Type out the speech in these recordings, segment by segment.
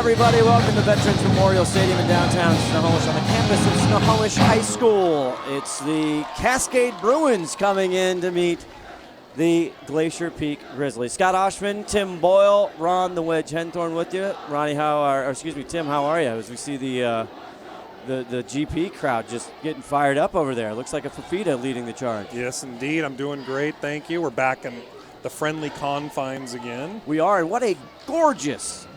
everybody. Welcome to Veterans Memorial Stadium in downtown Snohomish on the campus of Snohomish High School. It's the Cascade Bruins coming in to meet the Glacier Peak Grizzlies. Scott Ohsman, Tim Boyle, Ron the Wedge Henthorn with you. Ronnie, Tim, how are you? As we see the GP crowd just getting fired up over there. Looks like a Fafita leading the charge. Yes, indeed. I'm doing great, thank you. We're back in the friendly confines again. We are, and what a gorgeous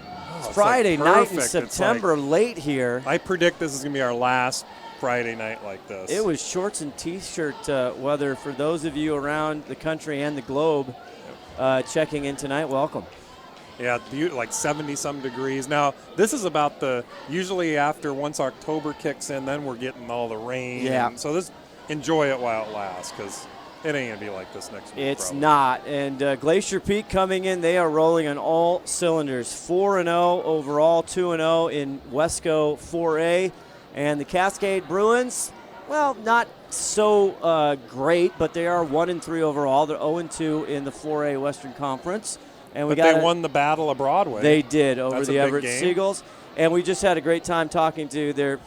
Friday night in September, late here. I predict this is going to be our last Friday night like this. It was shorts and T-shirt weather for those of you around the country and the globe checking in tonight. Welcome. Yeah, like 70-some degrees. Now, this is about usually after once October kicks in, then we're getting all the rain. Yeah. So enjoy it while it lasts, because it ain't going to be like this next week. It's probably not. And Glacier Peak coming in, they are rolling on all cylinders. 4-0 overall, 2-0 in Wesco 4A. And the Cascade Bruins, well, not so great, but they are 1-3 overall. They're 0-2 in the 4A Western Conference. And they won the Battle of Broadway. They did over That's the a big Everett game. Seagulls. And we just had a great time talking to their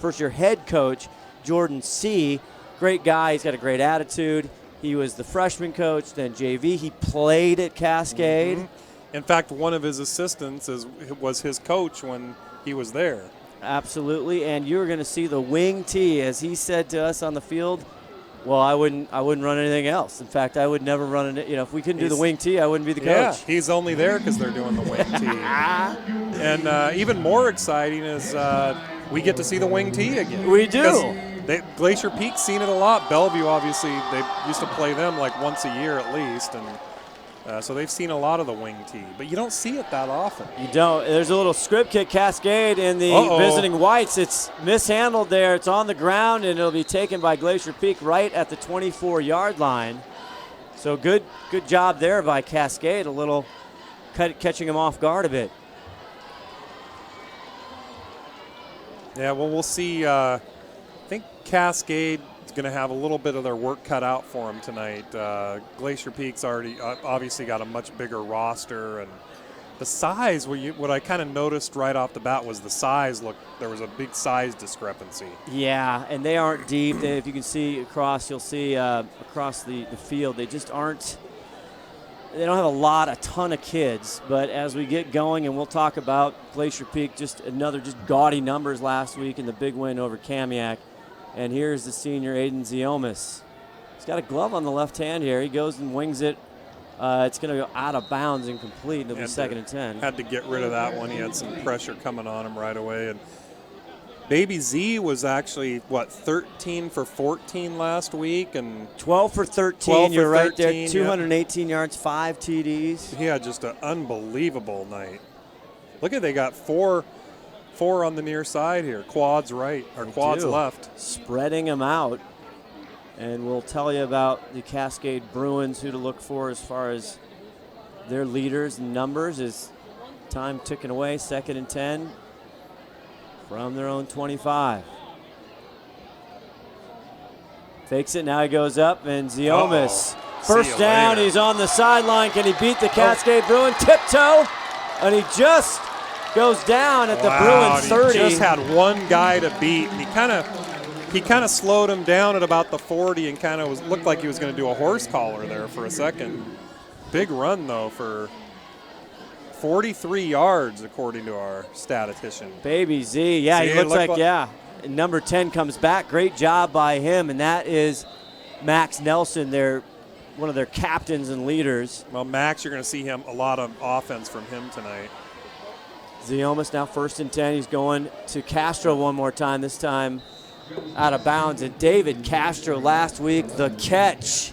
first-year head coach, Jordan C. Great guy. He's got a great attitude. He was the freshman coach, then JV. He played at Cascade. Mm-hmm. In fact, one of his assistants was his coach when he was there. Absolutely. And you're going to see the wing tee, as he said to us on the field. Well, I wouldn't run anything else. In fact, I would never run it. If we couldn't do the wing tee, I wouldn't be the coach. Yeah, he's only there because they're doing the wing tee. And even more exciting is we get to see the wing tee again. We do. Glacier Peak's seen it a lot. Bellevue, obviously, they used to play them like once a year at least, and so they've seen a lot of the wing tee. But you don't see it that often. You don't. There's a little script kick, Cascade, in the visiting Whites. It's mishandled there. It's on the ground, and it'll be taken by Glacier Peak right at the 24-yard line. So good job there by Cascade. A little catching him off guard a bit. Yeah, well, we'll see. I think Cascade is going to have a little bit of their work cut out for them tonight. Glacier Peak's already obviously got a much bigger roster, and the size. What I kind of noticed right off the bat was the size. There was a big size discrepancy. Yeah, and they aren't deep. If you can see across, you'll see across the field. They just aren't. They don't have a ton of kids, but as we get going, and we'll talk about Glacier Peak, just gaudy numbers last week in the big win over Kamiak. And here's the senior, Aiden Ziomas. He's got a glove on the left hand here. He goes and wings it. It's going to go out of bounds and complete. It'll be 2nd and 10. Had to get rid of that one. He had some pressure coming on him right away. And Baby Z was actually, 13 for 14 last week? And 12 for 13. You're right there. 218 yep. yards, 5 TDs. He had just an unbelievable night. Look at, they got four on the near side here. Quads right, or quads left. Spreading them out. And we'll tell you about the Cascade Bruins, who to look for as far as their leaders and numbers. Is time ticking away, 2nd and 10 from their own 25. Fakes it, now he goes up, and Ziomas. First down, he's on the sideline. Can he beat the Cascade Bruin? Tiptoe, and he just goes down at the Bruins 30. He just had one guy to beat, and he kind of slowed him down at about the 40 and looked like he was going to do a horse collar there for a second. Big run, though, for 43 yards, according to our statistician. Baby Z, yeah, he looks like. Number 10 comes back. Great job by him, and that is Max Nelson, one of their captains and leaders. Well, Max, you're going to see him a lot of offense from him tonight. Ziomas now 1st and 10. He's going to Castro one more time, this time out of bounds. And David Castro last week, the catch.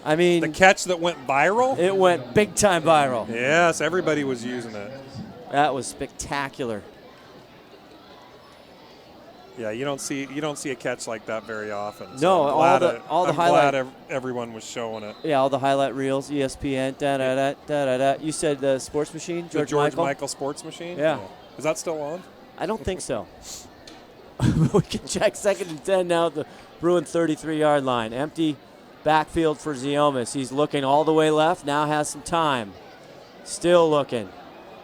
I mean, the catch that went viral? It went big time viral. Yes, everybody was using it. That was spectacular. Yeah, you don't see a catch like that very often. So no, I'm glad everyone was showing it. Yeah, all the highlight reels, ESPN, da-da-da. You said the Sports Machine, George Michael Sports Machine? Yeah. Is that still on? I don't think so. We can check 2nd and 10 now at the Bruin 33-yard line. Empty backfield for Ziomas. He's looking all the way left, now has some time. Still looking.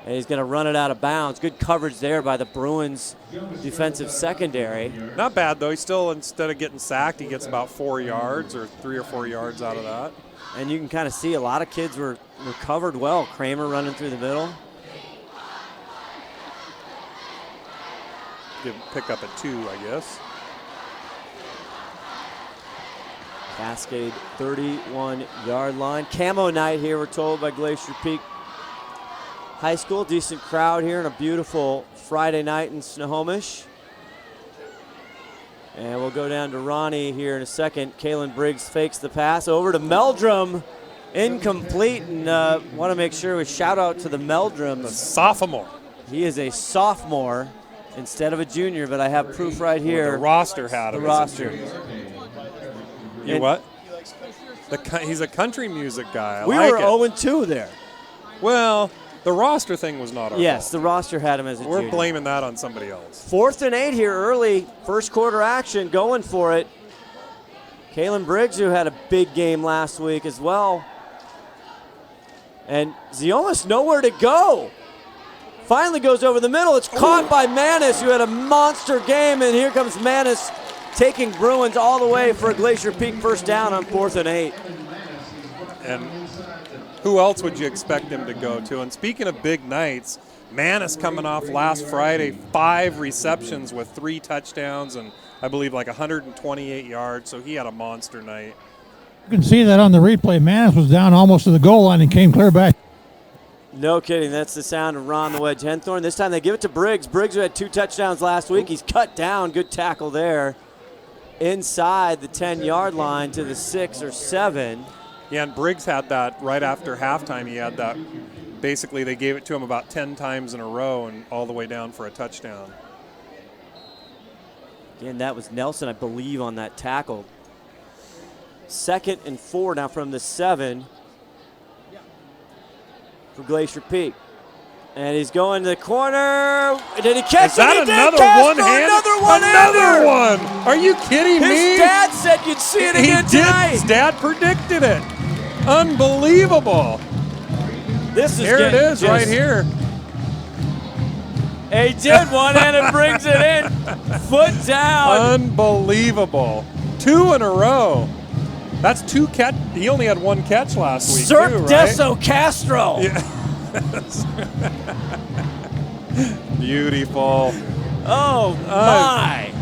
And he's going to run it out of bounds. Good coverage there by the Bruins defensive secondary. Not bad, though. He still, instead of getting sacked, he gets about 4 yards or 3 or 4 yards out of that. And you can kind of see a lot of kids were covered well. Kramer running through the middle. Pick up at 2, I guess. Cascade 31-yard line. Camo night here, we're told, by Glacier Peak High School. Decent crowd here on a beautiful Friday night in Snohomish. And we'll go down to Ronnie here in a second. Kalen Briggs fakes the pass over to Meldrum. Incomplete, and want to make sure we shout out to the Meldrums. The sophomore. He is a sophomore instead of a junior, but I have proof right here. Well, the roster had him. The roster. You what? He's a country music guy. We were 0-2 there. Well, the roster thing was not our Yes, fault. the roster had him as a junior. We're blaming that on somebody else. 4th and 8 here early. First quarter action, going for it. Kalen Briggs, who had a big game last week as well. And Ziomas nowhere to go. Finally goes over the middle. It's caught by Manis, who had a monster game. And here comes Manis taking Bruins all the way for a Glacier Peak first down on 4th and 8. And who else would you expect him to go to? And speaking of big nights, Manis coming off last Friday, 5 receptions with 3 touchdowns and I believe like 128 yards. So he had a monster night. You can see that on the replay. Manis was down almost to the goal line and came clear back. No kidding. That's the sound of Ron the Wedge Henthorn. This time they give it to Briggs. Briggs, who had 2 touchdowns last week. He's cut down. Good tackle there. Inside the 10-yard line to the 6 or 7. Yeah, and Briggs had that right after halftime. He had that. Basically, they gave it to him about 10 times in a row and all the way down for a touchdown. Again, that was Nelson, I believe, on that tackle. 2nd and 4 now from the 7 for Glacier Peak. And he's going to the corner. Did he catch it? Is that He did. another Castro, one-handed? Another one! Are you kidding me? His dad said you'd see it again tonight. His dad predicted it. Unbelievable. This is Here it is, just, right here. He did one-handed, brings it in. Foot down. Unbelievable. 2 in a row. That's 2 catch. He only had 1 catch last week, Cirque too, right? Deso Castro. Yeah. Beautiful. Oh, my.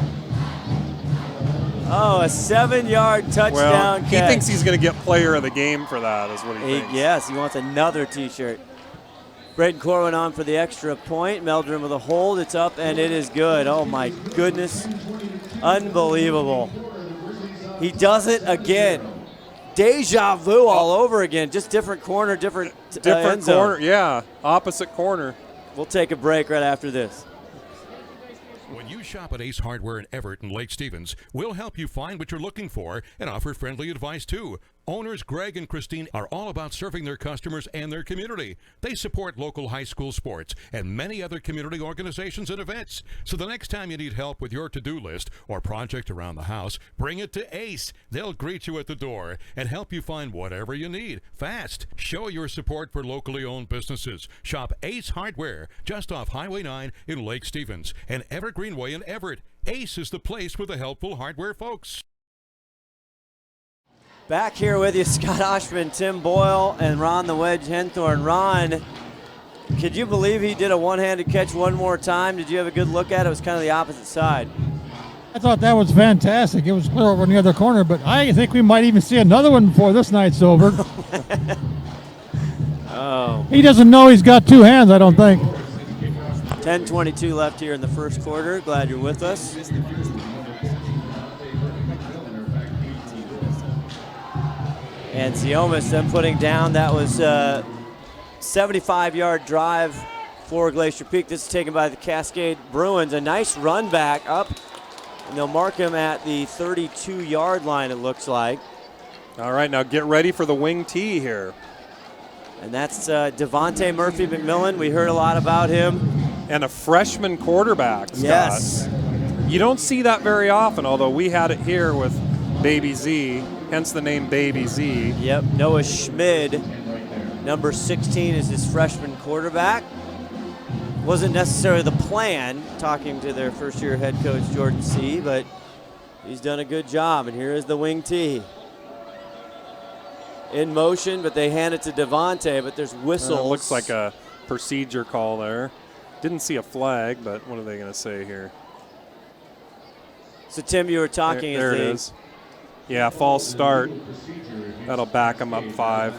Oh, a 7-yard touchdown catch. He thinks he's going to get player of the game for that, is what he thinks. Yes, he wants another T-shirt. Braden Corwin on for the extra point. Meldrum with a hold. It's up, and it is good. Oh, my goodness. Unbelievable. He does it again. Deja vu all over again. Just different corner, different end zone. Corner. Yeah, opposite corner. We'll take a break right after this. When you shop at Ace Hardware in Everett and Lake Stevens, we'll help you find what you're looking for and offer friendly advice too. Owners Greg and Christine are all about serving their customers and their community. They support local high school sports and many other community organizations and events. So the next time you need help with your to-do list or project around the house, bring it to Ace. They'll greet you at the door and help you find whatever you need fast. Show your support for locally owned businesses. Shop Ace Hardware just off Highway 9 in Lake Stevens and Everett Greenway in Everett. Ace is the place with the helpful hardware folks. Back here with you, Scott Ohsman, Tim Boyle, and Ron the Wedge Henthorn. Ron, could you believe he did a one-handed catch one more time? Did you have a good look at it? It was kind of the opposite side. I thought that was fantastic. It was clear over in the other corner, but I think we might even see another one before this night's over. Oh. He doesn't know he's got 2 hands, I don't think. 10:22 left here in the first quarter. Glad you're with us. And Ziomas then putting down, that was a 75-yard drive for Glacier Peak. This is taken by the Cascade Bruins. A nice run back up, and they'll mark him at the 32-yard line, it looks like. All right, now get ready for the wing tee here. And that's Devontae Murphy-McMillan. We heard a lot about him. And a freshman quarterback, Scott. Yes. You don't see that very often, although we had it here with Baby Z, hence the name Baby Z. Yep, Noah Schmid, number 16, is his freshman quarterback. Wasn't necessarily the plan, talking to their first-year head coach, Jordan C., but he's done a good job. And here is the wing tee. In motion, but they hand it to Devontae, but there's whistles. It looks like a procedure call there. Didn't see a flag, but what are they going to say here? So, Tim, you were talking. There it is. Yeah, false start. That'll back them up 5.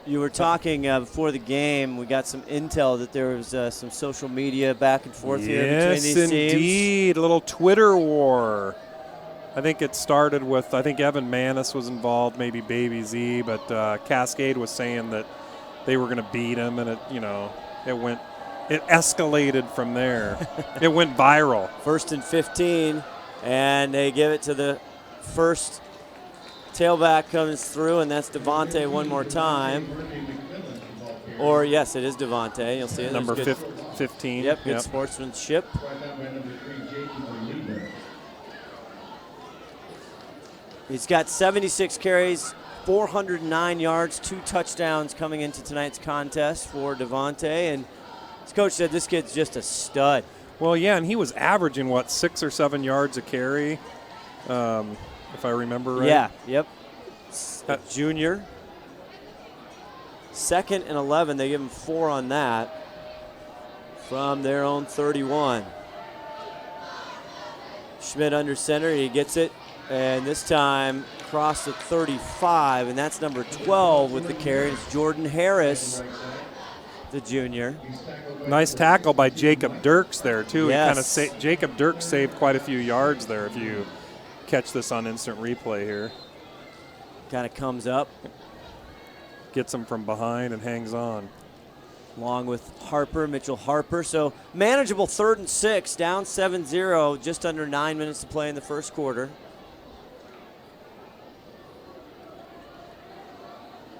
You were talking before the game. We got some intel that there was some social media back and forth here between these teams. Yes, indeed. A little Twitter war. I think it started with, I think Evan Manis was involved, maybe Baby Z, but Cascade was saying that they were going to beat him, and it escalated from there. It went viral. 1st and 15, and they give it to the first tailback comes through, and that's Devontae one more time. Or, yes, it is Devontae. You'll see it. Number 15. Yep, good sportsmanship. He's got 76 carries, 409 yards, 2 touchdowns coming into tonight's contest for Devontae. And his coach said this kid's just a stud. Well, yeah, and he was averaging, 6 or 7 yards a carry, if I remember right. Yeah, yep. Junior. 2nd and 11, they give him 4 on that from their own 31. Schmidt under center, he gets it. And this time, across the 35, and that's number 12 with the carry. It's Jordan Harris, the junior. Nice tackle by Jacob Dirks there, too. Yes. Jacob Dirks saved quite a few yards there if you catch this on instant replay here. Kind of comes up. Gets him from behind and hangs on. Along with Mitchell Harper. So manageable 3rd and 6, down 7-0, just under 9 minutes to play in the first quarter.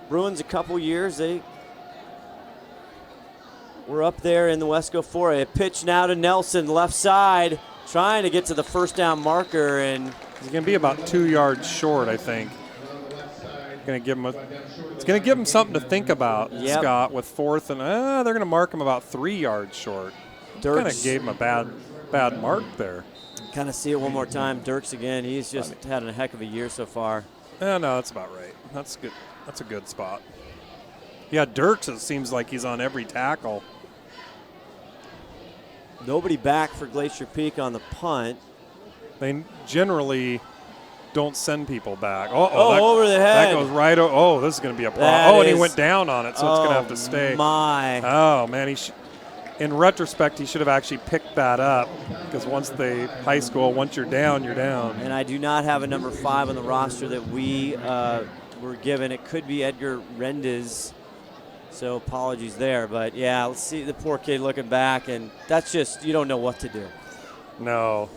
Bruins a couple years, they were up there in the Wesco 4. A pitch now to Nelson, left side, trying to get to the first down marker, and he's going to be about 2 yards short, I think. It's going to give him something to think about, Scott, with 4th, and they're going to mark him about 3 yards short. Kind of gave him a bad mark there. Kind of see it one more time. Dirks again. He's just had a heck of a year so far. No, that's about right. That's good. That's a good spot. Yeah, Dirks, it seems like he's on every tackle. Nobody back for Glacier Peak on the punt. They generally don't send people back. Over the head. That goes right. This is going to be a problem. And he went down on it, so it's going to have to stay. Oh, man. In retrospect, he should have actually picked that up, because once you're down, you're down. And I do not have a number 5 on the roster that we were given. It could be Edgar Rendez, so apologies there. But, yeah, let's see the poor kid looking back, and that's just, you don't know what to do. No.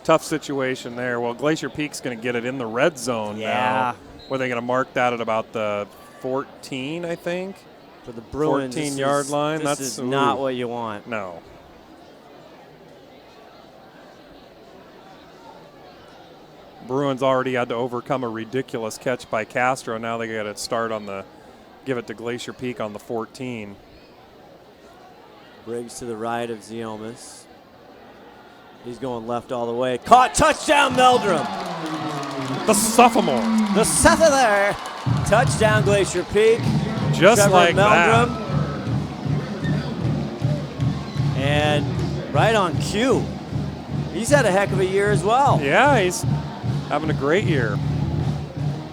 Tough situation there. Well, Glacier Peak's going to get it in the red zone now. Where they're going to mark that at about the 14, I think. For the Bruins, 14-yard line. This is not what you want. No. Bruins already had to overcome a ridiculous catch by Castro. Now they got to give it to Glacier Peak on the 14. Briggs to the right of Ziomas. He's going left all the way. Caught, touchdown, Meldrum. The sophomore. The sophomore. Touchdown, Glacier Peak. Just Trevor like Meldrum. that. And right on cue. He's had a heck of a year as well. Yeah, he's having a great year.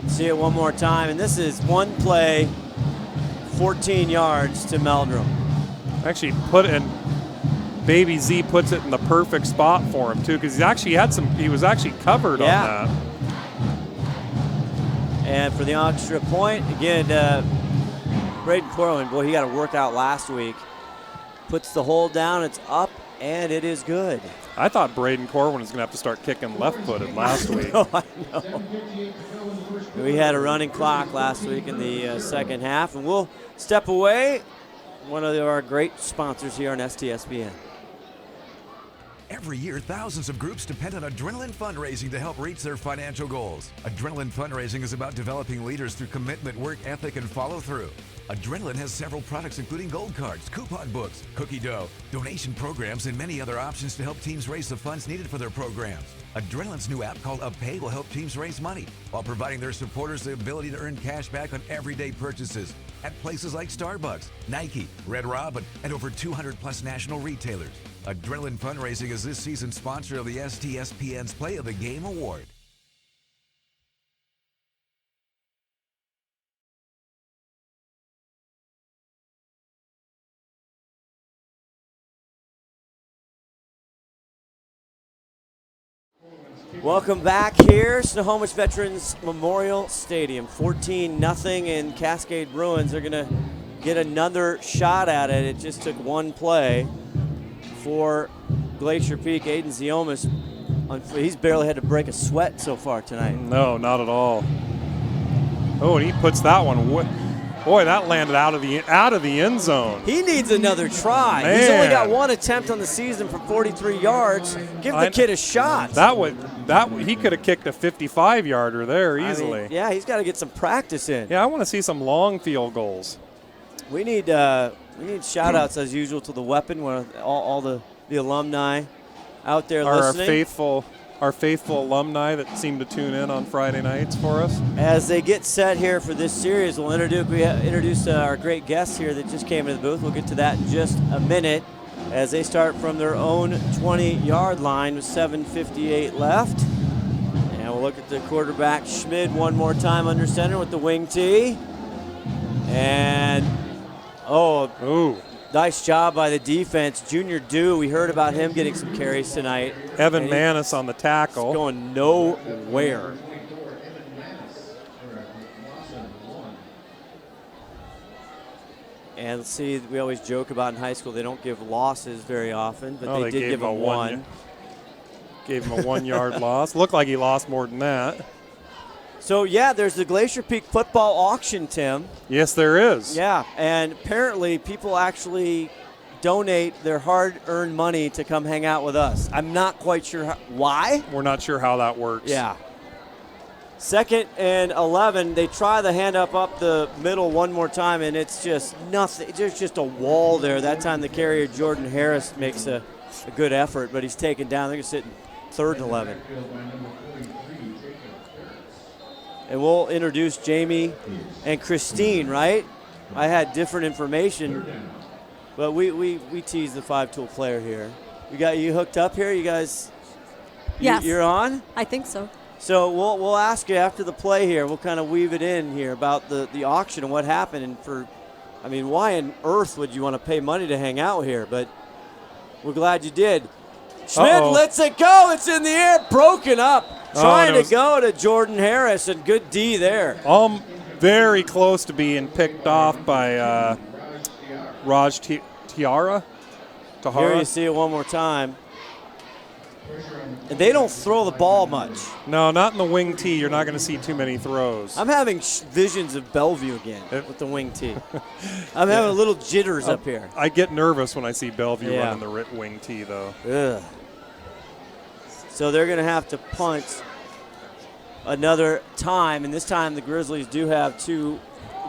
See it one more time, and this is one play, 14 yards to Meldrum. Actually Baby Z puts it in the perfect spot for him too, because he was actually covered on that. And for the extra point, again, Braden Corwin, boy, he got a workout last week. Puts the hole down, it's up, and it is good. I thought Braden Corwin was going to have to start kicking left-footed last week. I know. We had a running clock last week in the second half, and we'll step away. One of our great sponsors here on STSPN. Every year, thousands of groups depend on Adrenaline Fundraising to help reach their financial goals. Adrenaline Fundraising is about developing leaders through commitment, work ethic, and follow through. Adrenaline has several products including gold cards, coupon books, cookie dough, donation programs, and many other options to help teams raise the funds needed for their programs. Adrenaline's new app called UpPay will help teams raise money while providing their supporters the ability to earn cash back on everyday purchases at places like Starbucks, Nike, Red Robin, and over 200 plus national retailers. Adrenaline Fundraising is this season's sponsor of the STSPN's Play of the Game Award. Welcome back here, Snohomish Veterans Memorial Stadium. 14-0, and Cascade Bruins are going to get another shot at it. It just took one play for Glacier Peak. Aiden Ziomas, he's barely had to break a sweat so far tonight. No, not at all. Oh, and he puts that one. Boy, that landed out of the end zone. He needs another try. Man. He's only got one attempt on the season for 43 yards. Give the kid a shot. He could have kicked a 55-yarder there easily. I mean, yeah, he's got to get some practice in. Yeah, I want to see some long field goals. We need shout-outs as usual to the weapon, where all the alumni out there listening. Our faithful alumni that seem to tune in on Friday nights for us. As they get set here for this series, we'll introduce our great guests here that just came to the booth. We'll get to that in just a minute as they start from their own 20-yard line with 7:58 left. And we'll look at the quarterback, Schmid, one more time under center with the wing tee. And, nice job by the defense. Junior Dew, we heard about him getting some carries tonight. Evan Manis on the tackle. He's going nowhere. And let's see, we always joke about in high school they don't give losses very often, but they did give him one. Gave him a 1-yard loss. Looked like he lost more than that. So, yeah, there's the Glacier Peak football auction, Tim. Yes, there is. Yeah, and apparently people actually donate their hard-earned money to come hang out with us. I'm not quite sure why. We're not sure how that works. Yeah. 2nd and 11, they try the hand up the middle one more time, and it's just nothing. There's just a wall there. That time the carrier, Jordan Harris, makes a good effort, but he's taken down. They're going to sit in 3rd and 11. And we'll introduce Jamie and Christine, right? I had different information, but we tease the 5-tool player here. We got you hooked up here? You guys, yes. You're on? I think so. So we'll ask you after the play here. We'll kind of weave it in here about the auction and what happened. And why on earth would you want to pay money to hang out here? But we're glad you did. Schmidt lets it go. It's in the air, broken up. Trying to go to Jordan Harris, and good D there. Very close to being picked off by Raj Tahara. Here you see it one more time. And they don't throw the ball much. No, not in the wing tee. You're not going to see too many throws. I'm having visions of Bellevue again with the wing tee. I'm having a little jitters up here. I get nervous when I see Bellevue running the wing tee, though. Ugh. So they're going to have to punt another time, and this time the Grizzlies do have two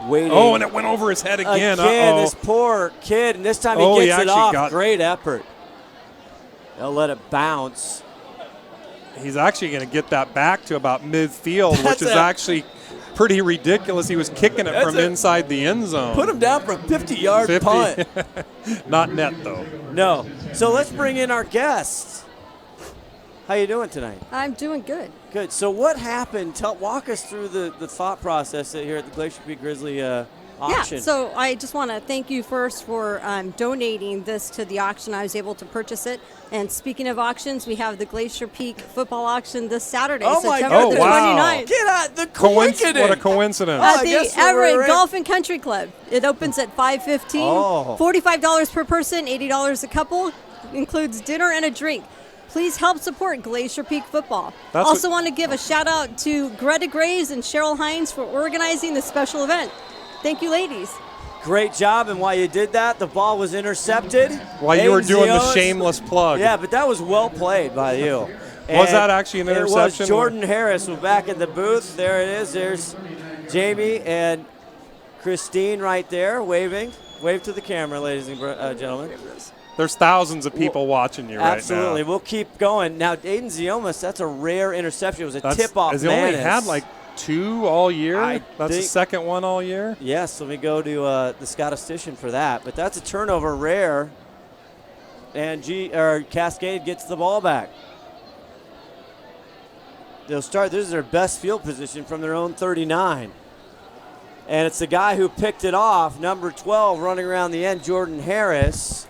waiting. Oh, and it went over his head again. This poor kid, and this time he gets it off. Great effort. They'll let it bounce. He's actually going to get that back to about midfield, which is actually pretty ridiculous. He was kicking it from inside the end zone. Put him down for a 50-yard punt. Not net, though. No. So let's bring in our guests. How you doing tonight? I'm doing good. Good. So what happened? Walk us through the thought process here at the Glacier Peak Grizzly auction. Yeah, so I just want to thank you first for donating this to the auction. I was able to purchase it. And speaking of auctions, we have the Glacier Peak football auction this Saturday, September the 29th. Get out the coincidence. What a coincidence. At the Everett Golf and Country Club. It opens at 5:15. $45 per person, $80 a couple. Includes dinner and a drink. Please help support Glacier Peak football. Also want to give a shout out to Greta Graves and Cheryl Hines for organizing this special event. Thank you, ladies. Great job, and while you did that, the ball was intercepted. While you were doing the shameless plug. Yeah, but that was well played by you. Was that actually an interception? It was Jordan Harris was back in the booth. There it is. There's Jamie, and Christine right there waving. Wave to the camera, ladies and gentlemen. There's thousands of people watching you right now. Absolutely. We'll keep going. Now, Aiden Ziomas, that's a rare interception. It was a tip-off. Has he only had like 2 all year? That's the second one all year? Yes, let me go to the statistician for that. But that's a turnover, rare. And Cascade gets the ball back. They'll start. This is their best field position from their own 39. And it's the guy who picked it off, number 12, running around the end, Jordan Harris.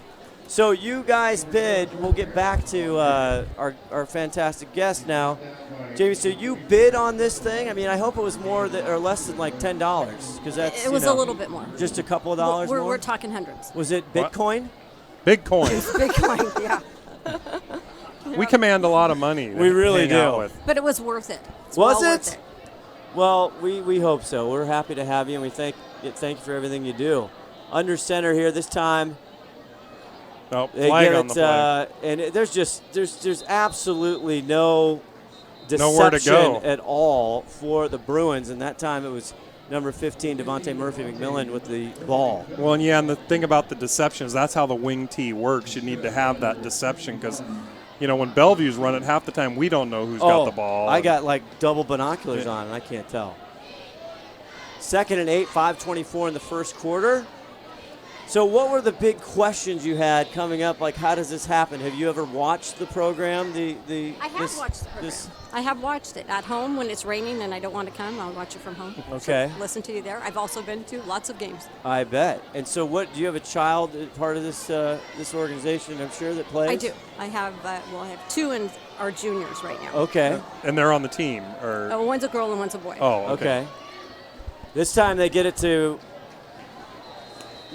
So you guys bid. We'll get back to our fantastic guest now. Jamie, so you bid on this thing? I mean, I hope it was more or less than like $10, because that's it was a little bit more. Just a couple of dollars more? We're talking hundreds. Was it Bitcoin? Bitcoin. Bitcoin, yeah. We command a lot of money. We really do. But it was worth it. Was it? Well, we hope so. We're happy to have you, and we thank you for everything you do. Under center here this time. Oh, flag on the play. And there's absolutely no nowhere to go at all for the Bruins, and that time it was number 15, Devontae Murphy-McMillan with the ball. Well, and the thing about the deception is that's how the wing tee works. You need to have that deception because, when Bellevue's running, half the time we don't know who's got the ball. I got like double binoculars on, and I can't tell. 2nd and 8, 5:24 in the first quarter. So what were the big questions you had coming up? Like, how does this happen? Have you ever watched the program? I have watched the program. I have watched it at home when it's raining and I don't want to come. I'll watch it from home. Okay. So listen to you there. I've also been to lots of games. I bet. And so do you have a child part of this this organization, I'm sure, that plays? I do. I have 2 in our juniors right now. Okay. And they're on the team? Or one's a girl and one's a boy. Oh, okay. This time they get it to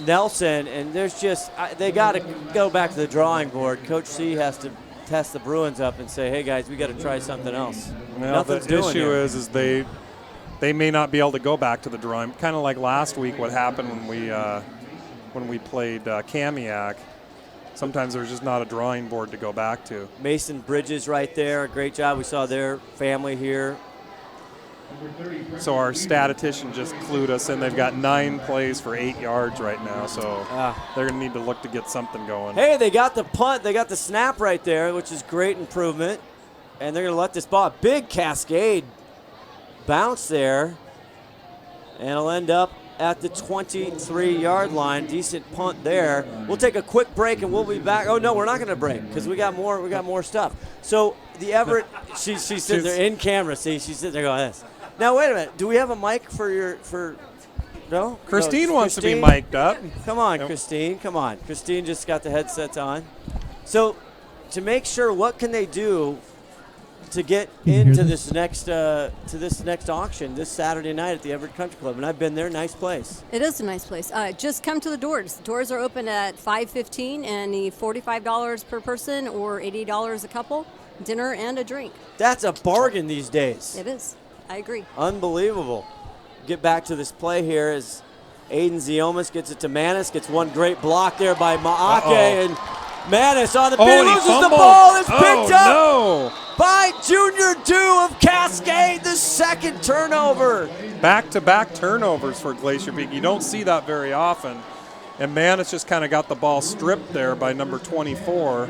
Nelson, and they got to go back to the drawing board. Coach C has to test the Bruins up and say, hey, guys, we got to try something else. Well, Nothing's the doing issue here. is they may not be able to go back to the drawing. Kind of like last week, what happened when we played Kamiak. Sometimes there's just not a drawing board to go back to. Mason Bridges right there, a great job. We saw their family here. So our statistician just clued us in. They've got 9 plays for 8 yards right now, so they're going to need to look to get something going. Hey, they got the punt. They got the snap right there, which is great improvement. And they're going to let this ball, big Cascade bounce there. And it'll end up at the 23-yard line. Decent punt there. We'll take a quick break and we'll be back. Oh, no, we're not going to break because we got more stuff. So the Everett, she's sitting there in camera. See, she's sitting there going this. Now, wait a minute. Do we have a mic no? Christine wants to be mic'd up. Come on, Christine. Come on. Christine just got the headsets on. So to make sure, what can they do to get into this next auction this Saturday night at the Everett Country Club? And I've been there. Nice place. It is a nice place. Just come to the doors. The doors are open at 5:15 and the $45 per person or $80 a couple, dinner and a drink. That's a bargain these days. It is. I agree. Unbelievable. Get back to this play here as Aiden Ziomas gets it to Manis, gets one great block there by Maake, and Manis on the pin, loses the ball, is picked up by Junior Dew of Cascade, the second turnover. Back-to-back turnovers for Glacier Peak. You don't see that very often. And Manis just kind of got the ball stripped there by number 24.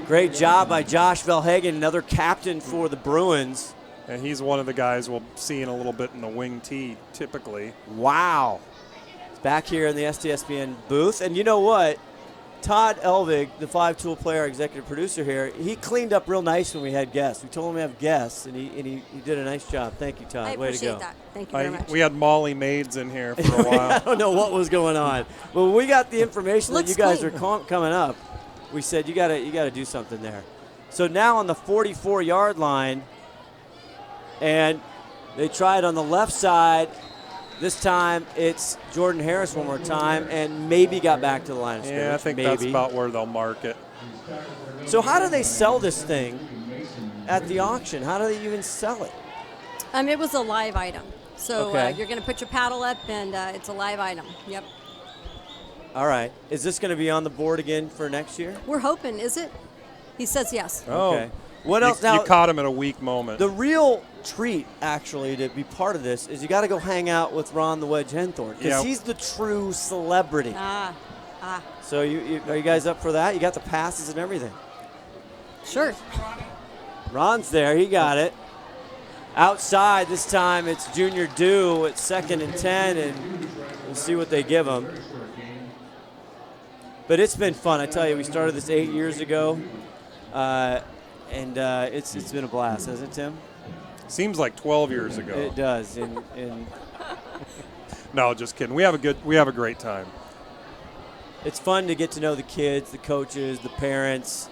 Great job by Josh Velhagen, another captain for the Bruins. And he's one of the guys we'll see in a little bit in the wing tee, typically. Wow. It's back here in the STSPN booth. And you know what? Todd Elvig, the 5-tool player, executive producer here, he cleaned up real nice when we had guests. We told him to have guests, and he did a nice job. Thank you, Todd. I Way to go. appreciate that. Thank you very much. We had Molly Maids in here for a while. I don't know what was going on. But when we got the information that you guys are coming up, we said you got to do something there. So now on the 44-yard line, and they tried on the left side. This time it's Jordan Harris one more time, and maybe got back to the line of scrimmage. Yeah, I think that's about where they'll mark it. So how do they sell this thing at the auction? How do they even sell it? It was a live item. So Okay. you're going to put your paddle up, and it's a live item. Yep. All right. Is this going to be on the board again for next year? We're hoping, is it? He says yes. Okay. What else? Now, you caught him at a weak moment. The real treat, actually, to be part of this is you got to go hang out with Ron the Wedge Henthorn because he's the true celebrity. So are you guys up for that? You got the passes and everything. Sure. Ron's there. He got it. Outside this time, it's Junior Dew at 2nd and 10, and we'll see what they give him. But it's been fun. I tell you, we started this 8 years ago, and it's been a blast, hasn't it, Tim? Seems like 12 years ago. It does. No, just kidding. We have a great time. It's fun to get to know the kids, the coaches, the parents.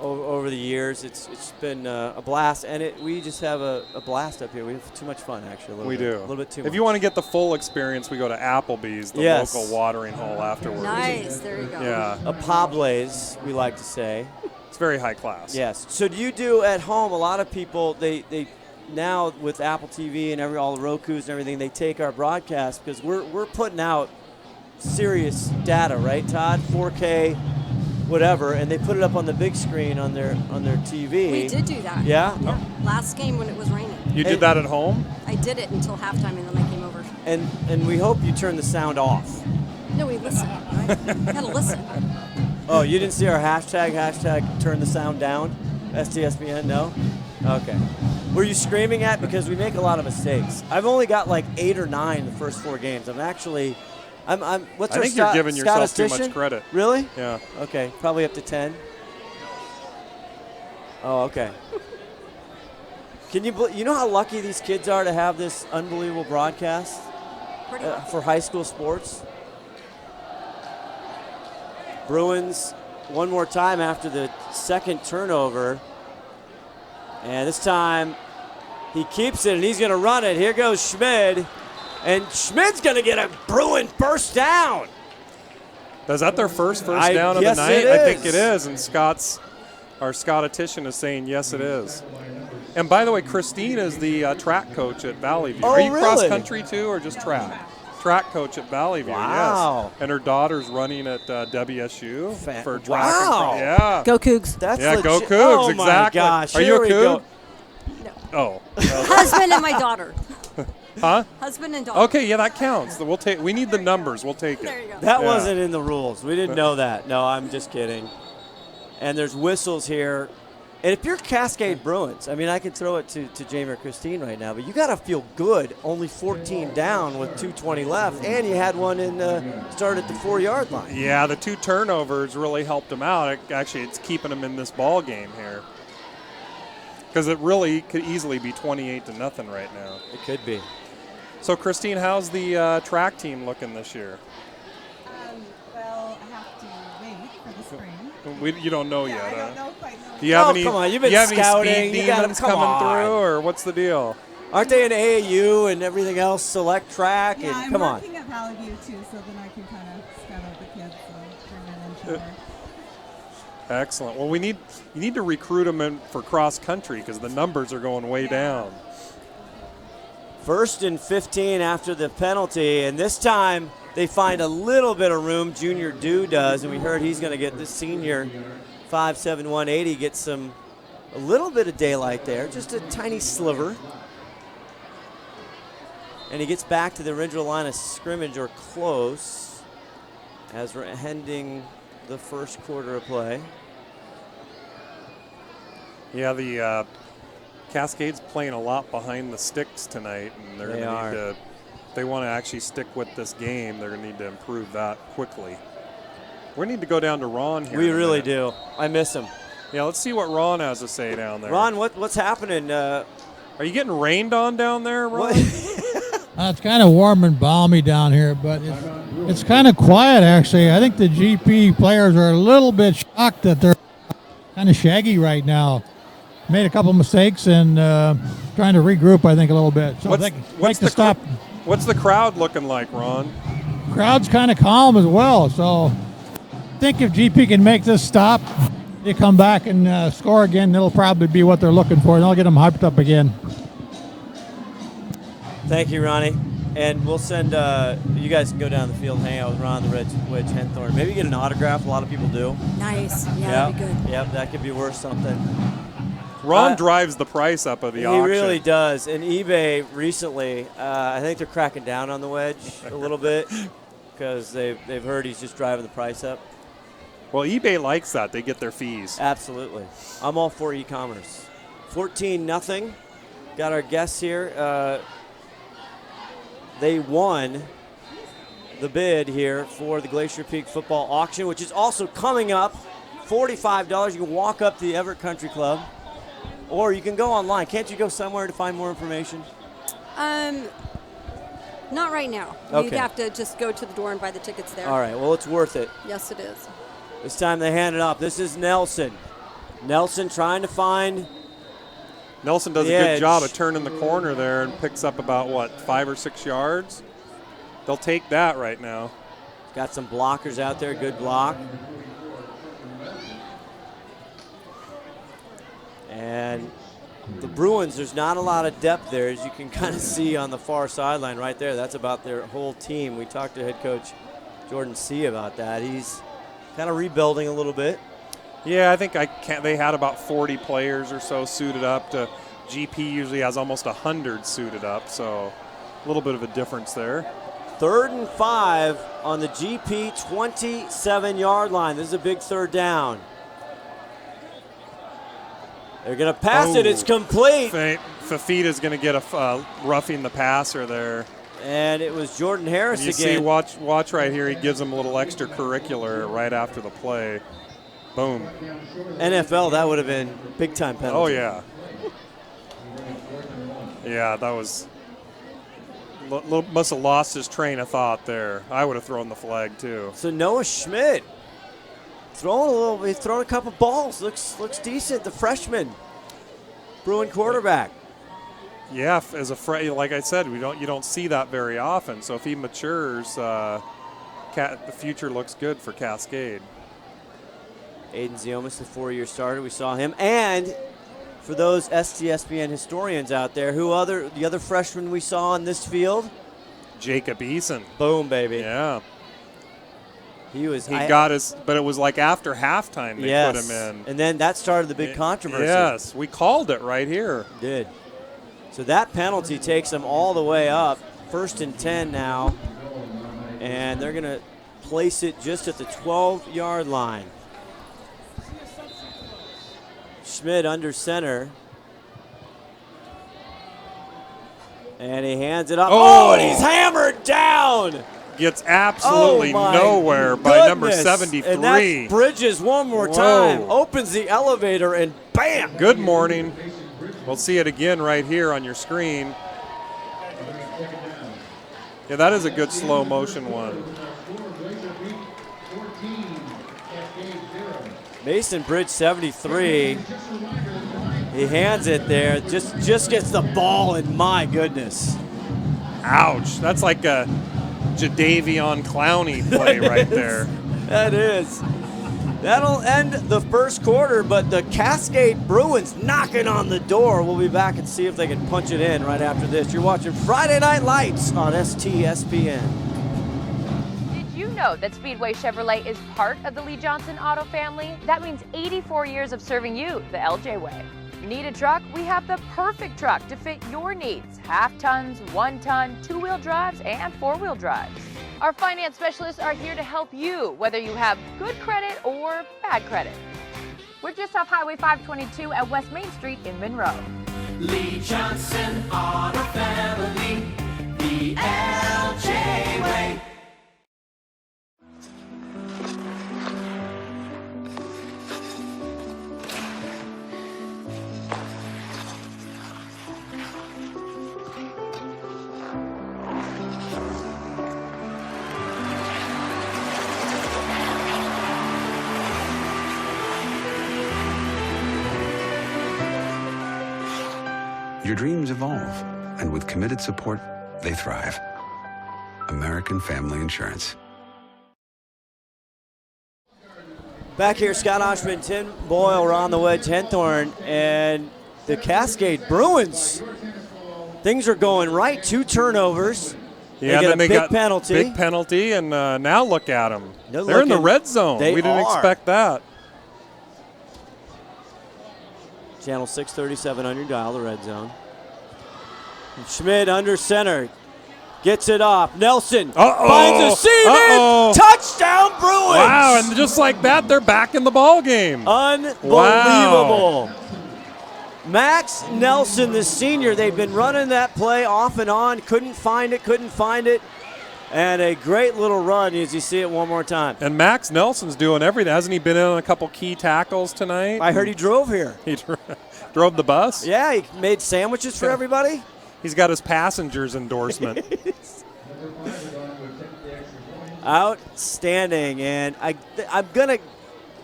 Over the years, it's been a blast, and we just have a blast up here. We have too much fun, actually. We do. A little bit too much. If you want to get the full experience, we go to Applebee's, the local watering hole afterwards. Nice. There you go. Yeah. A Pable's, we like to say. It's very high class. Yes. So do you do at home? A lot of people, they now with Apple TV and all the Rokus and everything, they take our broadcast because we're putting out serious data, right, Todd? 4K. Whatever, and they put it up on the big screen on their TV. We did do that. Yeah? Last game when it was raining. You did that at home? I did it until halftime, and then I came over. And we hope you turn the sound off. No, we listen, right? Gotta listen. Oh, you didn't see our hashtag turn the sound down? STSPN, no? Okay. Were you screaming at? Because we make a lot of mistakes. I've only got like 8 or 9 the first 4 games. What's I think you're giving yourself too much credit. Really? Yeah. Okay, probably up to 10. Oh, okay. You know how lucky these kids are to have this unbelievable broadcast for high school sports? Bruins one more time after the second turnover. And this time he keeps it, and he's going to run it. Here goes Schmid. And Schmid's going to get a Bruin first down. Is that their first down of the night? I think it is. And our Scottitian is saying yes, it is. And by the way, Christine is the track coach at Valley View. Oh, Are you really? cross country too, or just track? Track coach at Valley View. Wow. Yes. And her daughter's running at WSU for track. Wow. Yeah. Go Cougs. That's go Cougs. Oh exactly. My gosh. Are you a Coug? No. Oh. Husband and my daughter. Huh? Husband and daughter. Okay, yeah, that counts. We need the numbers. We'll take it. There you go. That wasn't in the rules. We didn't know that. No, I'm just kidding. And there's whistles here. And if you're Cascade Bruins, I mean, I can throw it to Jamie or Christine right now, but you got to feel good. Only 14 down with 2:20 left, and you had one start at the 4-yard line. Yeah, the 2 turnovers really helped them out. It's keeping them in this ball game here. Because it really could easily be 28-0 right now. It could be. So, Christine, how's the track team looking this year? Well, I have to wait for the spring. You don't know yet, I huh? don't know quite know. Do you have any? Come on, you've been do you have scouting. any speed demons coming through, or what's the deal? Aren't they in AAU and everything else, select track? Yeah, and come I'm on. working at Valley View too, so then I can kind of scout out the kids and bring them in. Excellent. Well, you need to recruit them in for cross country because the numbers are going way down. 1st and 15 after the penalty, and this time they find a little bit of room. Junior Dew does, and we heard he's going to get this senior 5'7", 180, get a little bit of daylight there, just a tiny sliver. And he gets back to the original line of scrimmage or close as we're ending the first quarter of play. Yeah, the Cascade's playing a lot behind the sticks tonight, and they're going to need to, if they want to actually stick with this game, they're going to need to improve that quickly. We need to go down to Ron here. We really do. I miss him. Yeah, let's see what Ron has to say down there. Ron, what's happening? Are you getting rained on down there, Ron? It's kind of warm and balmy down here, but it's kind of quiet, actually. I think the GP players are a little bit shocked that they're kind of shaggy right now. Made a couple mistakes and trying to regroup, I think, a little bit. So What's the crowd looking like, Ron? Crowd's kind of calm as well. So I think if GP can make this stop, they come back and score again, it'll probably be what they're looking for, and they'll get them hyped up again. Thank you, Ronnie. And we'll send you guys can go down the field and hang out with Ron the Wedge Henthorn. Maybe get an autograph. A lot of people do. Nice. Yeah, that'd be good. Yep, that could be worth something. Ron drives the price up of the auction. He really does. And eBay recently, I think they're cracking down on the wedge a little bit because they've heard he's just driving the price up. Well, eBay likes that. They get their fees. Absolutely. I'm all for e-commerce. 14-0. Got our guests here. They won the bid here for the Glacier Peak football auction, which is also coming up. $45. You can walk up to the Everett Country Club, or you can go online. Can't you go somewhere to find more information? Not right now. Okay. You have to just go to the door and buy the tickets there. All right. Well, it's worth it. Yes, it is. This time they hand it off. This is Nelson. Nelson trying to find. Nelson does a the good edge. job of turning the corner there and picks up about, 5 or 6 yards? They'll take that right now. Got some blockers out there. Good block. And the Bruins, there's not a lot of depth there, as you can kind of see on the far sideline right there. That's about their whole team. We talked to head coach Jordan C. about that. He's kind of rebuilding a little bit. Yeah, I think they had about 40 players or so suited up. GP usually has almost 100 suited up, so a little bit of a difference there. 3rd and 5 on the GP 27-yard line. This is a big third down. They're going to pass it. It's complete. Fafita's going to get a roughing the passer there. And it was Jordan Harris you again. See, watch right here. He gives him a little extracurricular right after the play. Boom. NFL, that would have been big-time penalty. Oh, yeah. Yeah, that was – must have lost his train of thought there. I would have thrown the flag too. So Noah Schmidt he's thrown a couple balls. Looks decent, the freshman Bruin quarterback. Yeah, as like I said, you don't see that very often. So if he matures, the future looks good for Cascade. Aiden Ziomas, the 4-year starter. We saw him. And for those STSPN historians out there, the other freshman we saw on this field? Jacob Eason. Boom, baby. Yeah. He got his, but it was like after halftime they put him in. And then that started the big controversy. Yes, we called it right here. Did. So that penalty takes them all the way up. 1st and 10 now. And they're going to place it just at the 12-yard line. Schmidt under center. And he hands it up. Oh, and he's hammered down. Gets absolutely nowhere by number 73. And that's Bridges one more time. Opens the elevator and bam. Good morning. We'll see it again right here on your screen. Yeah, that is a good slow motion one. Mason Bridge 73. He hands it there. Just gets the ball, and my goodness. Ouch. That's like a Jadeveon Clowney play right there. That is. That'll end the first quarter, but the Cascade Bruins knocking on the door. We'll be back and see if they can punch it in right after this. You're watching Friday Night Lights on STSPN. Did you know that Speedway Chevrolet is part of the Lee Johnson Auto family? That means 84 years of serving you the LJ way. Need a truck? We have the perfect truck to fit your needs. Half tons, 1 ton, 2-wheel drives, and 4-wheel drives. Our finance specialists are here to help you, whether you have good credit or bad credit. We're just off Highway 522 at West Main Street in Monroe. Lee Johnson Auto Family, the LJ way. Your dreams evolve, and with committed support, they thrive. American Family Insurance. Back here, Scott Ohsman, Tim Boyle are on the wedge, Henthorn, and the Cascade Bruins. Things are going right. 2 turnovers. Yeah, they get then a big penalty. Big penalty, and now look at them. They're in the red zone. We didn't expect that. Channel 637 on your dial, the red zone. And Schmidt under center. Gets it off. Nelson finds a seam. Touchdown, Bruins! Wow, and just like that, they're back in the ball game. Unbelievable. Wow. Max Nelson, the senior, they've been running that play off and on. Couldn't find it. And a great little run as you see it one more time. And Max Nelson's doing everything. Hasn't he been in on a couple key tackles tonight? I heard he drove here. He drove the bus? Yeah, he made sandwiches for everybody. He's got his passenger's endorsement. Outstanding. And I'm going to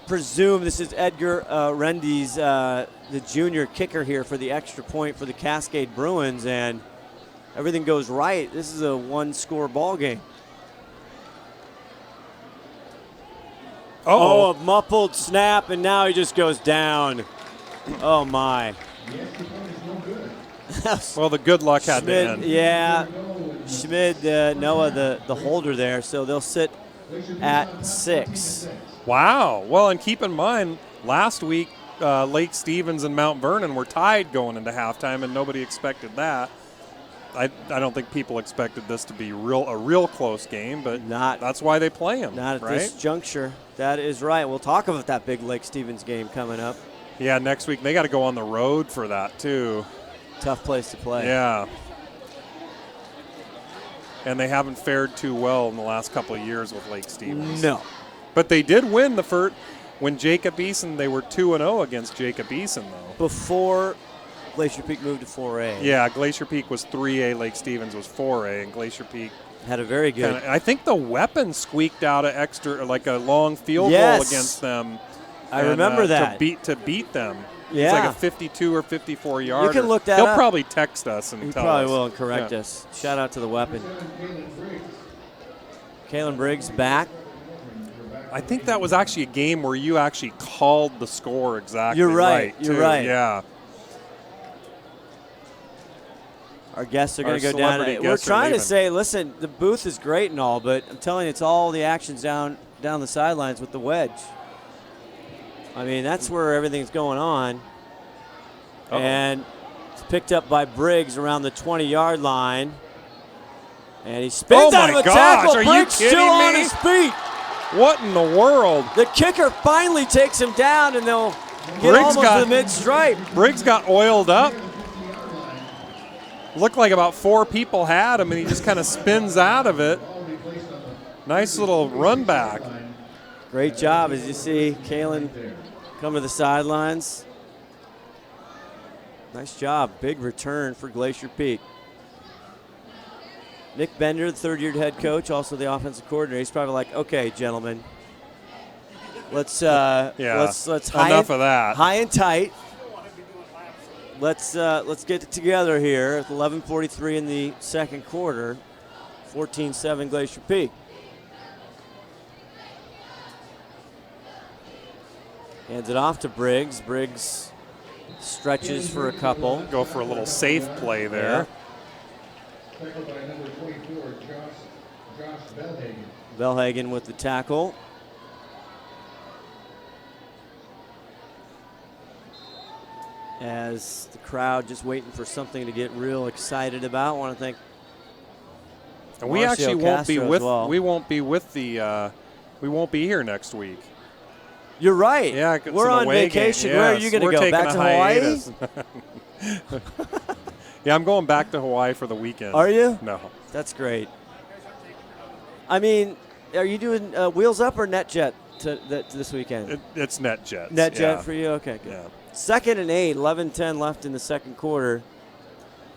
presume this is Edgar Rendes, the junior kicker here for the extra point for the Cascade Bruins. And everything goes right. This is a one-score ball game. Oh, a muffled snap, and now he just goes down. Oh, my. Well, the good luck had Schmid, to end. Yeah. Schmid, Noah, the holder there, so they'll sit at 6. Wow. Well, and keep in mind, last week, Lake Stevens and Mount Vernon were tied going into halftime, and nobody expected that. I don't think people expected this to be a real close game, but that's why they play them. Not at this juncture. That is right. We'll talk about that big Lake Stevens game coming up. Yeah, next week they got to go on the road for that too. Tough place to play. Yeah. And they haven't fared too well in the last couple of years with Lake Stevens. No. But they did win the first when Jacob Eason. They were 2-0 against Jacob Eason though. Before Glacier Peak moved to 4A. Yeah, Glacier Peak was 3A, Lake Stevens was 4A, and Glacier Peak had a very good. I think the weapon squeaked out an extra, like a long field goal against them. I remember that to beat them. Yeah, it's like a 52 or 54 yarder. You can look that He'll up. probably text us and tell us. He probably will and correct us. Shout out to the weapon. Kalen Briggs back. I think that was actually a game where you actually called the score exactly. You're right. You're right. Yeah. Our guests are going to go down. We're trying to say, listen, the booth is great and all, but I'm telling you, it's all the action's down the sidelines with the wedge. I mean, that's where everything's going on. And it's picked up by Briggs around the 20-yard line. And he spins out of a tackle. Briggs still on his feet. What in the world? The kicker finally takes him down, and they'll get almost to the mid-stripe. Briggs got oiled up. Looked like about 4 people had him, and he just kind of spins out of it. Nice little run back. Great job, as you see Kalen come to the sidelines. Nice job. Big return for Glacier Peak. Nick Bender, the third-year head coach, also the offensive coordinator. He's probably like, okay, gentlemen, let's enough of that. High and tight. Let's get it together here. 11:43 in the second quarter. 14-7 Glacier Peak. Hands it off to Briggs. Briggs stretches for a couple. Go for a little safe play there. Yeah. Bellhagen with the tackle. As the crowd just waiting for something to get real excited about. I want to thank. And we actually won't be with. Well. We won't be with the. We won't be here next week. You're right. Yeah, we're on vacation. Yes, where are you going to go? Back to Hawaii? Yeah, I'm going back to Hawaii for the weekend. Are you? No. That's great. I mean, are you doing Wheels Up or NetJet this weekend? It's NetJet. NetJet for you? Okay, good. Yeah. 2nd and 8, 11-10 left in the second quarter.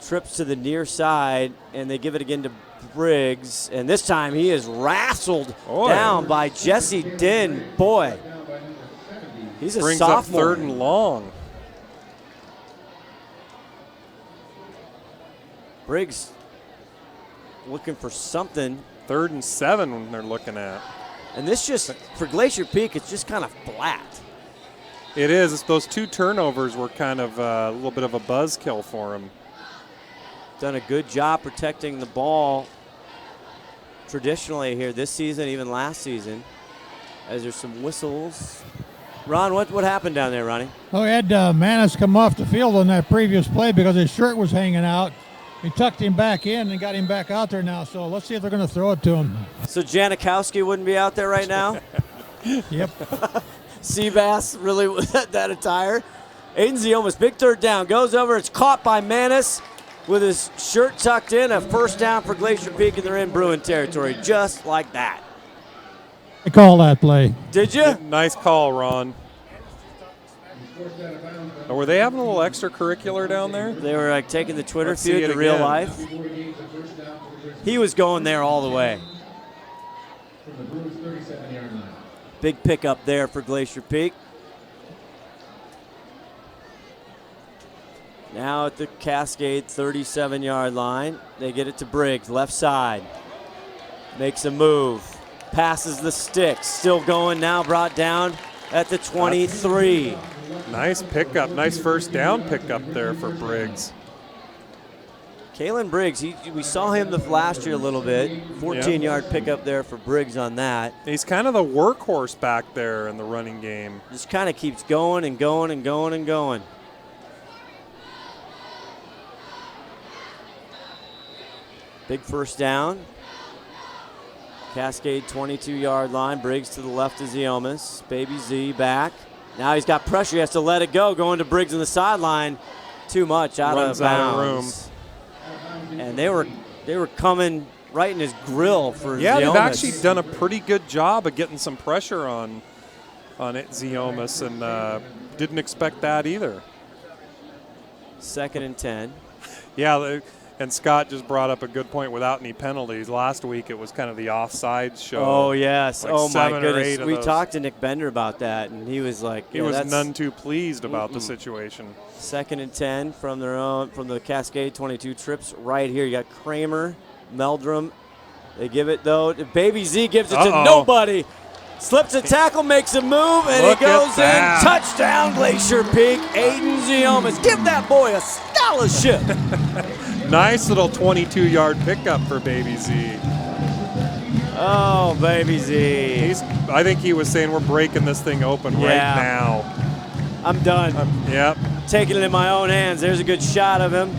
Trips to the near side, and they give it again to Briggs. And this time he is wrestled down by Jesse Din. Boy, he's a Brings sophomore. Up 3rd and long. Briggs looking for something. 3rd and 7 when they're looking at. And this just, for Glacier Peak, it's just kind of flat. It is. It's those 2 turnovers were kind of a little bit of a buzzkill for him. Done a good job protecting the ball traditionally here this season, even last season, as there's some whistles. Ron, what happened down there, Ronnie? Oh, he had Manis come off the field on that previous play because his shirt was hanging out. He tucked him back in and got him back out there now. So let's see if they're going to throw it to him. So Janikowski wouldn't be out there right now? Yep. Seabass really with that attire. Aiden Ziomas, big third down, goes over. It's caught by Manis with his shirt tucked in. A first down for Glacier Peak, and they're in Bruin territory just like that. I call that play. Did you? Nice call, Ron. Oh, were they having a little extracurricular down there? They were like taking the Twitter Let's see feud it to real again. life. He was going there all the way. Big pickup there for Glacier Peak. Now at the Cascade 37-yard line, they get it to Briggs, left side. Makes a move, passes the stick, still going now, brought down at the 23. Nice pickup, nice first down pickup there for Briggs. Kalen Briggs, we saw him the last year a little bit. 14-yard pickup there for Briggs on that. He's kind of the workhorse back there in the running game. Just kind of keeps going and going and going and going. Big first down. Cascade 22-yard line. Briggs to the left of Ziomas. Baby Z back. Now he's got pressure. He has to let it go. Going to Briggs on the sideline. Too much out of bounds. Out of room. And they were coming right in his grill for Ziomas. Yeah, they've actually done a pretty good job of getting some pressure on it, Ziomas, and didn't expect that either. 2nd and 10. Yeah, and Scott just brought up a good point. Without any penalties, last week it was kind of the offside show. Oh, yes. Like oh, my 7 or goodness. 8 of We those. talked to Nick Bender about that, and he was like, He was none too pleased about the situation. 2nd and 10 from the Cascade 22 trips right here. You got Kramer, Meldrum. They give it, though. Baby Z gives it to nobody. Slips a tackle, makes a move, and Look it goes in. at that. Touchdown, Glacier Peak. Aiden Ziomas. Give that boy a scholarship. Nice little 22-yard pickup for Baby Z. Oh, Baby Z. I think he was saying we're breaking this thing open right now. I'm done. Yep. Taking it in my own hands. There's a good shot of him.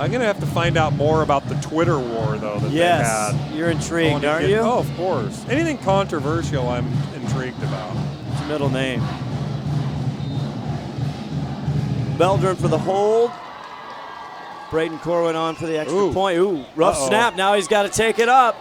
I'm going to have to find out more about the Twitter war, though, that they had. You're intrigued, aren't you? Oh, of course. Anything controversial I'm intrigued about. It's a middle name. Meldrum for the hold. Braden Corwin on for the extra point. Ooh, rough snap. Now he's got to take it up.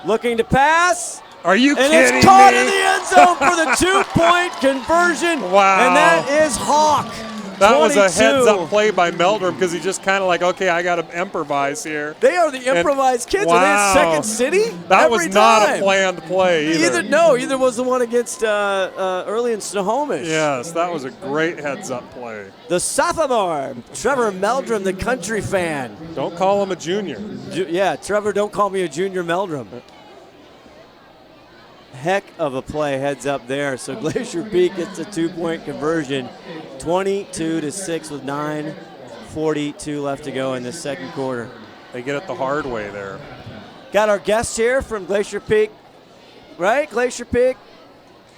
Looking to pass. Are you and kidding it's caught me? in the end zone for the 2-point conversion. Wow. And that is Hawk. That 22. was a heads-up play by Meldrum because he just kind of like, okay, I got to improvise here. They are the improvised kids. Are they in Second City? That Every was not time. a planned play either. Either was the one against early in Snohomish. Yes, that was a great heads-up play. The sophomore, Trevor Meldrum, the country fan. Don't call him a junior. Yeah, Trevor, don't call me a junior Meldrum. Heck of a play heads up there. So Glacier Peak gets a 2-point conversion, 22-6 with 9:42 left to go in the second quarter. They get it the hard way there. Got our guests here from Glacier Peak, right? Glacier Peak,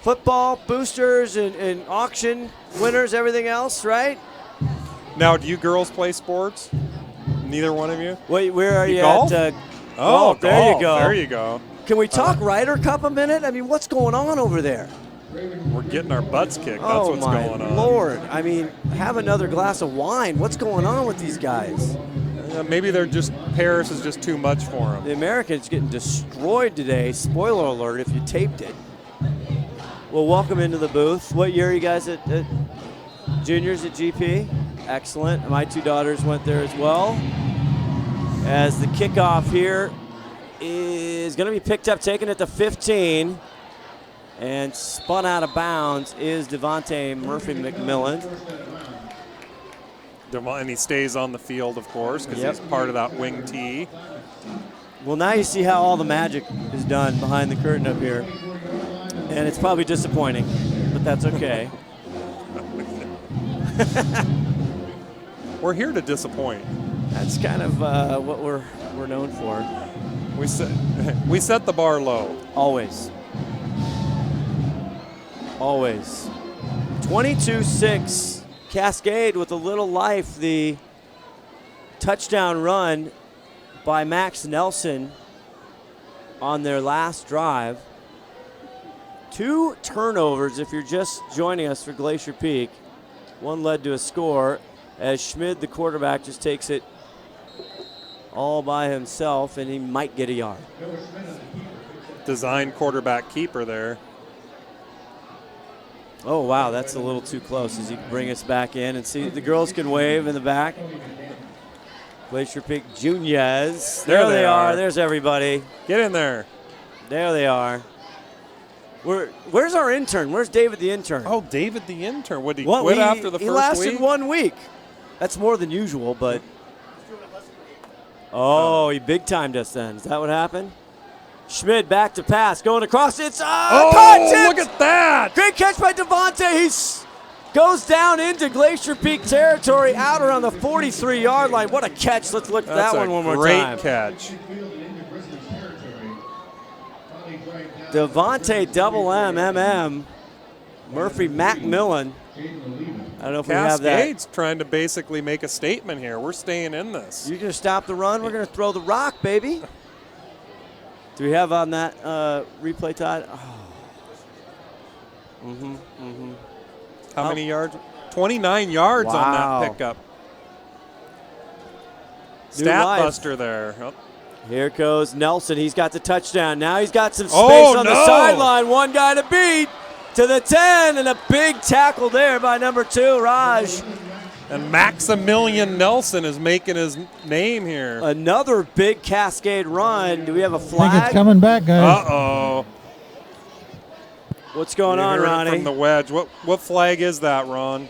football boosters and auction winners, everything else, right? Now, do you girls play sports? Neither one of you? Wait, where are you golf? at? Golf. There you go. There you go. Can we talk Ryder Cup a minute? I mean, what's going on over there? We're getting our butts kicked. That's Oh, what's my going on. Lord. I mean, have another glass of wine. What's going on with these guys? Maybe Paris is just too much for them. The Americans getting destroyed today. Spoiler alert if you taped it. Well, welcome into the booth. What year are you guys at juniors at GP? Excellent. My two daughters went there as well. As the kickoff here is going to be picked up, taken at the 15, and spun out of bounds is Devontae Murphy McMillan. And he stays on the field, of course, because he's part of that wing tee. Well, now you see how all the magic is done behind the curtain up here. And it's probably disappointing, but that's okay. We're here to disappoint. That's kind of what we're known for. We set the bar low. Always. Always. 22-6. Cascade with a little life. The touchdown run by Max Nelson on their last drive. 2 turnovers if you're just joining us for Glacier Peak. One led to a score as Schmid, the quarterback, just takes it all by himself, and he might get a yard. Design quarterback keeper there. Oh, wow, that's a little too close as you bring us back in and see the girls can wave in the back. Glacier Peak Juniors. There they are. There's everybody. Get in there. There they are. Where's our intern? Where's David the intern? Oh, David the intern. What, did he quit after the first week? He lasted 1 week. That's more than usual, but. Oh, he big-timed us then. Is that what happened? Schmid back to pass, going across. It's caught, look at that! Great catch by Devontae. He goes down into Glacier Peak territory, out around the 43-yard line. What a catch! Let's look at that one more time. Great catch. Devontae double M. Murphy Macmillan. I don't know if we have that. Cascade's trying to basically make a statement here. We're staying in this. You're going to stop the run. We're going to throw the rock, baby. Do we have on that replay, Todd? Oh. How many yards? 29 yards on that pickup. Stat buster there. Oh. Here goes Nelson. He's got the touchdown. Now he's got some space on the sideline. One guy to beat to the 10, and a big tackle there by number 2, Raj. And Maximilian Nelson is making his name here. Another big Cascade run. Do we have a flag? I think it's coming back, guys. Uh-oh. What's going on, Ronnie? From the wedge. What flag is that, Ron?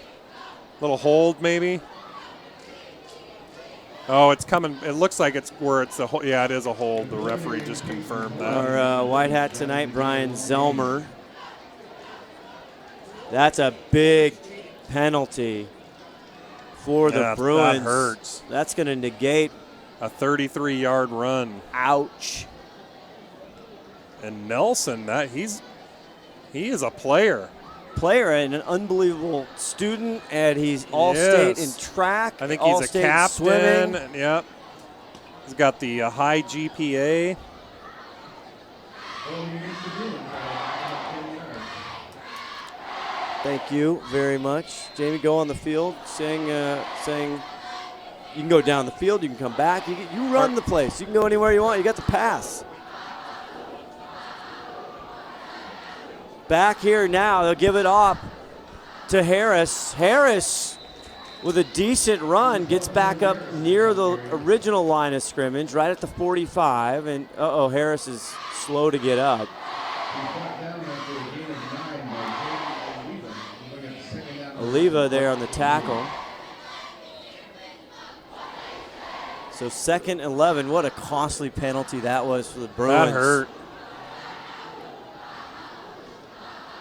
Little hold, maybe? Oh, it's coming. It looks like it's where it's a hold. Yeah, it is a hold. The referee just confirmed that. Our white hat tonight, Brian Zelmer. That's a big penalty for the Bruins. That hurts. That's going to negate a 33-yard run. Ouch. And Nelson, he is a player. And an unbelievable student, and he's all-state in track. I think he's a captain. Swimming. Yep. He's got the high GPA. Thank you very much. Jamie, go on the field saying you can go down the field, you can come back. You run the place. You can go anywhere you want. You got the pass. Back here now, they'll give it up to Harris. Harris, with a decent run, gets back up near the original line of scrimmage, right at the 45. And, Harris is slow to get up. Oliva there on the tackle. So 2nd 11. What a costly penalty that was for the Bruins. That hurt.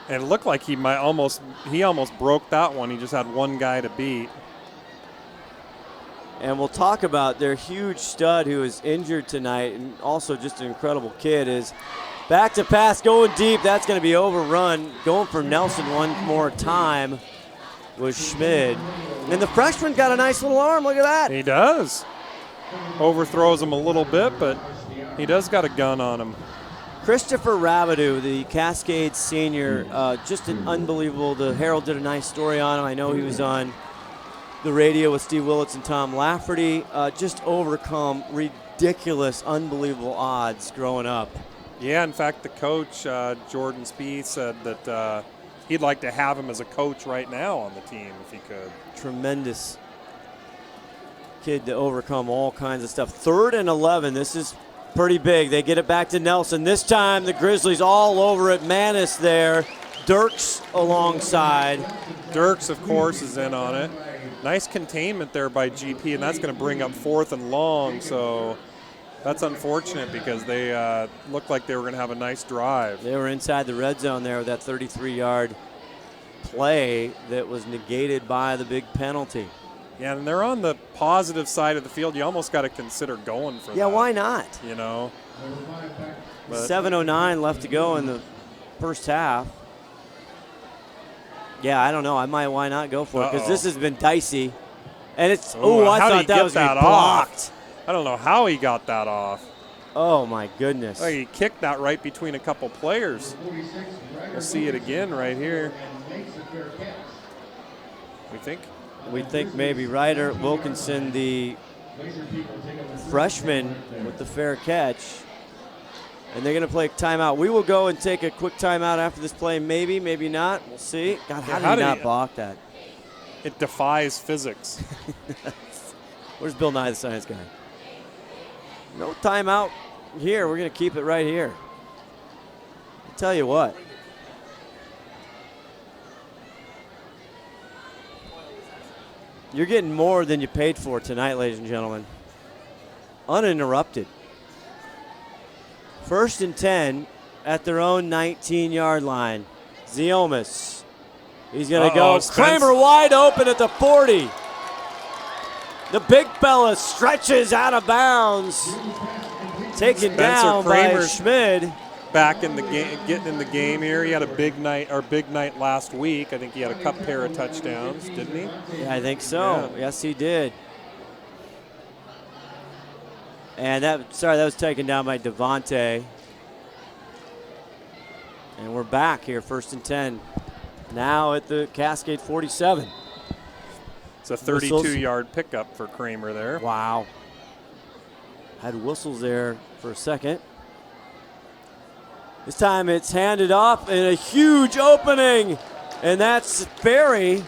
And it looked like he almost broke that one. He just had one guy to beat. And we'll talk about their huge stud who is injured tonight, and also just an incredible kid, is back to pass, going deep. That's going to be overrun. Going for Nelson one more time was Schmid. And the freshman got a nice little arm. Look at that. He does. Overthrows him a little bit, but he does got a gun on him. Christopher Rabideau, the Cascade senior, just an unbelievable. The Herald did a nice story on him. I know he was on the radio with Steve Willits and Tom Lafferty. Just overcome ridiculous, unbelievable odds growing up. Yeah, in fact, the coach, Jordan Spieth, said that he'd like to have him as a coach right now on the team if he could. Tremendous kid to overcome all kinds of stuff. 3rd and 11. This is pretty big. They get it back to Nelson. This time the Grizzlies all over it. Manis there. Dirks alongside. Dirks, of course, is in on it. Nice containment there by GP, and that's going to bring up 4th and long. So that's unfortunate because they looked like they were going to have a nice drive. They were inside the red zone there with that 33-yard play that was negated by the big penalty. Yeah, and they're on the positive side of the field. You almost got to consider going for that. Yeah, why not? You know? But 7:09 left to go in the first half. Yeah, I don't know. Why not go for it? Because this has been dicey. And it's, I thought that was blocked. Off? I don't know how he got that off. Oh, my goodness. Oh, he kicked that right between a couple players. We'll see it again right here. We think? We think maybe Ryder Wilkinson, the freshman, with the fair catch. And they're going to play timeout. We will go and take a quick timeout after this play. Maybe, maybe not. We'll see. God, how did he not block that? It defies physics. Where's Bill Nye the Science Guy? No timeout here. We're going to keep it right here. I'll tell you what. You're getting more than you paid for tonight, ladies and gentlemen. Uninterrupted. 1st and 10 at their own 19-yard line. Ziomas. He's going to go. Kramer wide open at the 40. The big fella stretches out of bounds. Taken down by Schmid. Back in the game, getting in the game here. He had a big night last week. I think he had a pair of touchdowns, didn't he? Yeah, I think so. Yeah. Yes, he did. And that was taken down by Devontae. And we're back here, 1st and 10. Now at the Cascade 47. It's a 32-yard pickup for Kramer there. Wow. Had whistles there for a second. This time it's handed off in a huge opening. And that's Barry.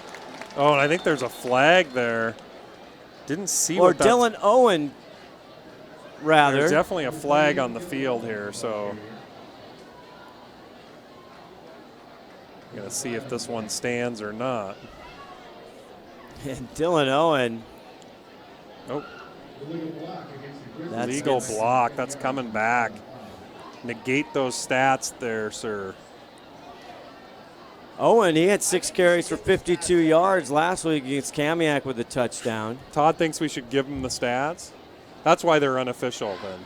Oh, and I think there's a flag there. Didn't see or Dylan Owen, rather. There's definitely a flag on the field here, so I'm going to see if this one stands or not. And Dylan Owen. Nope. That's legal block. That's coming back. Negate those stats there, sir. Owen, he had 6 carries for 52 yards last week against Kamiak with a touchdown. Todd thinks we should give him the stats. That's why they're unofficial then.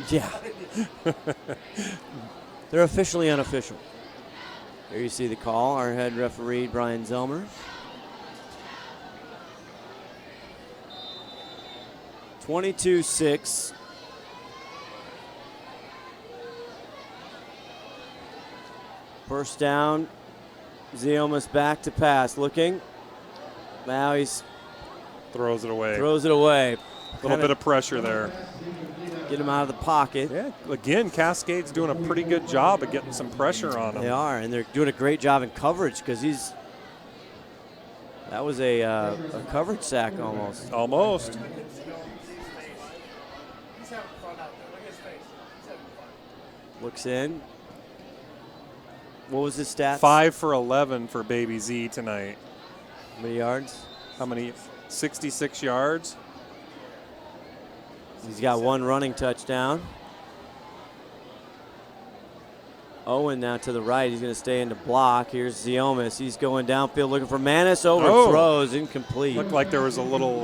Yeah. They're officially unofficial. Here you see the call. Our head referee, Brian Zelmer. 22-6. First down. Ziomas back to pass. Looking. Now he's throws it away. A little bit of pressure there. Get him out of the pocket. Yeah, again, Cascade's doing a pretty good job of getting some pressure on him. They are, and they're doing a great job in coverage because that was a coverage sack almost. Almost. Looks in. What was his stats? 5 for 11 for Baby Z tonight. How many yards? 66 yards. He's got 1 running touchdown. Owen now to the right. He's going to stay in the block. Here's Ziomas. He's going downfield looking for Manis. Overthrows. Incomplete. Looked like there was a little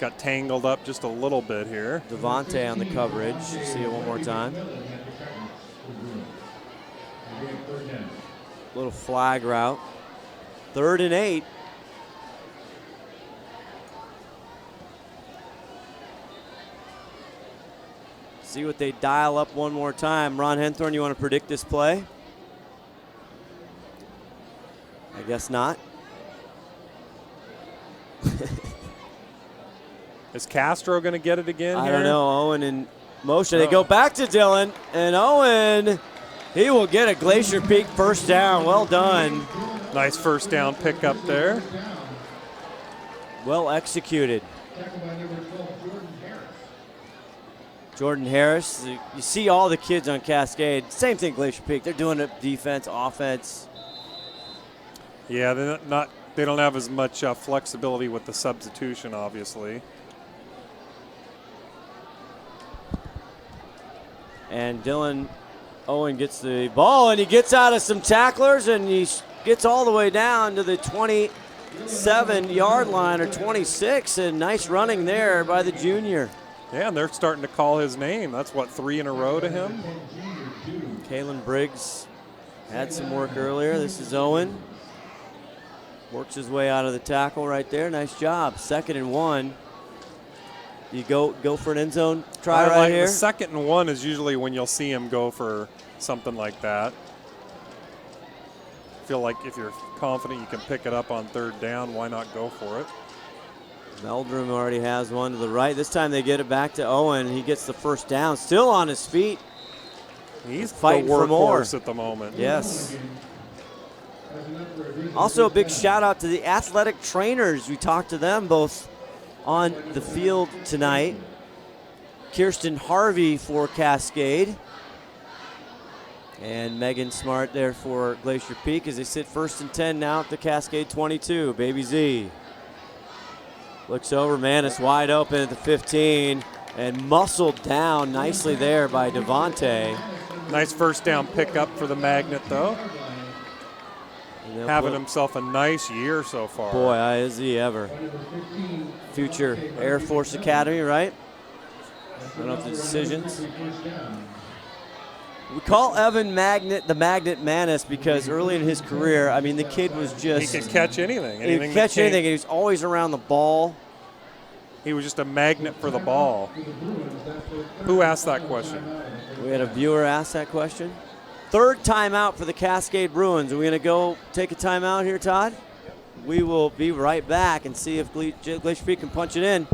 got tangled up just a little bit here. Devontae on the coverage. See it one more time. Little flag route. 3rd and 8. See what they dial up one more time. Ron Henthorn, you want to predict this play? I guess not. Is Castro going to get it again? I don't know. Owen in motion. They go back to Dylan, and Owen, he will get a Glacier Peak first down. Well done. Nice first down pickup there. Well executed. Jordan Harris. You see all the kids on Cascade. Same thing, Glacier Peak. They're doing it defense, offense. Yeah, they don't have as much flexibility with the substitution, obviously. And Dylan Owen gets the ball, and he gets out of some tacklers, and he gets all the way down to the 27-yard line, or 26, and nice running there by the junior. Yeah, and they're starting to call his name. That's, 3 in a row to him? Kalen Briggs Had some work earlier. This is Owen. Works his way out of the tackle right there. Nice job. 2nd and 1. You go for an end zone try right here? The 2nd and 1 is usually when you'll see him go for something like that. Feel like if you're confident you can pick it up on 3rd down, why not go for it? Meldrum already has one to the right. This time they get it back to Owen. He gets the 1st down. Still on his feet. He's fighting the for more workhorse at the moment. Yes. Also a big shout out to the athletic trainers. We talked to them both on the field tonight. Kirsten Harvey for Cascade. And Megan Smart there for Glacier Peak as they sit 1st and 10 now at the Cascade 22. Baby Z looks over, Manis wide open at the 15 and muscled down nicely there by Devontae. Nice 1st down pickup for the Magnet though. Having himself a nice year so far. Boy, is he ever. Future Air Force Academy, right? I don't know if the decisions. We call Evan the Magnet Manis because early in his career, I mean, the kid was just. He could catch anything. He could catch anything. He was always around the ball. He was just a magnet for the ball. Who asked that question? We had a viewer ask that question. 3rd timeout for the Cascade Bruins. Are we going to go take a timeout here, Todd? We will be right back and see if Glacier Peak can punch it in.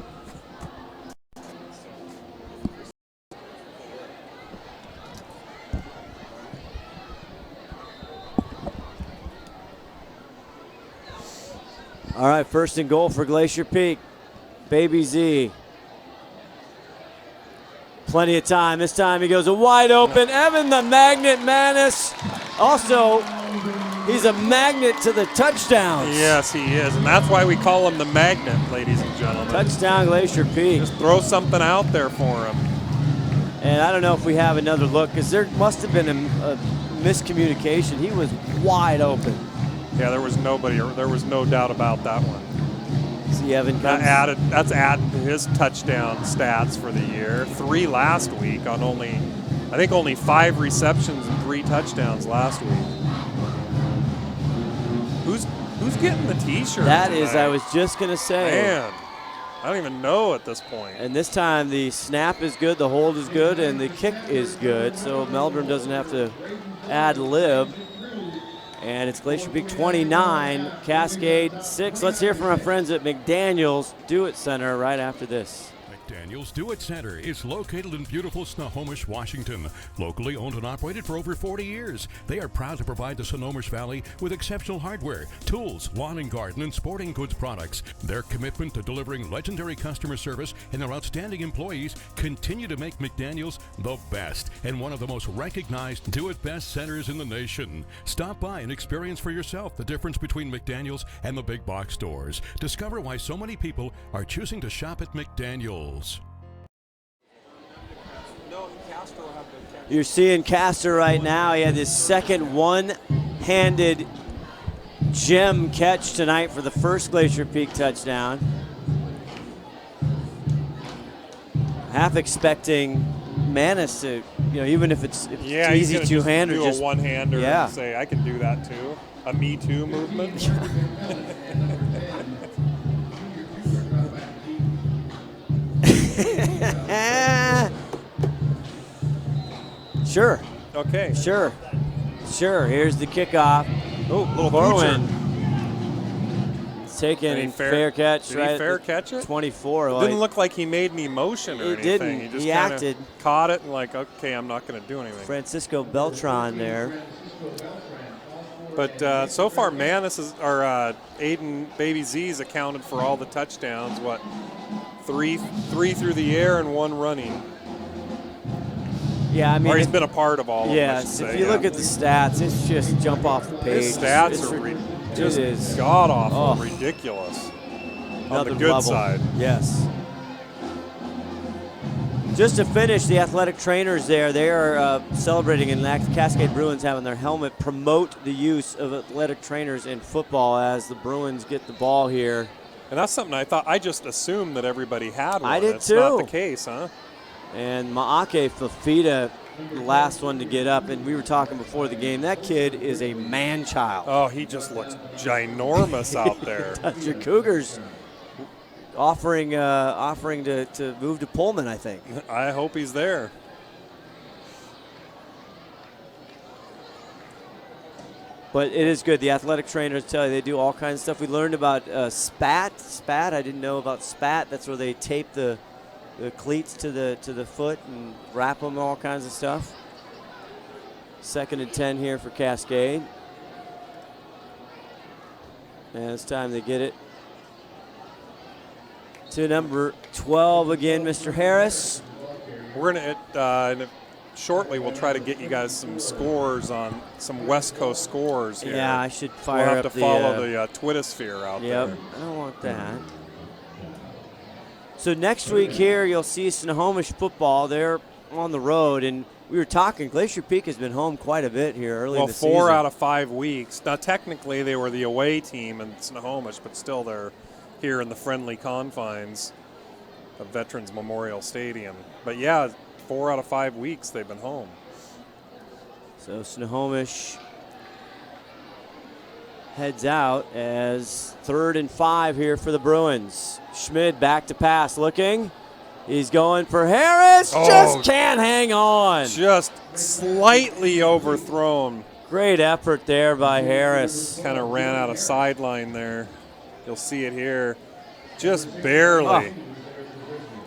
All right, 1st and goal for Glacier Peak. Baby Z. Plenty of time. This time he goes a wide open. Evan the Magnet Manis. Also, he's a magnet to the touchdowns. Yes, he is. And that's why we call him the Magnet, ladies and gentlemen. Touchdown Glacier Peak. Just throw something out there for him. And I don't know if we have another look because there must have been a miscommunication. He was wide open. Yeah, there was no doubt about that one. See Evan comes. That's added to his touchdown stats for the year. 3 last week on only 5 receptions and 3 touchdowns last week. Who's getting the T-shirt? That is, I was just gonna say. Man, I don't even know at this point. And this time the snap is good, the hold is good, and the kick is good. So Meldrum doesn't have to ad lib. And it's Glacier Peak 29, Cascade 6. Let's hear from our friends at McDaniel's Do-It Center right after this. McDaniel's Do-It Center is located in beautiful Snohomish, Washington. Locally owned and operated for over 40 years, they are proud to provide the Snohomish Valley with exceptional hardware, tools, lawn and garden, and sporting goods products. Their commitment to delivering legendary customer service and their outstanding employees continue to make McDaniel's the best and one of the most recognized do-it-best centers in the nation. Stop by and experience for yourself the difference between McDaniel's and the big box stores. Discover why so many people are choosing to shop at McDaniel's. You're seeing Castor right now. He had his 2nd one-handed gem catch tonight for the 1st Glacier Peak touchdown. Half expecting Manis to, even if it's easy two-hander, do a one-hander yeah. and say, I can do that too. A Me Too movement. Sure. Okay. Sure. Here's the kickoff. Oh, little Bowen. It's taken fair catch. Did he fair catch it? 24. It didn't look like he made any motion or anything. Didn't. He just he acted. Caught it and okay, I'm not going to do anything. Francisco Beltran there. But so far, Aiden Baby Z's accounted for all the touchdowns. What? Three through the air and 1 running. Yeah, I mean, or he's been a part of all of them. Yes, if you look at the stats, it's just jump off the page. His stats are just god awful, ridiculous. On the good side. Yes. Just to finish, the athletic trainers there, they are celebrating, and the Cascade Bruins having their helmet promote the use of athletic trainers in football as the Bruins get the ball here. And that's something I just assumed that everybody had one. I did It's too. Not the case, huh? And Maake Fafita the last one to get up, and we were talking before the game. That kid is a man-child. Oh, he just looks ginormous out there. Your Cougars offering to move to Pullman, I think. I hope he's there. But it is good. The athletic trainers tell you they do all kinds of stuff. We learned about spat. Spat, I didn't know about spat. That's where they tape the cleats to the foot and wrap them, all kinds of stuff. 2nd and 10 here for Cascade. And it's time to get it to number 12 again, Mr. Harris. We're gonna shortly we'll try to get you guys some scores on some West Coast scores here. Yeah, I should fire we'll have up to follow the Twittersphere out there. Yep, I don't want that. So next week here, you'll see Snohomish football. They're on the road, and we were talking, Glacier Peak has been home quite a bit here early in the season. Well, 4 out of 5 weeks. Now, technically, they were the away team in Snohomish, but still they're here in the friendly confines of Veterans Memorial Stadium. But, yeah, 4 out of 5 weeks they've been home. So Snohomish heads out as 3rd and 5 here for the Bruins. Schmid back to pass, looking. He's going for Harris. Just can't hang on. Just slightly overthrown. Great effort there by Harris. Kind of ran out of sideline there. You'll see it here. Just barely.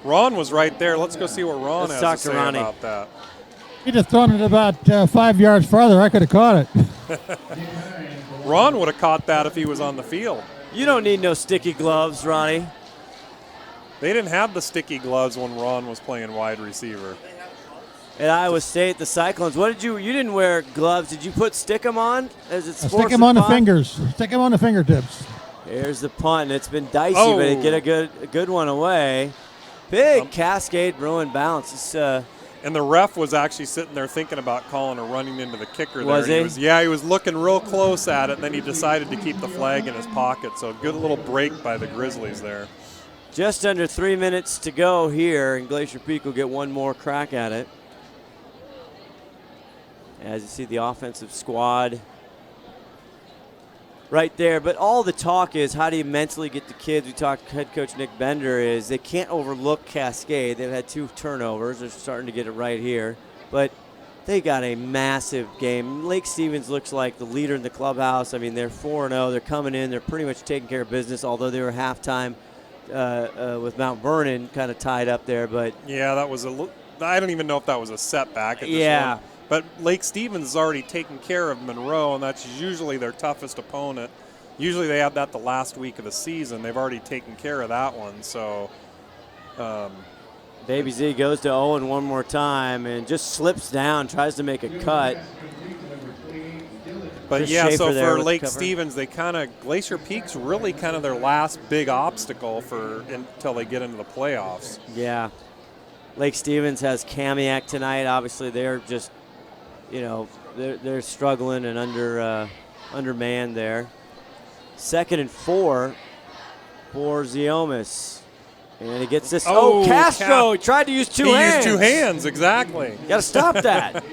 Ron was right there. Let's go see what Ron has to say about that. He'd have thrown it about 5 yards farther. I could have caught it. Ron would have caught that if he was on the field. You don't need no sticky gloves, Ronnie. They didn't have the sticky gloves when Ron was playing wide receiver. At Iowa State, the Cyclones. What did you didn't wear gloves. Did you stick them on? Stick them on the fingers. Stick them on the fingertips. Here's the punt. It's been dicey, but they get a good one away. Big Cascade Bruin bounce. And the ref was actually sitting there thinking about calling a running into the kicker there. Was he? He was looking real close at it, and then he decided to keep the flag in his pocket. So a good little break by the Grizzlies there. Just under 3 minutes to go here, and Glacier Peak will get one more crack at it. As you see the offensive squad right there. But all the talk is, how do you mentally get the kids? We talked to head coach Nick Bender, is they can't overlook Cascade. They've had 2 turnovers. They're starting to get it right here. But they got a massive game. Lake Stevens looks like the leader in the clubhouse. I mean, they're 4-0. They're coming in. They're pretty much taking care of business, although they were halftime with Mount Vernon kind of tied up there. But yeah, that was I don't even know if that was a setback at this yeah. one. But Lake Stevens has already taken care of Monroe, and that's usually their toughest opponent. Usually they have that the last week of the season. They've already taken care of that one. So Baby Z goes to Owen one more time and just slips down, tries to make a cut. But Just yeah, Schaefer so there for with Lake the cover. Stevens, Glacier Peak's really kind of their last big obstacle until they get into the playoffs. Yeah. Lake Stevens has Kamiak tonight. Obviously, they're just, they're struggling and undermanned there. 2nd and 4 for Ziomas. And he gets this. Castro! He tried to use two hands. He used 2 hands, exactly. Got to stop that.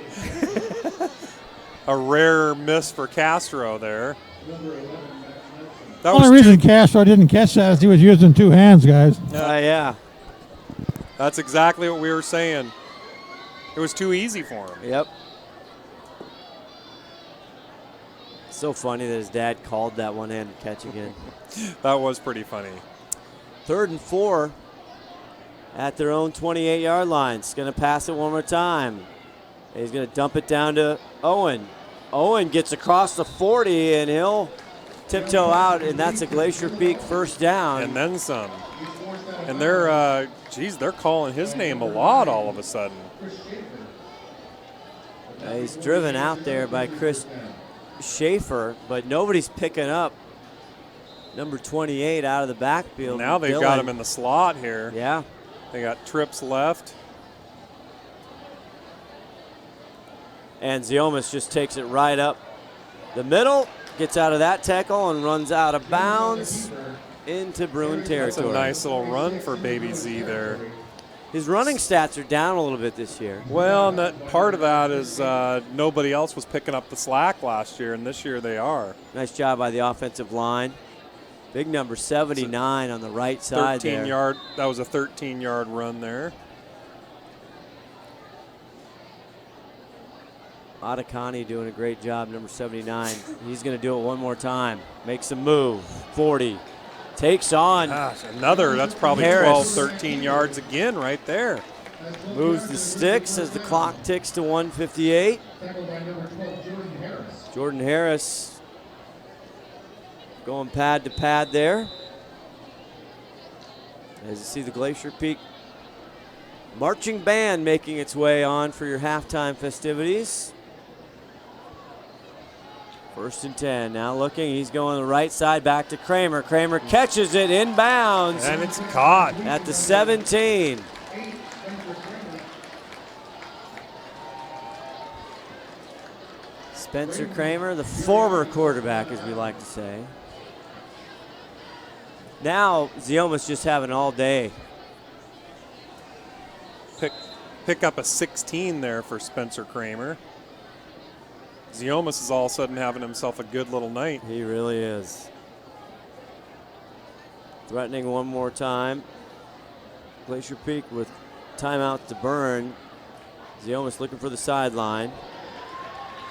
A rare miss for Castro there. The only reason Castro didn't catch that is he was using 2 hands, guys. Yeah. That's exactly what we were saying. It was too easy for him. Yep. So funny that his dad called that one-handed catch again. That was pretty funny. 3rd and 4 at their own 28-yard line. He's going to pass it one more time. He's going to dump it down to Owen. Owen gets across the 40, and he'll tiptoe out, and that's a Glacier Peak first down. And then some. And they're calling his name a lot all of a sudden. He's driven out there by Chris Schaefer, but nobody's picking up number 28 out of the backfield. Now they've got him in the slot here. Yeah. They got trips left. And Ziomas just takes it right up the middle, gets out of that tackle, and runs out of bounds into Bruin territory. That's a nice little run for Baby Z there. His running stats are down a little bit this year. Well, and that part of that is nobody else was picking up the slack last year, and this year they are. Nice job by the offensive line. Big number 79 on the right side there. That was a 13-yard run there. Adekani doing a great job, number 79. He's going to do it one more time. Makes a move. 40. Takes on. Gosh, another. That's probably Harris. 12, 13 yards again right there. Moves the sticks as the clock ticks to 1:58. Jordan Harris going pad to pad there. As you see the Glacier Peak marching band making its way on for your halftime festivities. 1st and 10. Now looking, he's going the right side back to Kramer. Kramer catches it inbounds. And it's caught. At the 17. Spencer Kramer, the former quarterback, as we like to say. Now, Zioma's just having all day. Pick up a 16 there for Spencer Kramer. Ziomas is all of a sudden having himself a good little night. He really is. Threatening one more time. Glacier Peak with timeout to burn. Ziomas looking for the sideline.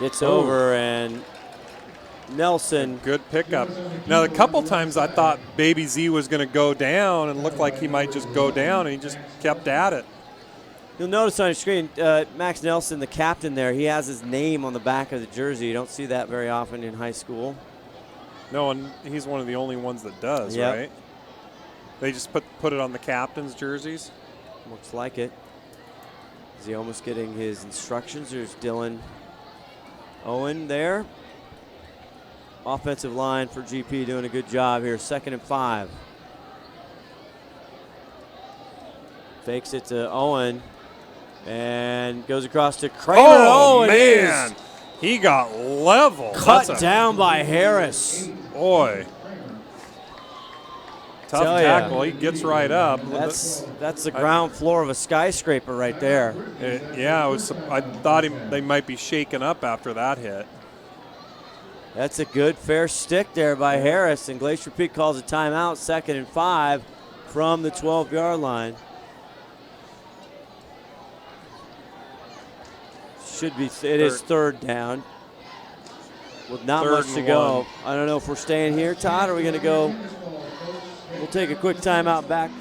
Gets over, and Nelson. Good pickup. Now, a couple times I thought Baby Z was going to go down and looked like he might just go down, and he just kept at it. You'll notice on your screen, Max Nelson, the captain there, he has his name on the back of the jersey. You don't see that very often in high school. No, and he's one of the only ones that does, right? They just put it on the captain's jerseys? Looks like it. Is he almost getting his instructions? There's Dylan Owen there. Offensive line for GP doing a good job here. 2nd and 5. Fakes it to Owen. And goes across to Kramer. Oh, man. He got level. Cut down by Harris. Boy. Tough tackle. He gets right up. That's the ground floor of a skyscraper right there. I thought they might be shaken up after that hit. That's a good, fair stick there by Harris. And Glacier Peak calls a timeout. 2nd and 5 from the 12-yard line. It is 3rd down with not much to go. I don't know if we're staying here, Todd, or are we going to go? We'll take a quick timeout back.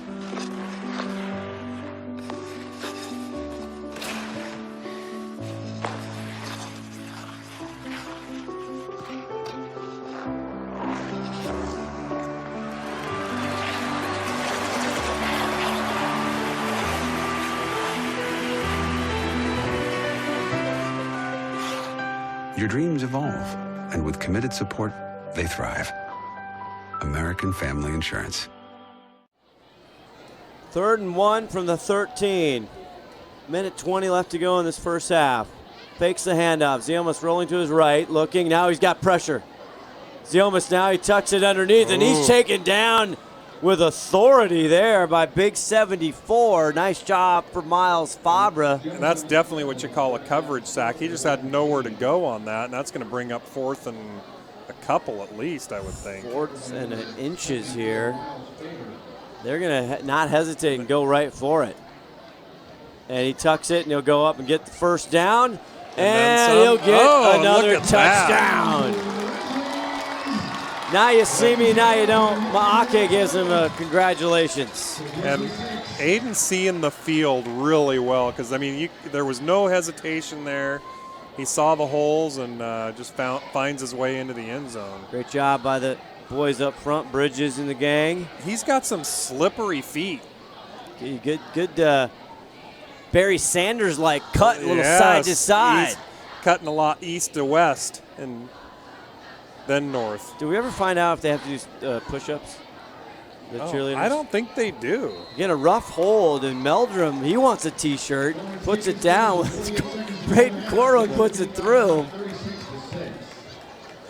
Your dreams evolve, and with committed support, they thrive. American Family Insurance. 3rd and 1 from the 13. Minute 20 left to go in this first half. Fakes the handoff. Ziomas rolling to his right, looking. Now he's got pressure. Ziomas now, he tucks it underneath, and he's taken down with authority there by Big 74. Nice job for Miles Fabra. And that's definitely what you call a coverage sack. He just had nowhere to go on that, and that's going to bring up 4th and a couple at least, I would think. 4th and inches here. They're going to not hesitate and go right for it. And he tucks it, and he'll go up and get the first down. And he'll get another touchdown. Now you see me, now you don't. Maake gives him a congratulations. And Aiden seeing the field really well because, I mean, there was no hesitation there. He saw the holes and just finds his way into the end zone. Great job by the boys up front, Bridges and the gang. He's got some slippery feet. Good Barry Sanders-like cut, little side to side. He's cutting a lot east to west and then north. Do we ever find out if they have to do push-ups? The cheerleaders? I don't think they do. Get a rough hold, and Meldrum, he wants a T-shirt, puts it down. Braden Corwin puts it through.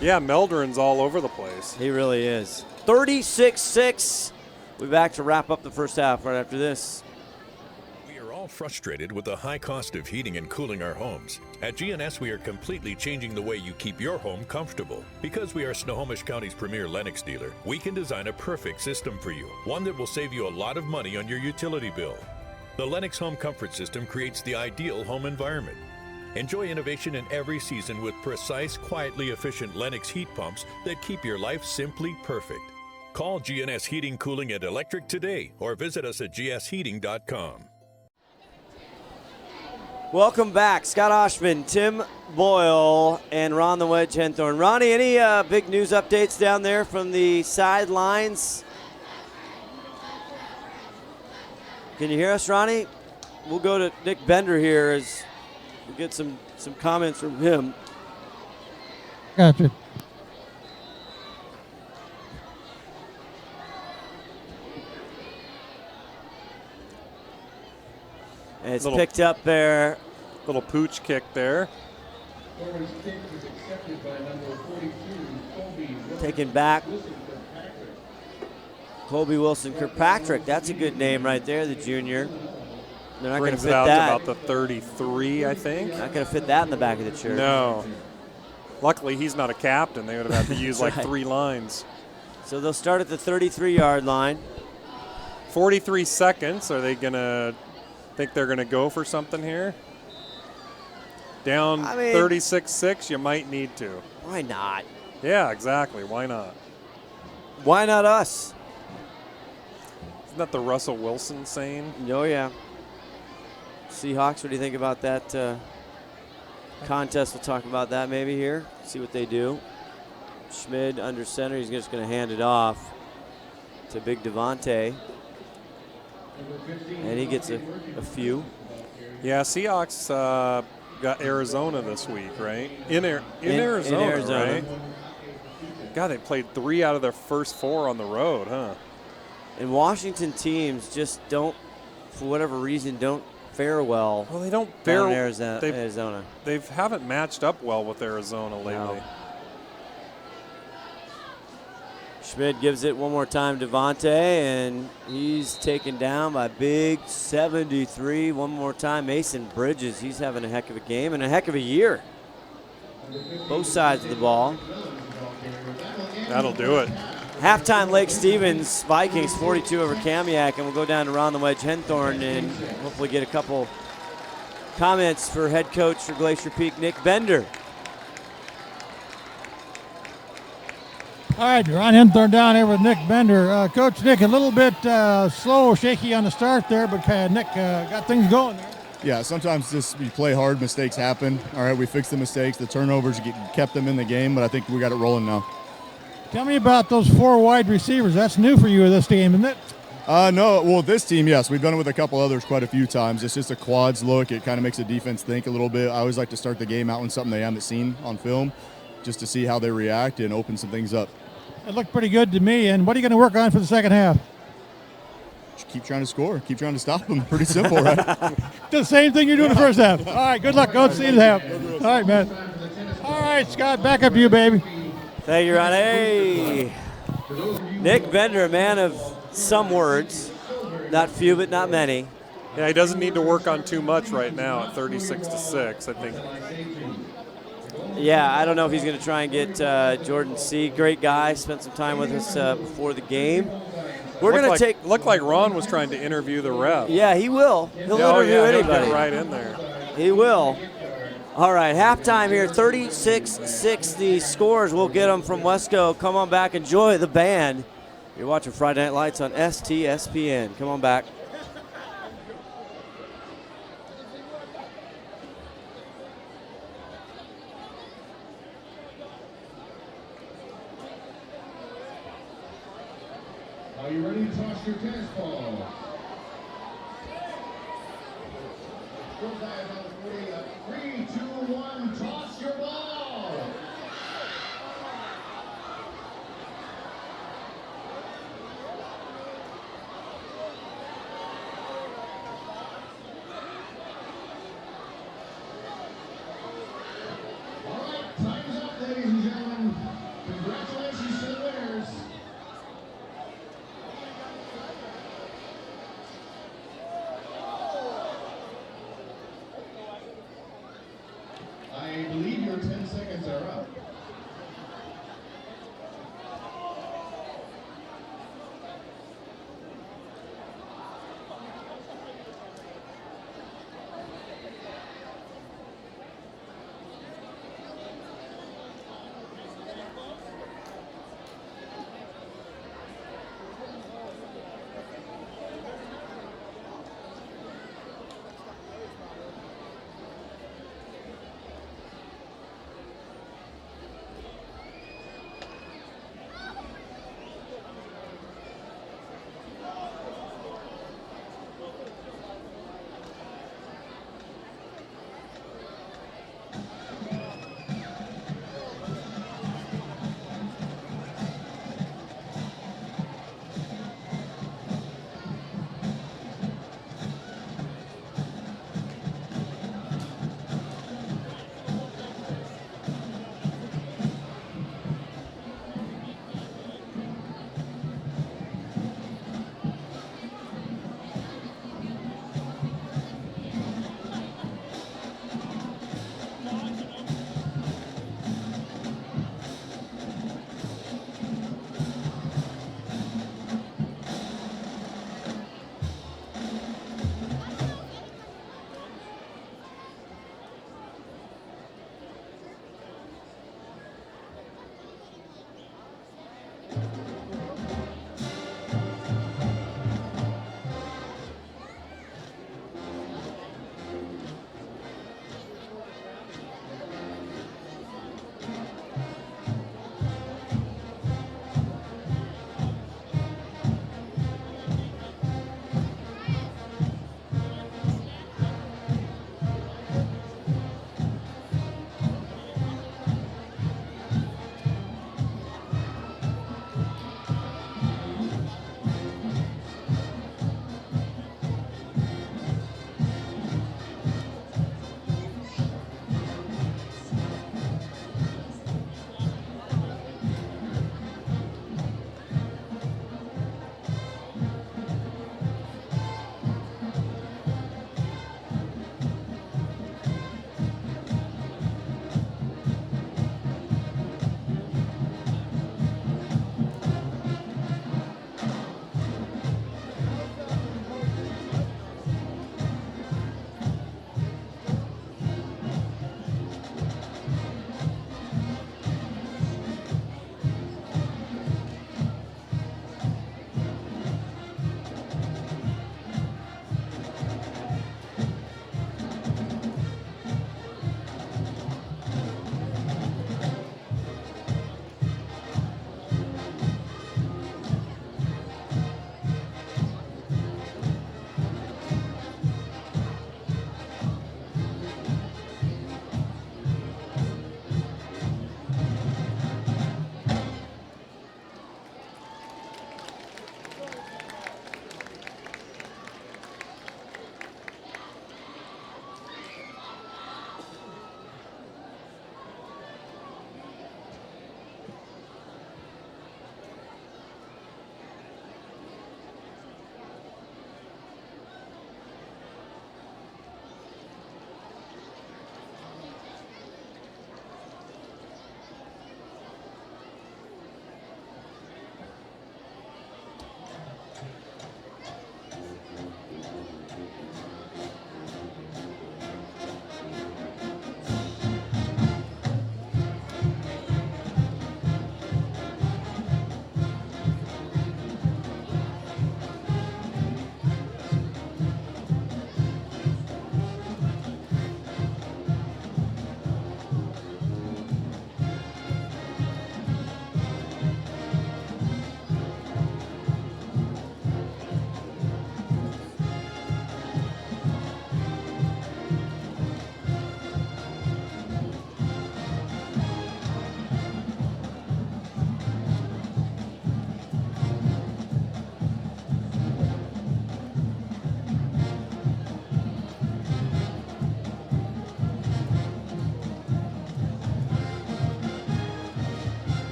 Yeah, Meldron's all over the place. He really is. 36-6. We'll be back to wrap up the first half right after this. We are frustrated with the high cost of heating and cooling our homes. At GNS, we are completely changing the way you keep your home comfortable. Because we are Snohomish County's premier Lennox dealer, we can design a perfect system for you, one that will save you a lot of money on your utility bill. The Lennox Home Comfort System creates the ideal home environment. Enjoy innovation in every season with precise, quietly efficient Lennox heat pumps that keep your life simply perfect. Call GNS Heating, Cooling, and Electric today or visit us at gsheating.com. Welcome back. Scott Ohsman, Tim Boyle, and Ron the Wedge Henthorn. Ronnie, any big news updates down there from the sidelines? Can you hear us, Ronnie? We'll go to Nick Bender here as we get some comments from him. Gotcha. And it's picked up there. Little pooch kick there. Taken back. Colby Wilson Kirkpatrick. That's a good name right there, the junior. They're not going to Brings fit it out that. to about the 33, I think. Not going to fit that in the back of the shirt. No. Luckily, he's not a captain. They would have had to use like right. 3 lines. So they'll start at the 33-yard line. 43 seconds. Are they going to think they're going to go for something here? Down 36-6, you might need to. Why not? Yeah, exactly. Why not? Why not us? Isn't that the Russell Wilson saying? Oh, yeah. Seahawks, what do you think about that contest? We'll talk about that maybe here. See what they do. Schmid under center. He's just going to hand it off to Big Devontae. And he gets a few. Yeah, Seahawks got Arizona this week, right? In Arizona, right? God, they played 3 out of their first 4 on the road, huh? And Washington teams just don't, for whatever reason, don't fare well. Well, they don't fare in Arizona. They haven't matched up well with Arizona lately. No. Schmid gives it one more time to Devontae, and he's taken down by Big 73. One more time, Mason Bridges. He's having a heck of a game and a heck of a year. Both sides of the ball. That'll do it. Halftime, Lake Stevens, Vikings 42 over Kamiak, and we'll go down to Ron the Wedge Henthorn and hopefully get a couple comments for head coach for Glacier Peak, Nick Bender. All right, Ron Henthorn down here with Nick Bender. Coach Nick, a little bit slow, shaky on the start there, but Nick got things going there. Yeah, sometimes just you play hard, mistakes happen. All right, we fixed the mistakes. The turnovers kept them in the game, but I think we got it rolling now. Tell me about those 4 wide receivers. That's new for you this game, isn't it? No, well, this team, yes. We've done it with a couple others quite a few times. It's just a quads look. It kind of makes the defense think a little bit. I always like to start the game out with something they haven't seen on film just to see how they react and open some things up. It looked pretty good to me. And what are you going to work on for the second half? Just keep trying to score. Keep trying to stop them. Pretty simple, right? The same thing you do in the first half. All right, good luck, Coach. See you in the half. All right, man. All right, Scott, back up to you, baby. Thank you, Ron. Hey. Nick Bender, a man of some words. Not few, but not many. Yeah, he doesn't need to work on too much right now at 36-6, I think. Yeah, I don't know if he's going to try and get Jordan C. Great guy. Spent some time with us before the game. We're going to take. Looked like Ron was trying to interview the ref. Yeah, he will. He'll interview anybody. He'll get right in there. He will. All right, halftime here, 36-6. The scores, we'll get them from Wesco. Come on back, enjoy the band. You're watching Friday Night Lights on STSPN. Come on back. Are you ready to toss your tennis ball? Goes by about 40. 3, 2, 1, toss your ball. All right, time's up, ladies and gentlemen. Congratulations to the winners.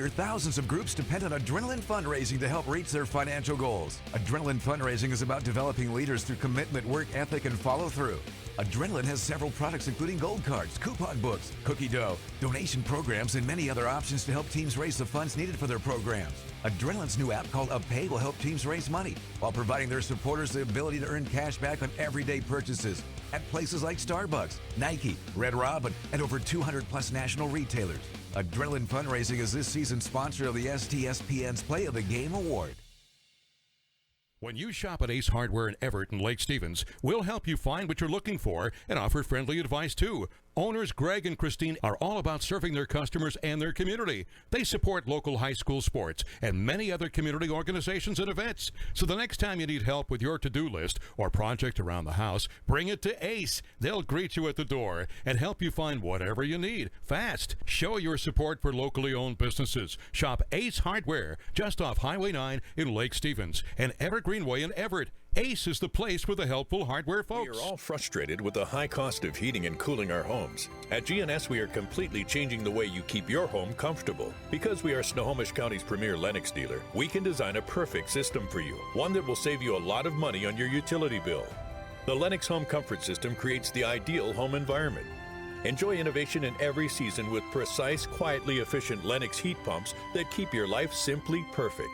year, thousands of groups depend on Adrenaline Fundraising to help reach their financial goals. Adrenaline Fundraising is about developing leaders through commitment, work ethic, and follow through. Adrenaline has several products including gold cards, coupon books, cookie dough, donation programs, and many other options to help teams raise the funds needed for their programs. Adrenaline's new app called UpPay will help teams raise money while providing their supporters the ability to earn cash back on everyday purchases at places like Starbucks, Nike, Red Robin, and over 200 plus national retailers. Adrenaline Fundraising is this season's sponsor of the STSPN's Play of the Game Award. When you shop at Ace Hardware in Everett and Lake Stevens, we'll help you find what you're looking for and offer friendly advice too. Owners Greg and Christine are all about serving their customers and their community. They support local high school sports and many other community organizations and events. So the next time you need help with your to-do list or project around the house, bring it to Ace. They'll greet you at the door and help you find whatever you need fast. Show your support for locally owned businesses. Shop Ace Hardware just off Highway 9 in Lake Stevens and Everett Greenway in Everett. Ace is the place with the helpful hardware folks. We are all frustrated with the high cost of heating and cooling our homes. At GNS, we are completely changing the way you keep your home comfortable. Because we are Snohomish County's premier Lennox dealer, we can design a perfect system for you, one that will save you a lot of money on your utility bill. The Lennox Home Comfort System creates the ideal home environment. Enjoy innovation in every season with precise, quietly efficient Lennox heat pumps that keep your life simply perfect.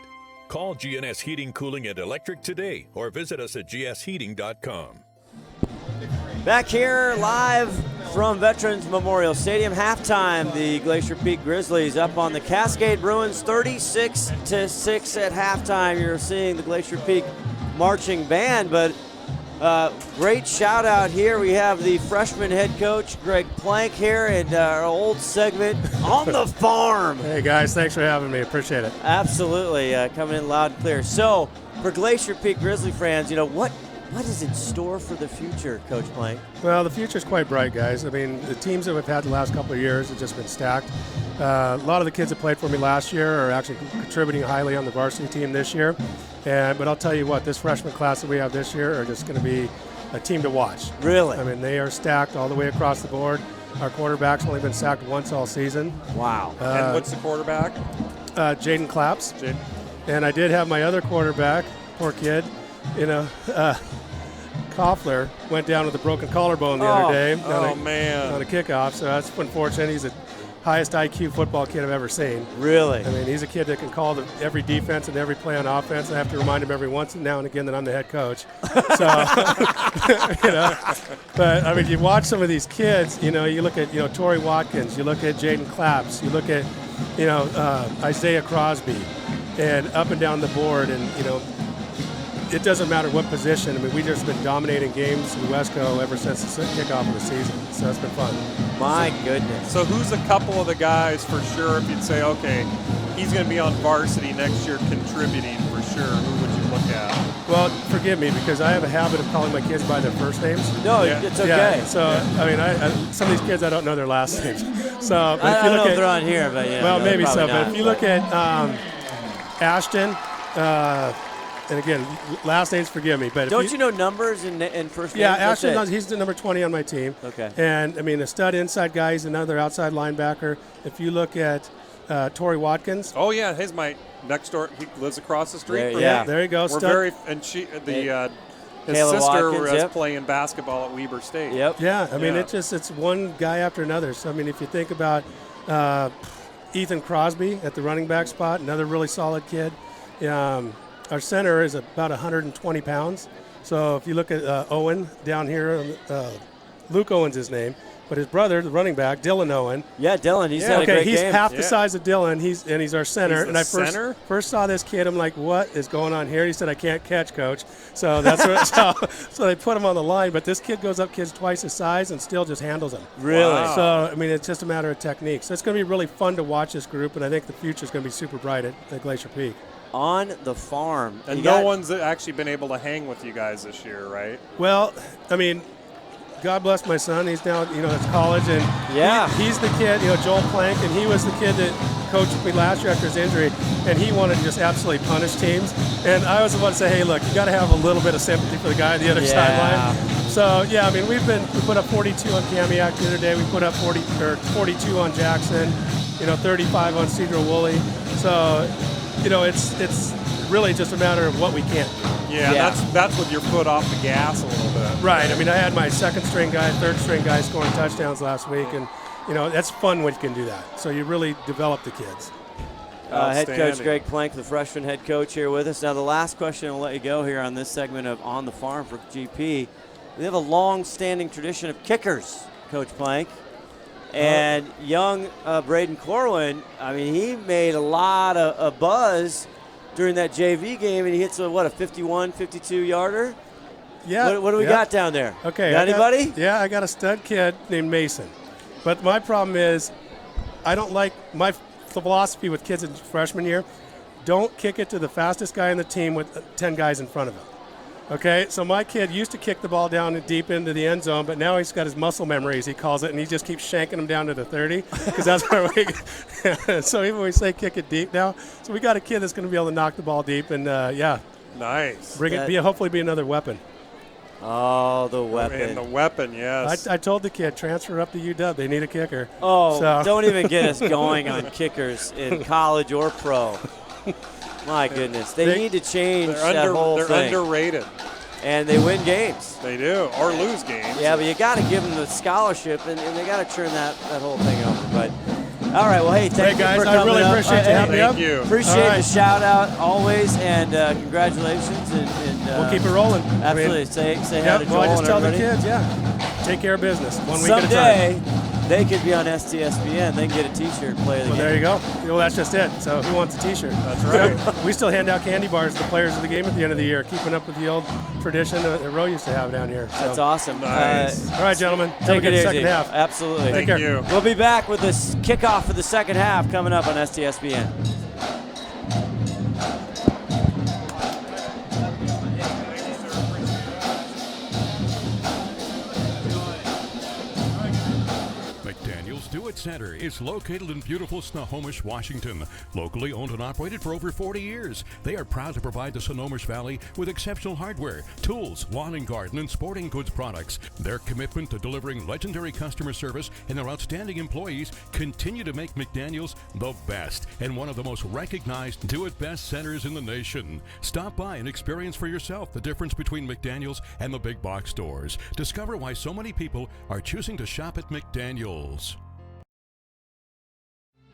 Call GNS Heating, Cooling, and Electric today or visit us at gsheating.com. Back here live from Veterans Memorial Stadium, halftime, the Glacier Peak Grizzlies up on the Cascade Bruins 36-6 at halftime. You're seeing the Glacier Peak marching band, but great shout out here. We have the freshman head coach, Greg Plank, here in our old segment, On the Farm. Hey guys, thanks for having me. Appreciate it. Absolutely, coming in loud and clear. So, for Glacier Peak Grizzly fans, you know, what is in store for the future, Coach Plank? Well, the future's quite bright, guys. I mean, the teams that we've had the last couple of years have just been stacked. A lot of the kids that played for me last year are actually contributing highly on the varsity team this year. But I'll tell you what, this freshman class that we have this year are just going to be a team to watch. Really? I mean, they are stacked all the way across the board. Our quarterback's only been sacked once all season. Wow. And what's the quarterback? Jaden Claps. And I did have my other quarterback, poor kid, you know, Koffler went down with a broken collarbone the other day on a kickoff, so that's unfortunate. He's the highest IQ football kid I've ever seen. Really? I mean, he's a kid that can call every defense and every play on offense. I have to remind him every once and now and again that I'm the head coach. So, you know, but I mean, you watch some of these kids. You know, you look at Torrey Watkins, you look at Jaden Claps, you look at Isaiah Crosby, and up and down the board, and it doesn't matter what position. I mean, we've just been dominating games in Wesco ever since the kickoff of the season, so it's been fun. My goodness. So who's a couple of the guys for sure, if you'd say, okay, he's going to be on varsity next year contributing for sure, who would you look at? Well, forgive me, because I have a habit of calling my kids by their first names. No, it's okay. Yeah, so, I mean, some of these kids, I don't know their last names. So, but I don't know if they're on here, but yeah. Well, no, maybe so, not. but if you look at Ashton, and again, last names, forgive me. But don't you know numbers and first names? Yeah, Ashton, he's the number 20 on my team. Okay. And, I mean, a stud inside guy, he's another outside linebacker. If you look at Torrey Watkins. Oh, yeah, he's my next door. He lives across the street There, from yeah. me. There you go. We're his Kayla sister Watkins, was yep. playing basketball at Weber State. Yep. Yeah, I mean, it's one guy after another. So, I mean, if you think about Ethan Crosby at the running back spot, another really solid kid. Our center is about 120 pounds. So if you look at Owen down here, Luke Owen's his name, but his brother, the running back, Dylan Owen. Yeah, Dylan, he's had a great he's game. half the size of Dylan. He's our center. He's the center? First saw this kid, I'm like, what is going on here? He said, I can't catch, coach. So that's what, so they put him on the line. But this kid goes up kids twice his size and still just handles them. Really? Wow. So, I mean, it's just a matter of technique. So it's going to be really fun to watch this group, and I think the future is going to be super bright at Glacier Peak. On the farm. And no one's actually been able to hang with you guys this year, right? Well, I mean, God bless my son. He's now, at college, and he's the kid, Joel Plank, and he was the kid that coached me last year after his injury, and he wanted to just absolutely punish teams. And I was the one to say, hey, look, you got to have a little bit of sympathy for the guy on the other sideline. So, yeah, I mean, we put up 42 on Kamiak the other day. We put up 42 on Jackson. 35 on Cedro Woolley. So, it's really just a matter of what we can't do. Yeah. That's with your foot off the gas a little bit. Right. I mean, I had my second string guy, third string guy scoring touchdowns last week, and that's fun when you can do that. So you really develop the kids. Head coach Greg Plank, the freshman head coach, here with us. Now, the last question, we'll let you go here on this segment of On the Farm for GP. We have a long-standing tradition of kickers, Coach Plank. And young Braden Corwin, I mean, he made a lot of buzz during that JV game, and he hits a 51, 52-yarder? Yeah. What do we got down there? Okay. Got anybody? I got a stud kid named Mason. But my problem is I don't like my philosophy with kids in freshman year, don't kick it to the fastest guy in the team with 10 guys in front of him. Okay, so my kid used to kick the ball down deep into the end zone, but now he's got his muscle memory, as he calls it, and he just keeps shanking them down to the 30, because that's where we. So even we say kick it deep now, so we got a kid that's going to be able to knock the ball deep, and nice. Hopefully be another weapon. Oh, the weapon. And the weapon, yes. I told the kid, transfer up to UW. They need a kicker. Oh, don't even get us going on kickers in college or pro. My goodness. They need to change that whole thing. They're underrated. And they win games. They do, or lose games. Yeah, but you got to give them the scholarship, and they got to turn that whole thing over. But all right, well, hey, thank you guys. for coming I really appreciate you having me up. Thank you. Appreciate the shout-out always, and congratulations. And we'll keep it rolling. Absolutely. Say hi to Joel I just tell the and everybody. kids, take care of business. 1 week Someday, at a time. they could be on STSPN. They can get a T-shirt and play the game. There you go. Well, that's just it. So who wants a T-shirt? That's right. We still hand out candy bars to the players of the game at the end of the year, keeping up with the old tradition that Roe used to have down here. So. That's awesome. Nice. All right, gentlemen. Take it easy. Second half. Absolutely. Thank you. We'll be back with this kickoff for the second half coming up on STSPN. Do-It Center is located in beautiful Snohomish, Washington. Locally owned and operated for over 40 years. They are proud to provide the Snohomish Valley with exceptional hardware, tools, lawn and garden, and sporting goods products. Their commitment to delivering legendary customer service and their outstanding employees continue to make McDaniel's the best and one of the most recognized do-it-best centers in the nation. Stop by and experience for yourself the difference between McDaniel's and the big box stores. Discover why so many people are choosing to shop at McDaniel's.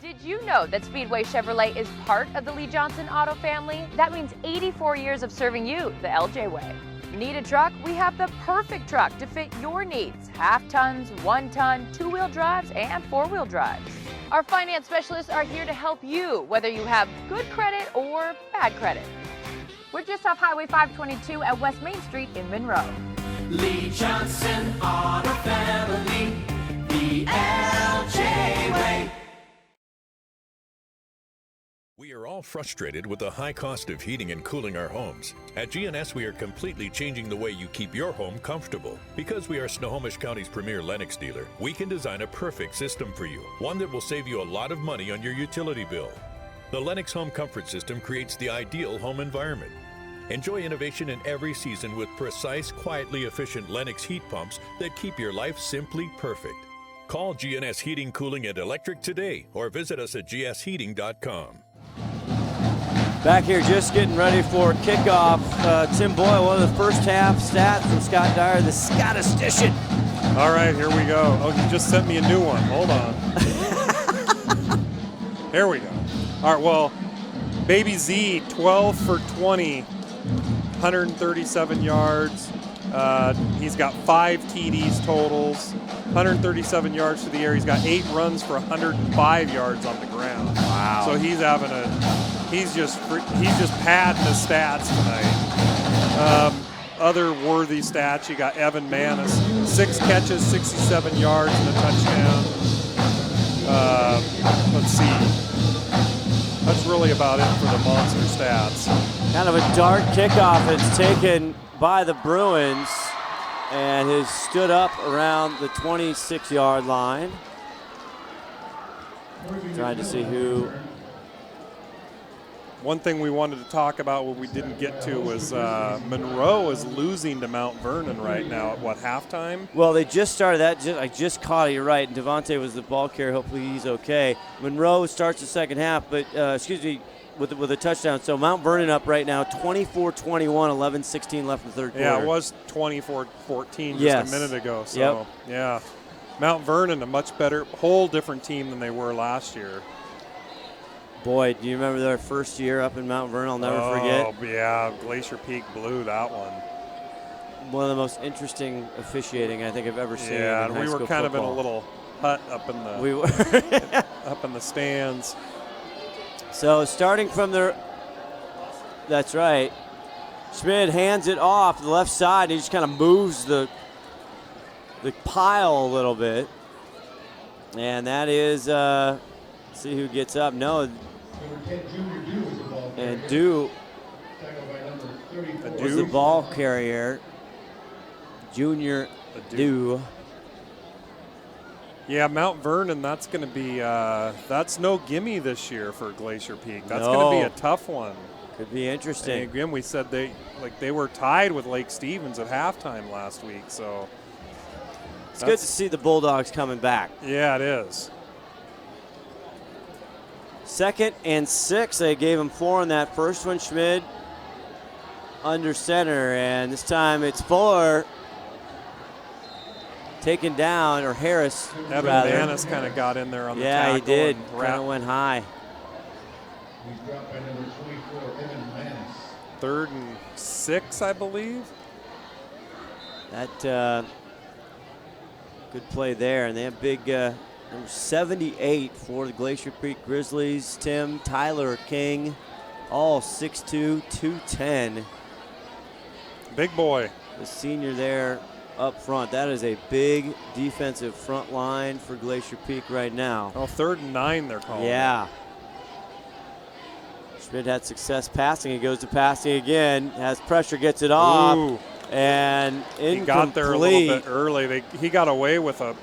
Did you know that Speedway Chevrolet is part of the Lee Johnson Auto family? That means 84 years of serving you the LJ way. Need a truck? We have the perfect truck to fit your needs. Half tons, 1 ton, 2-wheel drives, and 4-wheel drives. Our finance specialists are here to help you, whether you have good credit or bad credit. We're just off Highway 522 at West Main Street in Monroe. Lee Johnson Auto Family, the LJ way. We are all frustrated with the high cost of heating and cooling our homes. At GNS, we are completely changing the way you keep your home comfortable. Because we are Snohomish County's premier Lennox dealer, we can design a perfect system for you, one that will save you a lot of money on your utility bill. The Lennox Home Comfort System creates the ideal home environment. Enjoy innovation in every season with precise, quietly efficient Lennox heat pumps that keep your life simply perfect. Call GNS Heating, Cooling, and Electric today or visit us at gsheating.com. Back here just getting ready for kickoff. Tim Boyle, one of the first half stats from Scott Dyer, the statistician. All right, here we go. Oh, you just sent me a new one. Hold on. Here we go. All right, well, Baby Z, 12 for 20, 137 yards. He's got 5 TDs totals, 137 yards to the air. He's got 8 runs for 105 yards on the ground. Wow. So he's having he's just padding the stats tonight. Other worthy stats, you got Evan Manis, 6 catches, 67 yards and a touchdown. Let's see. That's really about it for the monster stats. Kind of a dark kickoff. It's taken by the Bruins and has stood up around the 26-yard line. Trying to see who One thing we wanted to talk about, what we didn't get to, was Monroe is losing to Mount Vernon right now at halftime? Well, they just started that. I just caught it. You're right. And Devontae was the ball carrier. Hopefully he's okay. Monroe starts the second half, but with a touchdown. So Mount Vernon up right now, 24-21, 11-16 left in the third quarter. Yeah, it was 24-14 just Yes. a minute ago. So Yep. yeah, Mount Vernon, a much better, whole different team than they were last year. Boy, do you remember their first year up in Mount Vernon? I'll never forget. Oh, yeah, Glacier Peak blew that one. One of the most interesting officiating I think I've ever seen. Yeah, in and high we were school kind football. of in a little hut up in the We were up in the stands. So starting from the, that's right. Schmidt hands it off to the left side. And he just kind of moves the pile a little bit, and that is see who gets up. No. And Dew was the ball carrier. Junior Dew. Yeah, Mount Vernon, that's going to be, that's no gimme this year for Glacier Peak. That's No. going to be a tough one. Could be interesting. And again, we said they were tied with Lake Stevens at halftime last week, so. It's good to see the Bulldogs coming back. Yeah, it is. 2nd and 6. They gave him 4 on that first one. Schmid under center, and this time it's Fuller taken down, or Harris. Evan rather. Manis kind of got in there on the Yeah, he tackle. did. And Kind of went high. He's dropped by number 24, Evan Manis. 3rd and 6, I believe. That good play there, and they have big number 78 for the Glacier Peak Grizzlies. Tim, Tyler King, all 6'2", 210. Big boy. The senior there up front. That is a big defensive front line for Glacier Peak right now. Oh, 3rd and 9 they're calling. Yeah. Schmidt had success passing. He goes to passing again. Has pressure, gets it off. Ooh. And incomplete. He got there a little bit early. He got away with a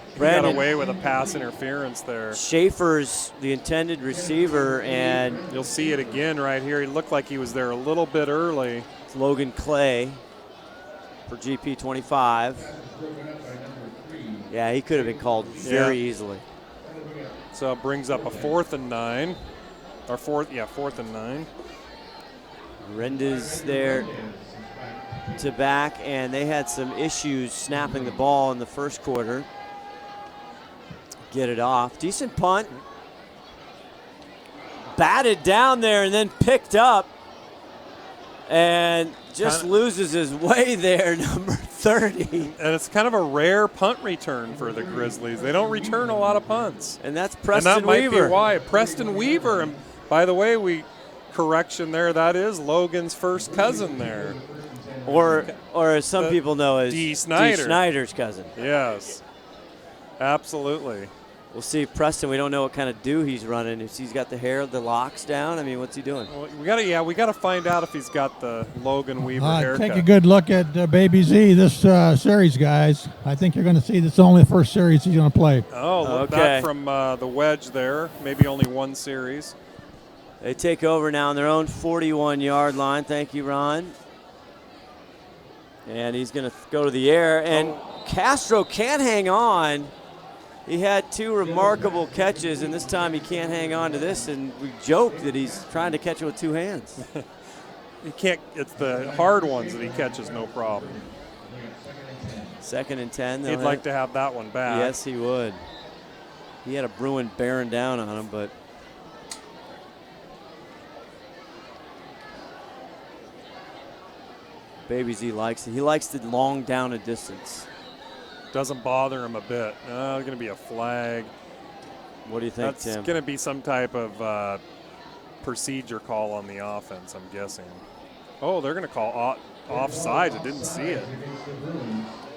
pass interference there. Schaefer's the intended receiver, and you'll see it again right here. He looked like he was there a little bit early. It's Logan Clay for GP 25. Yeah, he could have been called very easily. So it brings up a 4th and 9. Or 4th and 9. Rendez there to back, and they had some issues snapping the ball in the first quarter. Get it off. Decent punt. Batted down there and then picked up. And just loses his way there, number 30. And it's kind of a rare punt return for the Grizzlies. They don't return a lot of punts. And that's Preston Weaver. And that might Weaver. be why. Preston Weaver. And by the way, correction there, that is Logan's first cousin there. Or as some people know as D. Snyder. D. Snyder's cousin. Yes, absolutely. We'll see Preston. We don't know what kind of do he's running. If he's got the hair, the locks down. I mean, what's he doing? Well, we gotta find out if he's got the Logan Weaver haircut. Take a good look at Baby Z this series, guys. I think you're going to see this is only the first series he's going to play. Oh, look back from the wedge there. Maybe only one series. They take over now on their own 41-yard line. Thank you, Ron. And he's going to go to the air. And Castro can't hang on. He had 2 remarkable catches, and this time he can't hang on to this. And we joke that he's trying to catch it with 2 hands. He can't. It's the hard ones that he catches, no problem. 2nd and 10. He'd like to have that one back. Yes, he would. He had a Bruin bearing down on him, but Baby Z likes it. He likes to long down a distance. Doesn't bother him a bit. There's going to be a flag. What do you think, That's Tim? going to be some type of procedure call on the offense, I'm guessing. Oh, they're going to call offside. I didn't see it.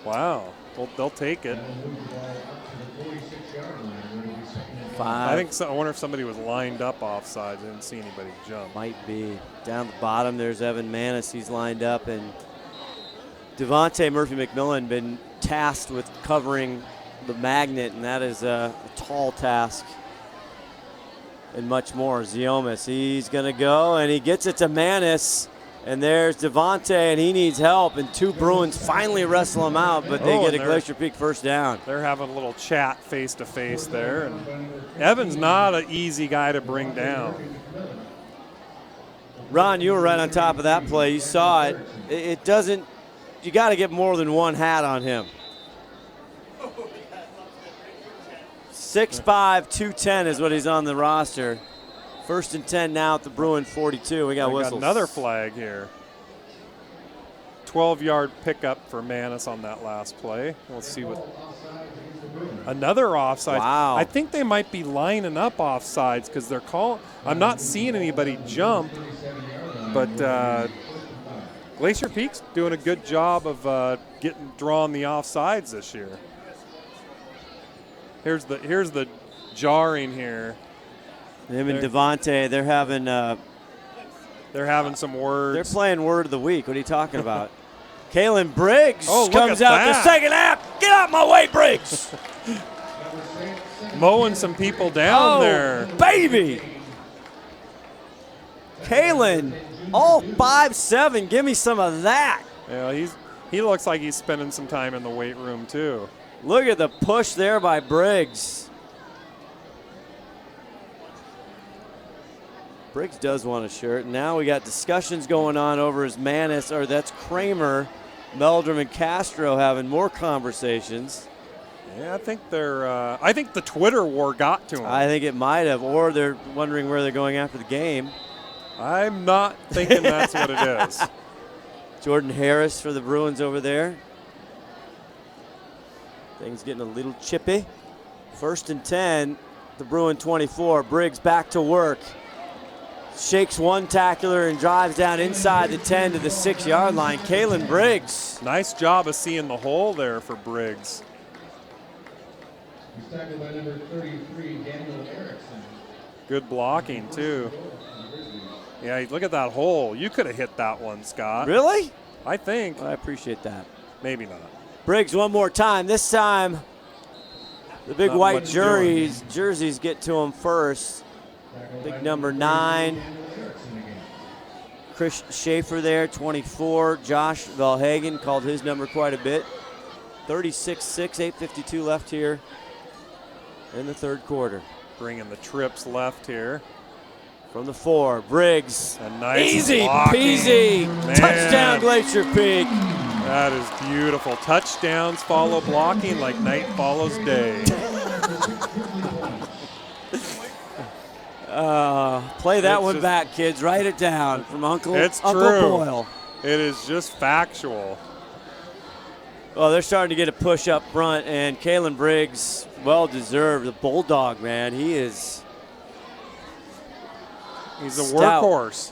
Wow. They'll take it. 5. I think so. I wonder if somebody was lined up offside. I didn't see anybody jump. Might be. Down the bottom, there's Evan Manis. He's lined up, and Devontae Murphy-McMillan been tasked with covering the magnet, and that is a tall task. and much more. Ziomas, he's going to go, and he gets it to Manis. And there's Devontae, and he needs help. And 2 Bruins finally wrestle him out, but they get a Glacier Peak first down. They're having a little chat face-to-face there. And Evan's not an easy guy to bring down. Ron, you were right on top of that play. You saw it. It doesn't – you got to get more than one hat on him. 6'5", 210 is what he's on the roster. First and 10 now at the Bruin 42. We got whistles. Got another flag here. 12-yard pickup for Manis on that last play. We'll see what. Another offside. Wow. I think they might be lining up offsides because they're calling. I'm not seeing anybody jump, but Glacier Peak's doing a good job of drawing the offsides this year. Here's the jarring here. Him and Devontae, they're having some words. They're playing word of the week. What are you talking about? Kalen Briggs at comes out that. the second half. Get out my way, Briggs. Mowing some people down there. Baby. Kalen, all 5'7". Give me some of that. Yeah, he looks like he's spending some time in the weight room too. Look at the push there by Briggs. Briggs does want a shirt. Now we got discussions going on over his Manis, or that's Kramer, Meldrum, and Castro having more conversations. Yeah, I think I think the Twitter war got to him. I think it might have, or they're wondering where they're going after the game. I'm not thinking that's what it is. Jordan Harris for the Bruins over there. Things getting a little chippy. First and 10, the Bruin 24. Briggs back to work. Shakes one tackler and drives down inside the 10 to the 6-yard line. Kalen Briggs. Nice job of seeing the hole there for Briggs. He's tackled by number 33, Daniel Erickson. Good blocking, too. Yeah, look at that hole. You could have hit that one, Scott. Really? I think. Well, I appreciate that. Maybe not. Briggs one more time. This time, the big Not white much jerseys get to him first. Big number 9. Chris Schaefer there, 24. Josh Valhagen called his number quite a bit. 36-6, 8:52 left here in the third quarter. Bringing the trips left here. From the 4, Briggs. A nice easy blocking. peasy. Man. Touchdown, Glacier Peak. That is beautiful. Touchdowns follow blocking like night follows day. Play that It's one just- back, kids. Write it down from Uncle Uncle Boyle. It is just factual. Well, they're starting to get a push up front, and Kalen Briggs, well deserved. The Bulldog, man. He's a stout. workhorse.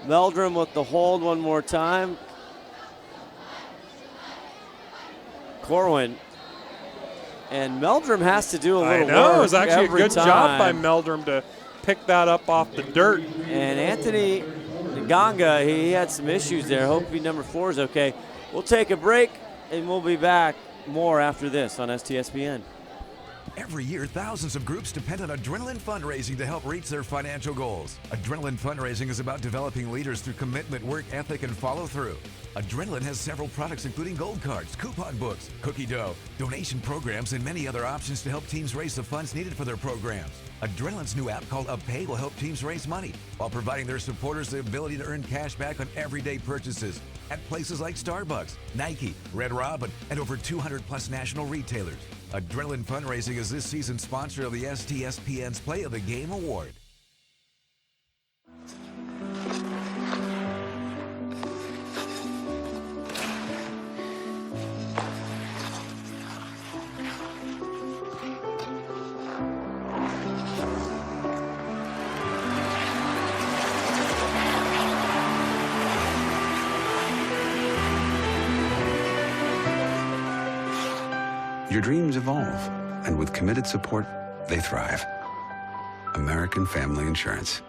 Meldrum with the hold one more time. Corwin. And Meldrum has to do a little I know. work It was actually a every good time. job by Meldrum to pick that up off the dirt. And Anthony Nganga, he had some issues there. Hopefully number 4 is okay. We'll take a break, and we'll be back more after this on STSPN. Every year, thousands of groups depend on Adrenaline Fundraising to help reach their financial goals. Adrenaline Fundraising is about developing leaders through commitment, work ethic, and follow-through. Adrenaline has several products including gold cards, coupon books, cookie dough, donation programs, and many other options to help teams raise the funds needed for their programs. Adrenaline's new app called UpPay will help teams raise money while providing their supporters the ability to earn cash back on everyday purchases at places like Starbucks, Nike, Red Robin, and over 200+ national retailers. Adrenaline Fundraising is this season's sponsor of the STSPN's Play of the Game Award. Your dreams evolve, and with committed support, they thrive. American Family Insurance.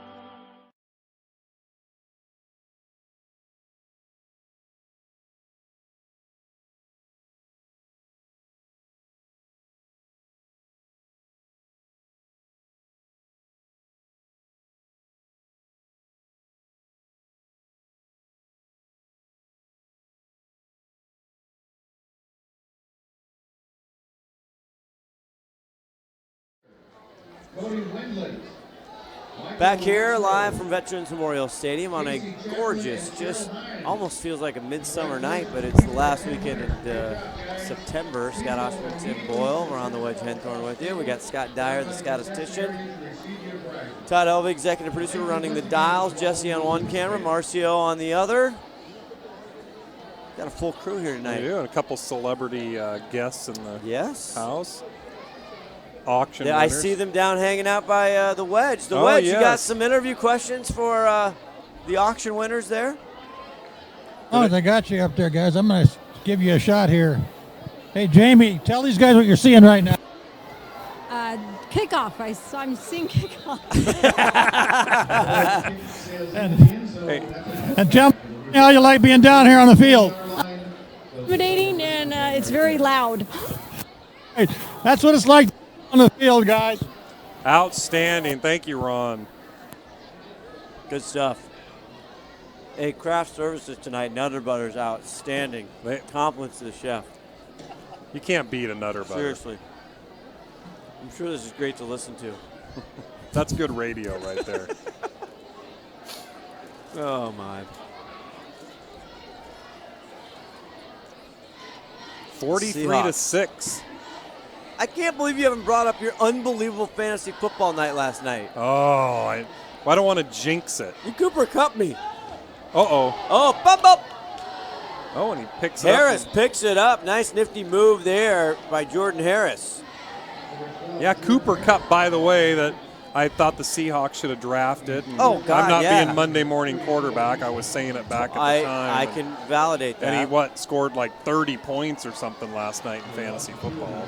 Back here, live from Veterans Memorial Stadium on a gorgeous, just almost feels like a midsummer night, but it's the last weekend in September. Scott Ohsman, Tim Boyle, we're on the wedge Henthorn with you. We got Scott Dyer, the statistician. Todd Elvey, executive producer, running the dials. Jesse on one camera, Marcio on the other. Got a full crew here tonight. We do, and a couple celebrity guests in the house. Auction Yeah, I winners. see them down hanging out by the wedge. The Oh, wedge, you got yes. some interview questions for the auction winners there? Oh, they got you up there, guys. I'm going to give you a shot here. Hey, Jamie, tell these guys what you're seeing right now. Kickoff. I'm seeing kickoff. And tell me how you like being down here on the field. Intimidating, and it's very loud. Hey, that's what it's like on the field, guys. Outstanding. Thank you, Ron. Good stuff. Hey, craft services tonight, Nutter Butter's outstanding. Compliments to the chef. You can't beat a Nutter Butter. Seriously. I'm sure this is great to listen to. That's good radio right there. Oh, my. 43-6. I can't believe you haven't brought up your unbelievable fantasy football night last night. Oh, I don't want to jinx it. You Cooper Cup me. Uh-oh. Oh, bump up. Oh, and he picks it up. Harris picks it up. Nice nifty move there by Jordan Harris. Yeah, Cooper Cup, by the way, that I thought the Seahawks should have drafted. And Oh, God, I'm not yeah. being Monday morning quarterback. I was saying it back at the time. I can validate that. And he, scored like 30 points or something last night in fantasy football.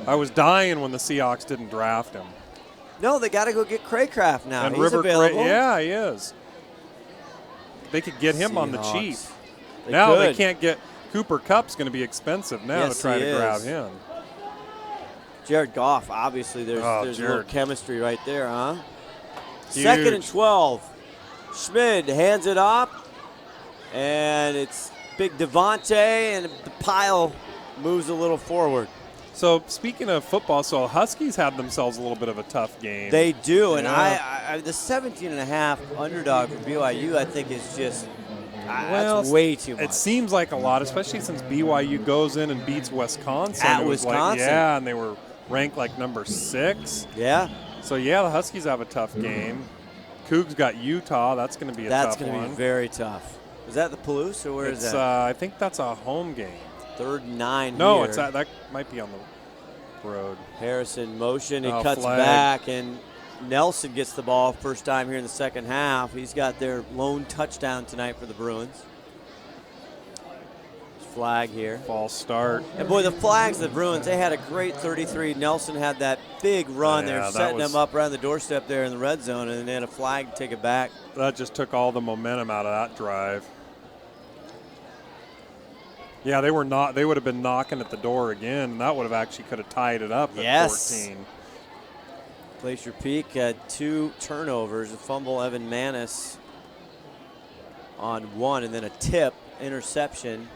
I was dying when the Seahawks didn't draft him. No, they got to go get Craycraft now. And He's River available. yeah, he is. They could get him on the cheap. Seahawks. Now they could. can't get Cooper Kupp's going to be expensive now Yes, to try he to grab is. him. Jared Goff, obviously there's a little Jared. chemistry right there, huh? Huge. 2nd and 12. Schmid hands it up, and it's big Devontae, and the pile moves a little forward. So speaking of football, so Huskies have themselves a little bit of a tough game. They do, and Yeah. I the 17.5 underdog for BYU, I think is just Well, that's way too much. It seems like a lot, especially since BYU goes in and beats Wisconsin. At It was like, Wisconsin. yeah, and they were ranked like number 6. Yeah. So, yeah, the Huskies have a tough game. Cougs got Utah. That's going to be a tough one. That's going to be very tough. Is that the Palouse, or where is It's, that? I think that's a home game. 3rd and 9 No, here. it's that might be on the road. Harrison motion, he Oh, cuts flag. back, and Nelson gets the ball first time here in the second half. He's got their lone touchdown tonight for the Bruins. Flag here. False start. And boy, the flags, the Bruins, they had a great 33. Nelson had that big run. Yeah, They're that setting was- them up around the doorstep there in the red zone, and then they had a flag to take it back. That just took all the momentum out of that drive. Yeah, they would have been knocking at the door again, and that would have actually could have tied it up at Yes. 14. Glacier Peak had 2 turnovers, a fumble, Evan Manis on 1, and then a tip, interception.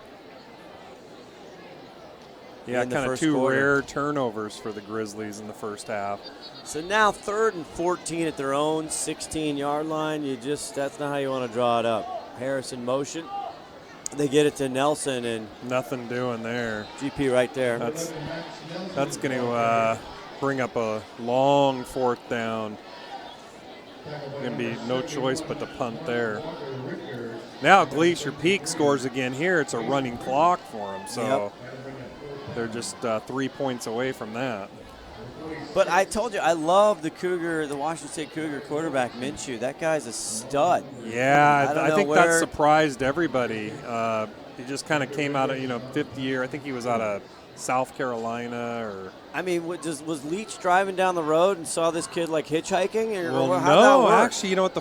Yeah, in the kind of first 2 quarter. rare turnovers for the Grizzlies in the first half. So now 3rd and 14 at their own 16-yard line. That's not how you want to draw it up. Harrison motion. They get it to Nelson, and nothing doing there. GP right there. That's going to bring up a long 4th down. Going to be no choice but to punt there. Now Glacier Peak scores again here. It's a running clock for them, so they're just 3 points away from that. But I told you, I love the Washington State Cougar quarterback, Minshew. That guy's a stud. Yeah, I think that where- surprised everybody. He just kind of came out of, 5th year. I think he was out of South Carolina or. I mean, was Leach driving down the road and saw this kid like hitchhiking? Or Well, how'd that no, work? actually, you know what?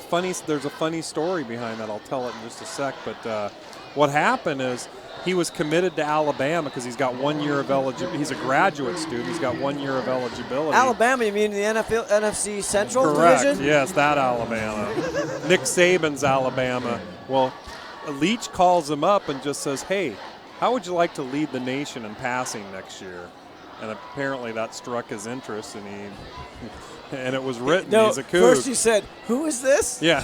There's a funny story behind that. I'll tell it in just a sec. But what happened is he was committed to Alabama because he's got 1 year of eligibility. He's a graduate student. He's got 1 year of eligibility. Alabama, you mean the NFC Central Correct. Division? Yes, that Alabama. Nick Saban's Alabama. Well, Leach calls him up and just says, "Hey, how would you like to lead the nation in passing next year?" And apparently that struck his interest, and it was written. No, he's a Coug. first you said, "Who is this?" Yeah.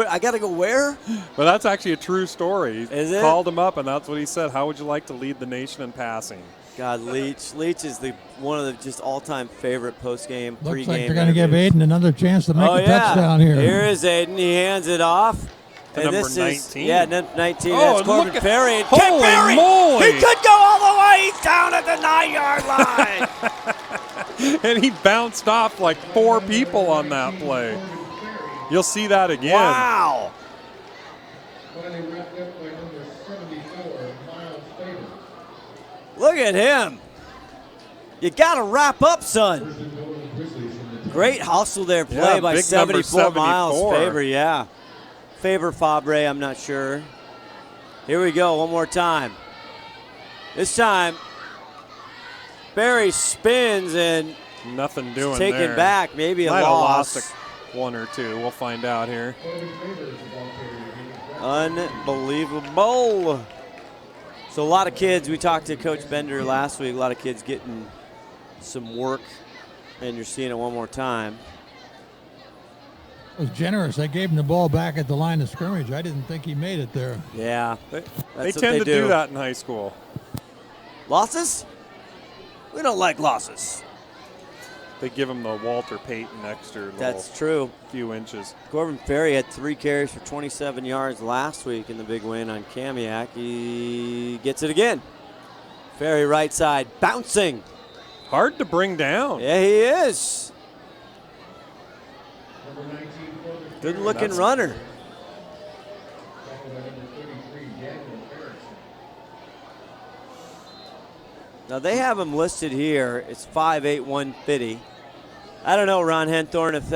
I got to go where? But that's actually a true story. He Is it? called him up, and that's what he said. How would you like to lead the nation in passing? God, Leach is one of the just all-time favorite post-game, Looks pre-game. like they're going to give Aiden another chance to make a touchdown here. Here is Aiden. He hands it off. To and number this 19. Is 19. Oh, That's Corbin Ferry. And holy Ken Ferry, moly. he could go all the way. He's down at the 9-yard line. And he bounced off like 4 people on that play. You'll see that again. Wow. Look at him. You got to wrap up, son. Great hustle there, play by big 74 Miles 74. Faber, yeah. Faber Fabre, I'm not sure. Here we go, one more time. This time, Barry spins and nothing doing taken there. back, maybe a Might have loss. lost one or two. We'll find out here. Unbelievable. So a lot of kids, we talked to Coach Bender last week, a lot of kids getting some work, and you're seeing it one more time. It was generous. They gave him the ball back at the line of scrimmage. I didn't think he made it there. Yeah. They tend to do that in high school. Losses? We don't like losses. They give him the Walter Payton extra little That's true. few inches. Corbin Ferry had 3 carries for 27 yards last week in the big win on Kamiak. He gets it again. Ferry right side, bouncing. Hard to bring down. Yeah, he is. Good-looking runner. Now they have him listed here. It's 5'8", 150. I don't know, Ron Henthorn, if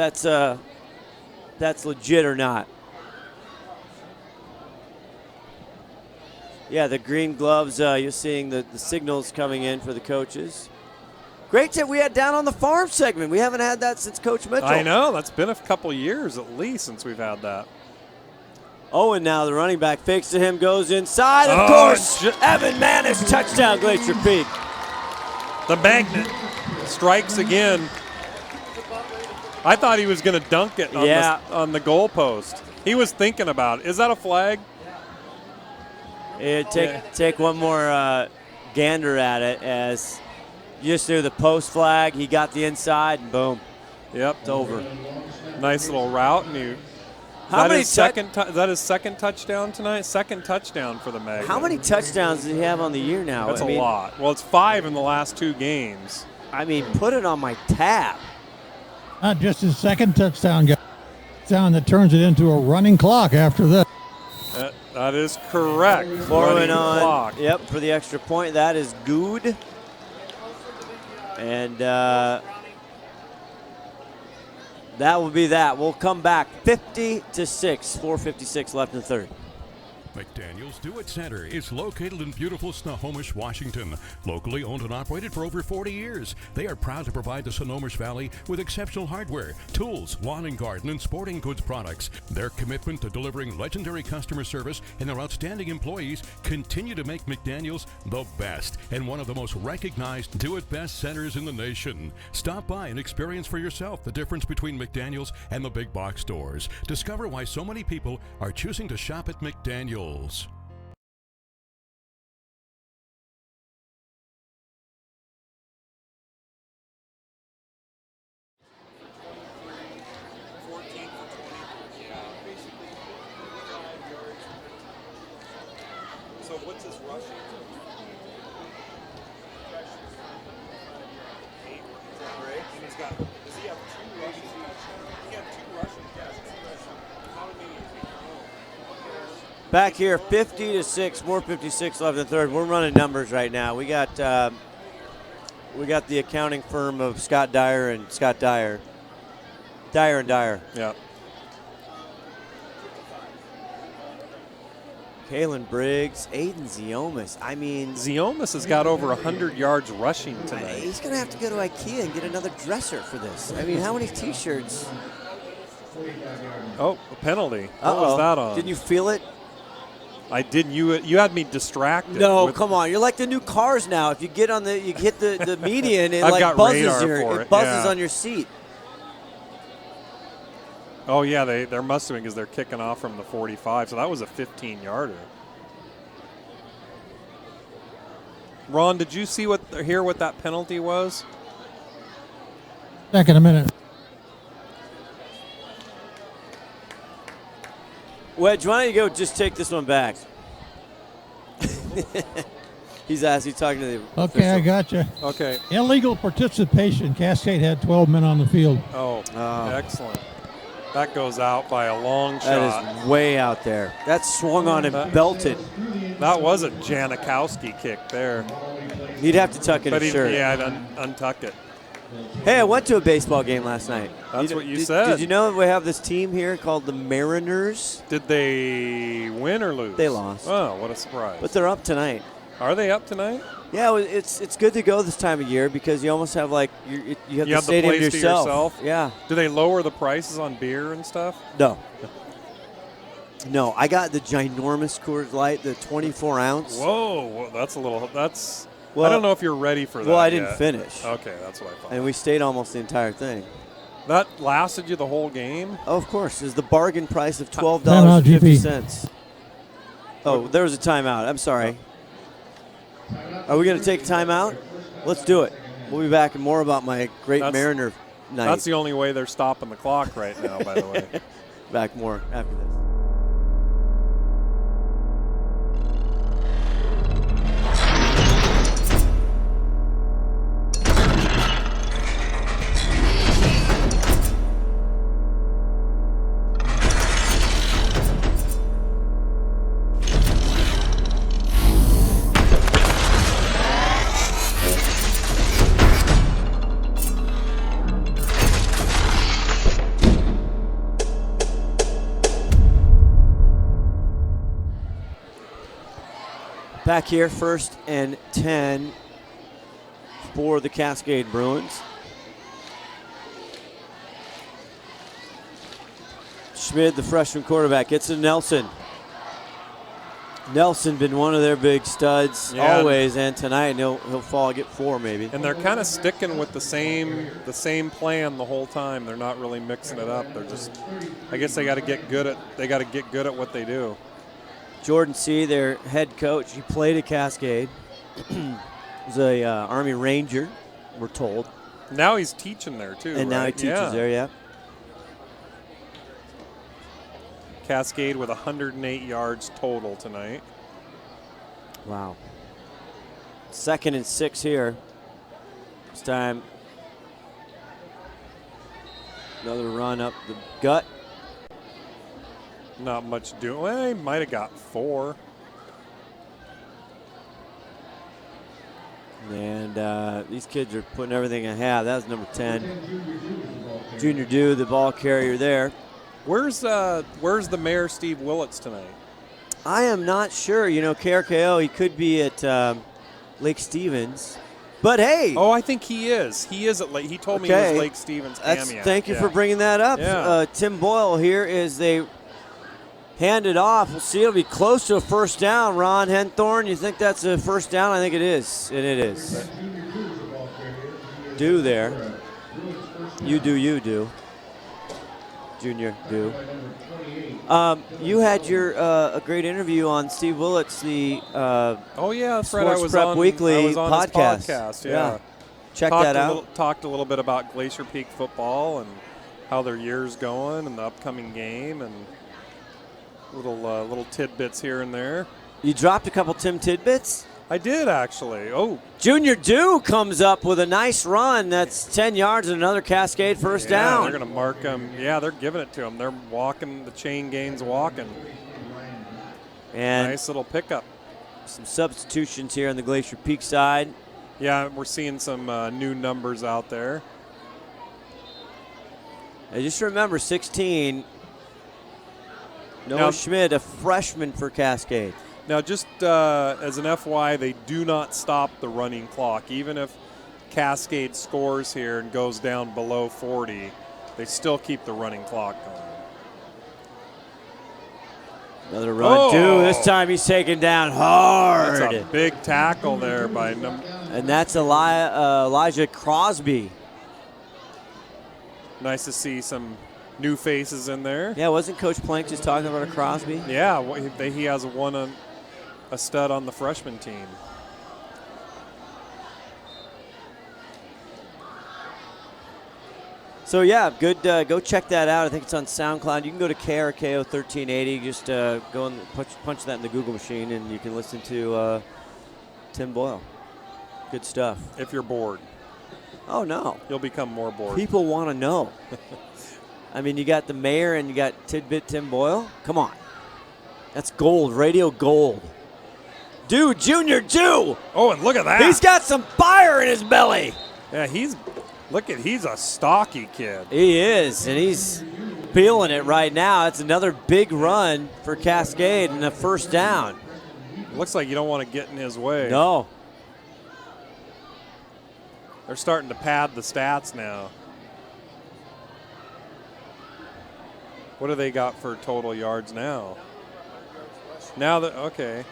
that's legit or not. Yeah, the green gloves. You're seeing the signals coming in for the coaches. Great tip we had down on the farm segment. We haven't had that since Coach Mitchell. I know. That's been a couple years at least since we've had that. Owen now, the running back, fakes to him, goes inside. Of course, Evan Manis, touchdown, Glacier Peak. The magnet strikes again. I thought he was going to dunk it on the goal post. He was thinking about it. Is that a flag? Take one more gander at it as just through the post flag. He got the inside, and boom. Yep. It's over. Nice little route. And is that his second touchdown tonight? Second touchdown for the Magnet. How many touchdowns does he have on the year now? That's a lot. Well, it's 5 in the last 2 games. I mean, put it on my tab. Not just his second touchdown, guy. Touchdown that turns it into a running clock after this. That is correct. Forward on. Clock. Yep, for the extra point. That is good. And that will be that. We'll come back 50-6, 4:56 left in the third. McDaniel's Do It Center is located in beautiful Snohomish, Washington. Locally owned and operated for over 40 years, they are proud to provide the Snohomish Valley with exceptional hardware, tools, lawn and garden, and sporting goods products. Their commitment to delivering legendary customer service and their outstanding employees continue to make McDaniel's the best and one of the most recognized Do It Best centers in the nation. Stop by and experience for yourself the difference between McDaniel's and the big box stores. Discover why so many people are choosing to shop at McDaniel's. So what's his rushing? 8. And he's got. Does he have 2 rushing? He had 2 rushing. Yes. How many? Back here, 50-6, 4:56 left in the third. We're running numbers right now. We got the accounting firm of Scott Dyer and Scott Dyer. Dyer and Dyer. Yeah. Kalen Briggs, Aiden Ziomas. I mean, Ziomas has got over 100 yards rushing tonight. He's going to have to go to IKEA and get another dresser for this. I mean, how many T-shirts? Oh, a penalty. What was that on? Didn't you feel it? I didn't. You had me distracted. No, come on. You're like the new cars now. If you get on you hit the median, it I've like got buzzes radar for it buzzes yeah. on your seat. Oh yeah, there must have been because they're kicking off from the 45. So that was a 15-yarder. Ron, did you hear what that penalty was? Back in a minute. Wedge, why don't you go just take this one back? He's talking to the Okay, official. I got you. Okay. Illegal participation. Cascade had 12 men on the field. Oh, excellent. That goes out by a long shot. That is way out there. That swung on and belted. That was a Janikowski kick there. He'd have to tuck in his shirt. Yeah, I'd untuck it. Hey, I went to a baseball game last night. That's what you said. Did you know we have this team here called the Mariners? Did they win or lose? They lost. Oh, what a surprise. But they're up tonight. Are they up tonight? Yeah, it's good to go this time of year because you almost have like you have the the stadium place to to yourself. Yeah. Do they lower the prices on beer and stuff? No, I got the ginormous Coors Light, the 24 ounce. Whoa, that's. I don't know if you're ready for that. Well, I didn't yet. finish. Okay, that's what I thought. And we stayed almost the entire thing. That lasted you the whole game? Oh, of course. It was the bargain price of $12.50. Oh, there was a timeout. I'm sorry. Are we going to take a timeout? Let's do it. We'll be back and more about my great Mariner night. That's the only way they're stopping the clock right now, by the way. Back more after this. Back here, 1st and 10 for the Cascade Bruins. Schmid, the freshman quarterback, gets to Nelson. Nelson been one of their big studs always, and tonight he'll fall, get 4 maybe. And they're kind of sticking with the same plan the whole time. They're not really mixing it up. They're just, I guess they got to get good at what they do. Jordan C., their head coach, he played at Cascade. He's a Army Ranger, we're told. Now he's teaching there, too, And now he teaches there, yeah. Cascade with 108 yards total tonight. Wow. 2nd and 6 here. This time, another run up the gut. Not much doing. Well, he might have got 4. And these kids are putting everything in half. That was number 10. Junior Dew, the ball carrier there. Where's the mayor, Steve Willits, tonight? I am not sure. You know, KRKO, he could be at Lake Stevens. But hey. Oh, I think he is. He is at Lake. He told me he was Lake Stevens. Thank you for bringing that up. Yeah. Tim Boyle here as they hand it off. We'll see. It'll be close to a first down. Ron Henthorn, you think that's a first down? I think it is. And it is. Do there. You do. Junior do. You had your a great interview on Steve Willits, the Fred, Sports Prep Weekly podcast. Yeah. Check that out. Talked a little bit about Glacier Peak football and how their year's going and the upcoming game and little tidbits here and there. You dropped a couple Tim tidbits? I did, actually. Oh. Junior Dew comes up with a nice run. That's 10 yards and another Cascade first down. They're going to mark him. Yeah, they're giving it to him. They're walking. The chain gain's walking. And nice little pickup. Some substitutions here on the Glacier Peak side. Yeah, we're seeing some new numbers out there. And just remember, 16, Noah Schmid, a freshman for Cascade. Now, just as an FYI, they do not stop the running clock. Even if Cascade scores here and goes down below 40, they still keep the running clock going. Another run, too. This time he's taken down hard. That's a big tackle there by and that's Elijah Crosby. Nice to see some new faces in there. Yeah, wasn't Coach Plank just talking about a Crosby? Yeah, he has a stud on the freshman team. So yeah, good. Go check that out. I think it's on SoundCloud. You can go to KRKO 1380. Just go and punch that in the Google machine, and you can listen to Tim Boyle. Good stuff. If you're bored. Oh no. You'll become more bored. People want to know. I mean, you got the mayor and you got Tidbit Tim Boyle. Come on. That's gold. Radio gold. Dude, Junior Jew. Oh, and look at that. He's got some fire in his belly. Yeah, he's a stocky kid. He is, and he's feeling it right now. It's another big run for Cascade and a first down. Looks like you don't want to get in his way. No. They're starting to pad the stats now. What do they got for total yards now? Okay.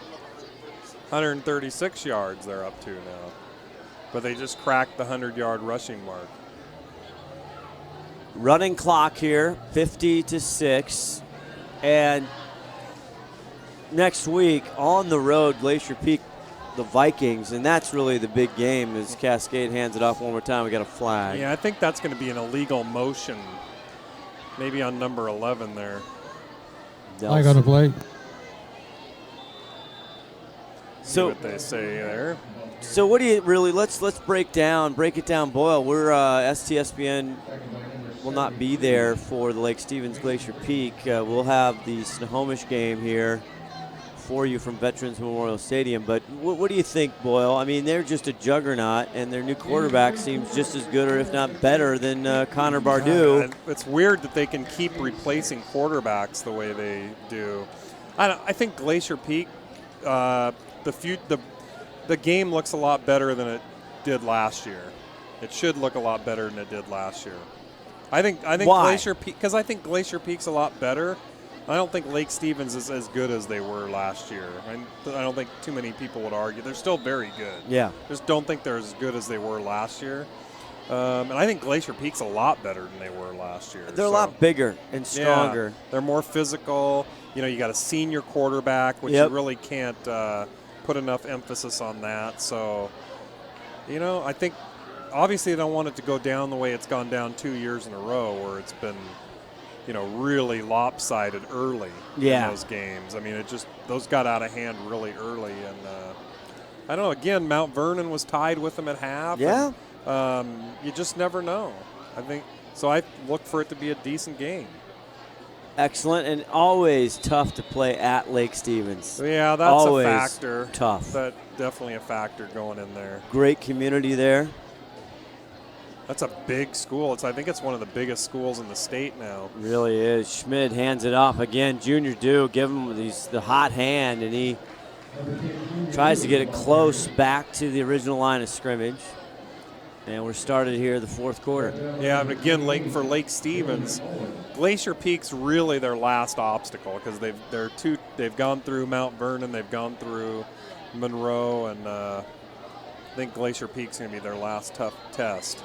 136 yards they're up to now. But they just cracked the 100-yard rushing mark. Running clock here, 50-6. And next week on the road, Glacier Peak, the Vikings, and that's really the big game as Cascade hands it off one more time. We got a flag. Yeah, I think that's going to be an illegal motion. Maybe on number 11 there. Flag on the play. See what they say there. So what do you really, let's break it down, Boyle. We're STSPN will not be there for the Lake Stevens Glacier Peak. We'll have the Snohomish game here for you from Veterans Memorial Stadium. But what do you think, Boyle? I mean, they're just a juggernaut, and their new quarterback seems just as good, or if not better, than Connor Bardou. It's weird that they can keep replacing quarterbacks the way they do. I think Glacier Peak, the game looks a lot better than it did last year. It should look a lot better than it did last year. I think Why? Glacier Peak, because I think Glacier Peak's a lot better. I don't think Lake Stevens is as good as they were last year. I don't think too many people would argue. They're still very good. Yeah. Just don't think they're as good as they were last year. And I think Glacier Peak's a lot better than they were last year. They're a lot bigger and stronger. Yeah, they're more physical. You got a senior quarterback, which Yep. you really can't put enough emphasis on that. So, I think obviously they don't want it to go down the way it's gone down 2 years in a row where it's been, really lopsided early in those games. I mean, those got out of hand really early. And I don't know, again, Mount Vernon was tied with them at half. Yeah. And, you just never know. I look for it to be a decent game. Excellent, and always tough to play at Lake Stevens. Yeah, that's always a factor. Tough. That's definitely a factor going in there. Great community there. That's a big school. I think it's one of the biggest schools in the state now. Really is. Schmid hands it off again. Junior Dew give him the hot hand, and he tries to get it close back to the original line of scrimmage. And we're started here the fourth quarter. Yeah, and again, for Lake Stevens, Glacier Peak's really their last obstacle because they've gone through Mount Vernon, they've gone through Monroe, and I think Glacier Peak's going to be their last tough test.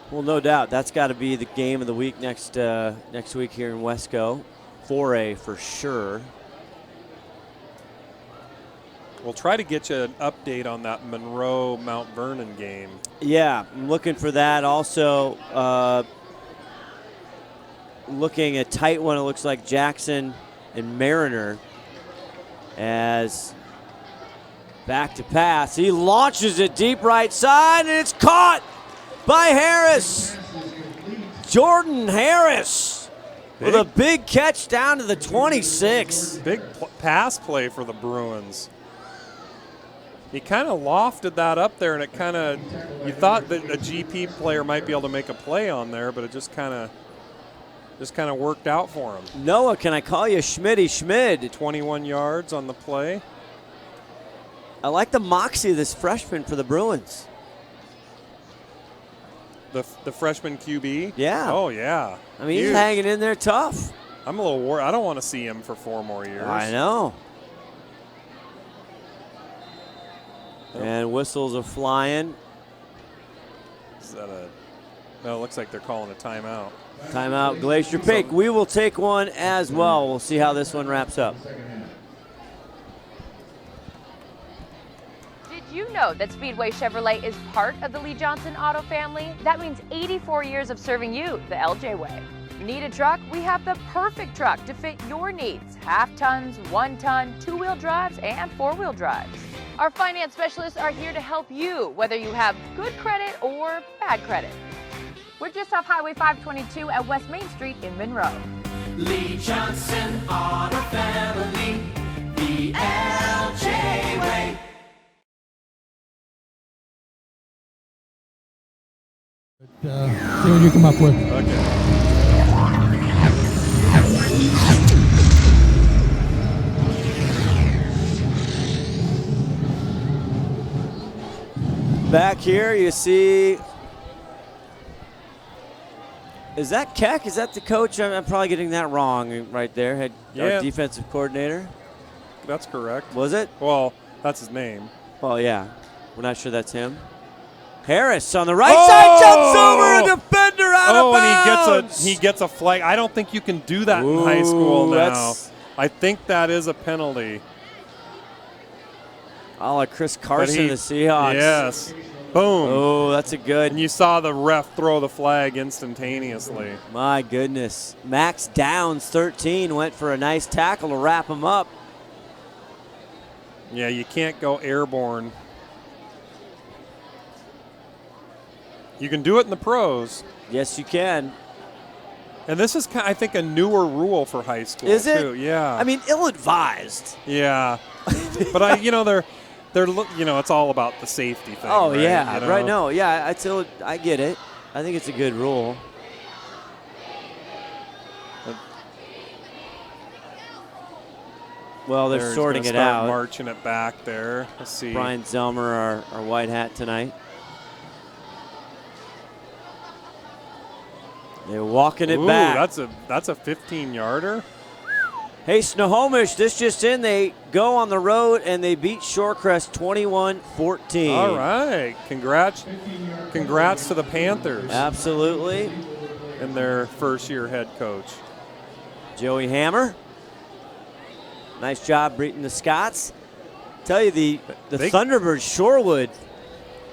Well, no doubt. That's got to be the game of the week next week here in Wesco. 4A for sure. We'll try to get you an update on that Monroe-Mount Vernon game. Yeah, I'm looking for that. Also, looking a tight one, it looks like Jackson and Mariner as back to pass. He launches it deep right side, and it's caught by Harris. Jordan Harris with a big catch down to the 26. Big pass play for the Bruins. He kind of lofted that up there, and it kind of, you thought that a GP player might be able to make a play on there, but it just kind of worked out for him. Noah, can I call you Schmidty Schmid? 21 yards on the play. I like the moxie of this freshman for the Bruins. The freshman QB? Yeah. Oh, yeah. I mean, he's hanging in there tough. I'm a little worried. I don't want to see him for 4 more years. I know. And whistles are flying. Is that a? No, it looks like they're calling a timeout. Timeout, Glacier Peak. We will take one as well. We'll see how this one wraps up. Did you know that Speedway Chevrolet is part of the Lee Johnson Auto family? That means 84 years of serving you the LJ way. Need a truck? We have the perfect truck to fit your needs. Half tons, 1 ton, 2-wheel drives, and 4-wheel drives. Our finance specialists are here to help you, whether you have good credit or bad credit. We're just off Highway 522 at West Main Street in Monroe. Lee Johnson Auto Family, the LJ way. See what you come up with. Okay. Back here, you see. Is that Keck? Is that the coach? I'm probably getting that wrong right there. Our defensive coordinator. That's correct. Was it? Well, that's his name. Well, yeah. We're not sure that's him. Harris on the right side jumps over a defender out of bounds. And he gets a flag. I don't think you can do that in high school now. I think that is a penalty. A la Chris Carson, the Seahawks. Yes. Boom. Oh, that's a good. And you saw the ref throw the flag instantaneously. My goodness. Max Downs, 13, went for a nice tackle to wrap him up. Yeah, you can't go airborne. You can do it in the pros. Yes, you can. And this is, I think, a newer rule for high school. Is it? Too. Yeah. I mean, ill-advised. Yeah. But they're it's all about the safety thing. Oh, right? yeah. You know? Right, no. Yeah, I get it. I think it's a good rule. Well, they're sorting it out. Marching it back there. Let's see. Brian Zelmer, our white hat tonight. They're walking it back. That's a 15-yarder. Hey, Snohomish, this just in. They go on the road and they beat Shorecrest 21-14. All right. Congrats to the Panthers. Absolutely. And their first-year head coach. Joey Hammer. Nice job beating the Scots. Tell you, the Thunderbirds, Shorewood,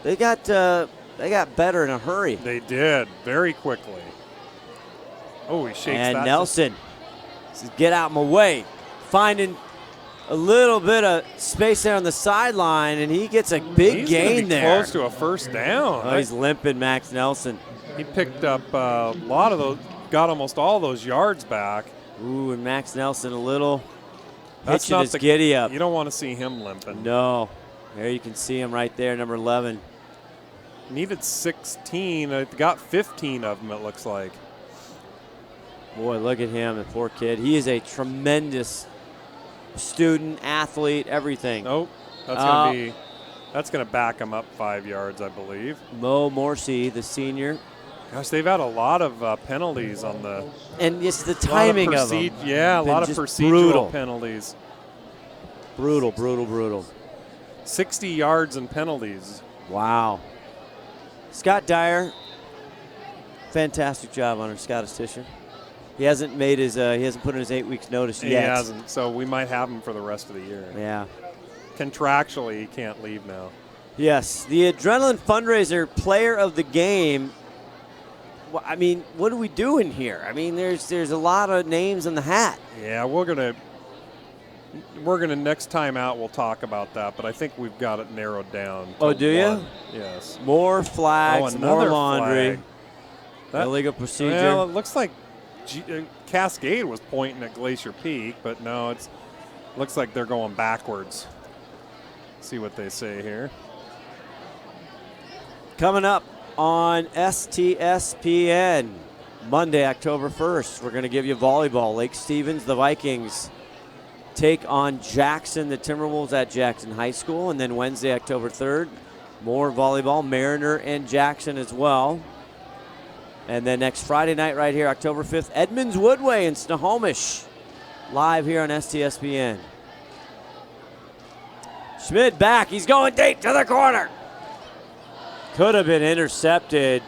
they got better in a hurry. They did, very quickly. Oh, he shakes that. And Nelson says, get out of my way. Finding a little bit of space there on the sideline, and he gets a big gain there. Close to a first down. Oh, he's limping, Max Nelson. He picked up a lot of those, got almost all those yards back. Ooh, and Max Nelson a little That's hitching not his the giddy up. You don't want to see him limping. No. There you can see him right there, number 11. Needed 16. Got 15 of them, it looks like. Boy, look at him, the poor kid. He is a tremendous student, athlete, everything. Nope. That's gonna back him up 5 yards, I believe. Mo Morsi, the senior. Gosh, they've had a lot of penalties on the. And it's the timing of them. Yeah, a lot of procedural penalties. Brutal. 60 yards and penalties. Wow. Scott Dyer, fantastic job on our statistician. He hasn't made his. He hasn't put in his 8 weeks notice yet. He hasn't. So we might have him for the rest of the year. Yeah. Contractually, he can't leave now. Yes, the Adrenaline Fundraiser Player of the Game. I mean, what are we doing here? I mean, there's a lot of names in the hat. Yeah, we're gonna next time out we'll talk about that, but I think we've got it narrowed down. Oh, do you? Yes. More flags, more laundry. Flag. Illegal procedure. Well, it looks like Cascade was pointing at Glacier Peak, but no, it looks like they're going backwards. See what they say here. Coming up on STSPN, Monday, October 1st, we're going to give you volleyball. Lake Stevens, the Vikings, take on Jackson, the Timberwolves at Jackson High School. And then Wednesday, October 3rd, more volleyball, Mariner and Jackson as well. And then next Friday night right here, October 5th, Edmonds Woodway in Snohomish, live here on STSPN. Schmid back. He's going deep to the corner. Could have been intercepted.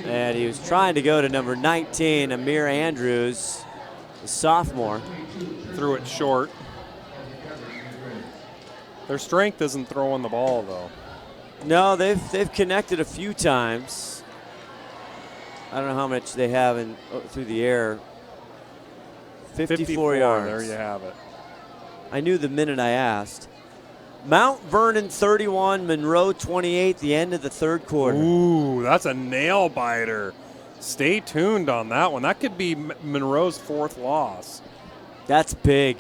And he was trying to go to number 19, Amir Andrews, the sophomore. Threw it short. Their strength isn't throwing the ball, though. No, they've connected a few times. I don't know how much they have through the air. 54 yards. There you have it. I knew the minute I asked. Mount Vernon 31, Monroe 28, the end of the third quarter. Ooh, that's a nail biter. Stay tuned on that one. That could be Monroe's 4th loss. That's big.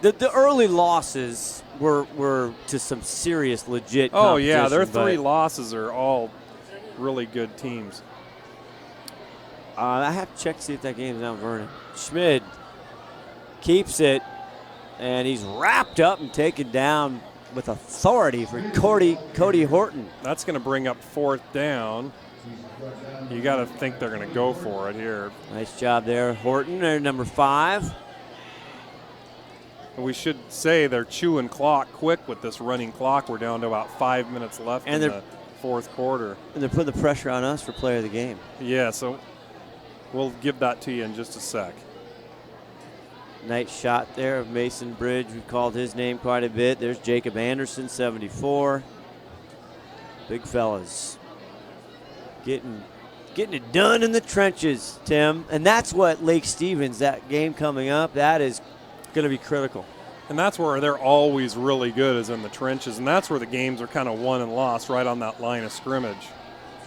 The early losses were to some serious, legit competition. Oh, yeah, their 3 losses are all really good teams. I have to check to see if that game's Mount Vernon. Schmid keeps it, and he's wrapped up and taken down with authority for Cody Horton. That's going to bring up 4th down. You got to think they're going to go for it here. Nice job there, Horton, number 5. We should say they're chewing clock quick with this running clock. We're down to about 5 minutes left in the 4th quarter. And they're putting the pressure on us for player of the game. Yeah, so we'll give that to you in just a sec. Nice shot there of Mason Bridge. We've called his name quite a bit. There's Jacob Anderson, 74. Big fellas. Getting it done in the trenches, Tim. And that's what Lake Stevens, that game coming up, that is going to be critical. And that's where they're always really good, is in the trenches. And that's where the games are kind of won and lost, right on that line of scrimmage.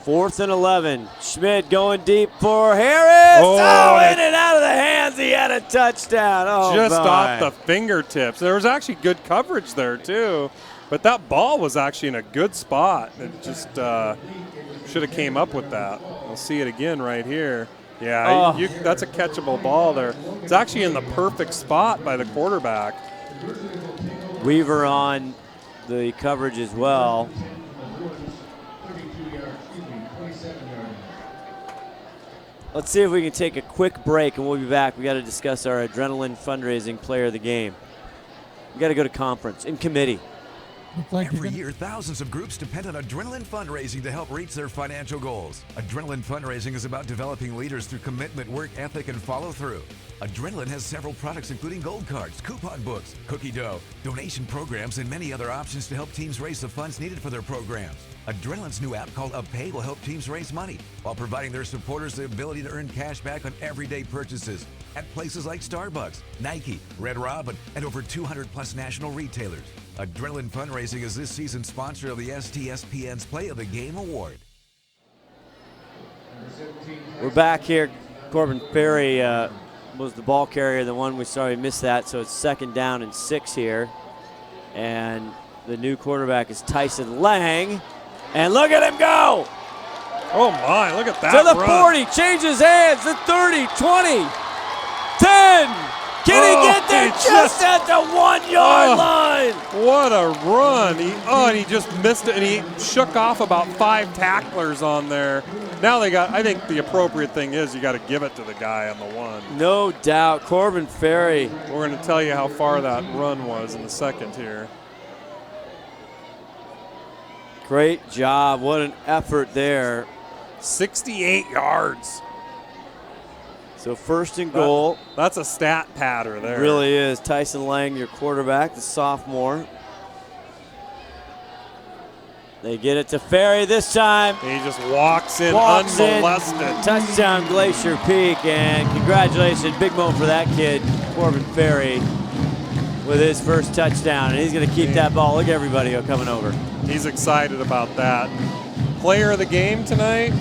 4th and 11. Schmid going deep for Harris. Oh, in and out of the hands. He had a touchdown. Oh, just off the fingertips. There was actually good coverage there, too. But that ball was actually in a good spot. It just should have came up with that. We'll see it again right here. Yeah, that's a catchable ball there. It's actually in the perfect spot by the quarterback. Weaver on the coverage as well. Let's see if we can take a quick break, and we'll be back. We got to discuss our Adrenaline fundraising player of the game. We got to go to conference in committee. Every year, thousands of groups depend on Adrenaline fundraising to help reach their financial goals. Adrenaline fundraising is about developing leaders through commitment, work ethic, and follow through. Adrenaline has several products including gold cards, coupon books, cookie dough, donation programs, and many other options to help teams raise the funds needed for their programs. Adrenaline's new app called UpPay will help teams raise money while providing their supporters the ability to earn cash back on everyday purchases at places like Starbucks, Nike, Red Robin, and over 200 plus national retailers. Adrenaline Fundraising is this season's sponsor of the STSPN's Play of the Game Award. We're back here. Corbin Ferry was the ball carrier, the one we sorry missed that, so it's 2nd down and 6 here. And the new quarterback is Tyson Lang. And look at him go! Oh my, look at that to the run. 40, changes hands, the 30, 20, 10. Can he get there just at the 1 yard line? What a run. And he just missed it, and he shook off about 5 tacklers on there. Now I think the appropriate thing is you got to give it to the guy on the 1. No doubt. Corbin Ferry. We're going to tell you how far that run was in the second here. Great job. What an effort there. 68 yards. So 1st and goal. That's a stat patter there. It really is. Tyson Lang, your quarterback, the sophomore. They get it to Ferry this time. He just walks in unmolested. Touchdown Glacier Peak, and congratulations. Big moment for that kid, Corbin Ferry, with his first touchdown. And he's going to keep that ball. Look at everybody coming over. He's excited about that. Player of the game tonight?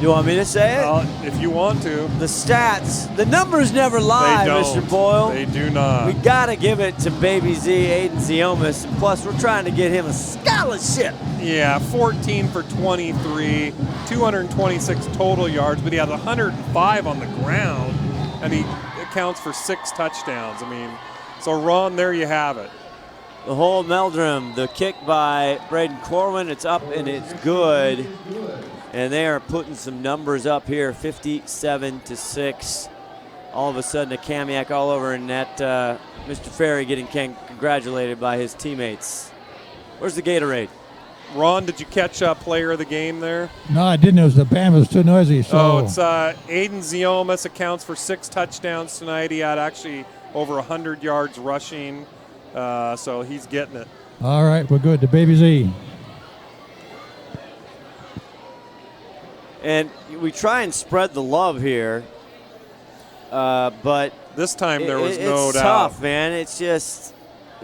You want me to say it? If you want to. The stats, the numbers never lie, Mr. Boyle. They do not. We got to give it to Baby Z, Aiden Ziomas. And plus, we're trying to get him a scholarship. Yeah, 14 for 23, 226 total yards, but he has 105 on the ground, and he accounts for 6 touchdowns. I mean, so Ron, there you have it. The whole Meldrum, the kick by Braden Corwin, it's up and it's good. And they are putting some numbers up here, 57-6. All of a sudden, a Kamiak all over in net. Mr. Ferry getting congratulated by his teammates. Where's the Gatorade? Ron, did you catch player of the game there? No, I didn't. It was the band was too noisy. So it's Aiden Ziomas accounts for 6 touchdowns tonight. He had actually over 100 yards rushing, so he's getting it. All right, we're good. The Baby Z. And we try and spread the love here, but this time there was no doubt. It's tough, man. It's just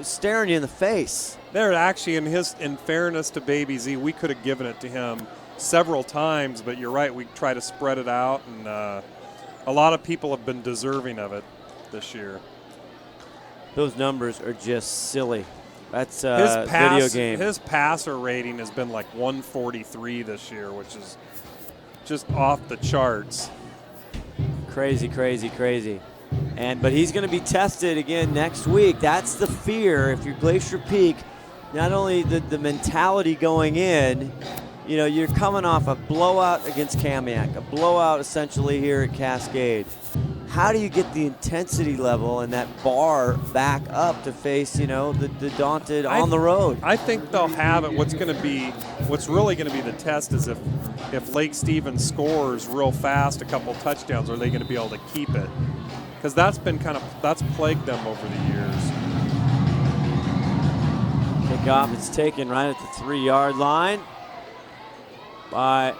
staring you in the face. There actually, in fairness to Baby Z, we could have given it to him several times, but you're right. We try to spread it out, and a lot of people have been deserving of it this year. Those numbers are just silly. That's video game. His passer rating has been like 143 this year, which is just off the charts. Crazy, crazy, crazy. But he's going to be tested again next week. That's the fear. If you're Glacier Peak, not only the mentality going in, you know, you're coming off a blowout against Kamiak, a blowout essentially here at Cascade. How do you get the intensity level and that bar back up to face, you know, the daunted on the road? I think they'll have it. What's really going to be the test is if Lake Stevens scores real fast, a couple touchdowns, are they going to be able to keep it? Because that's plagued them over the years. Kickoff, it's taken right at the 3-yard line by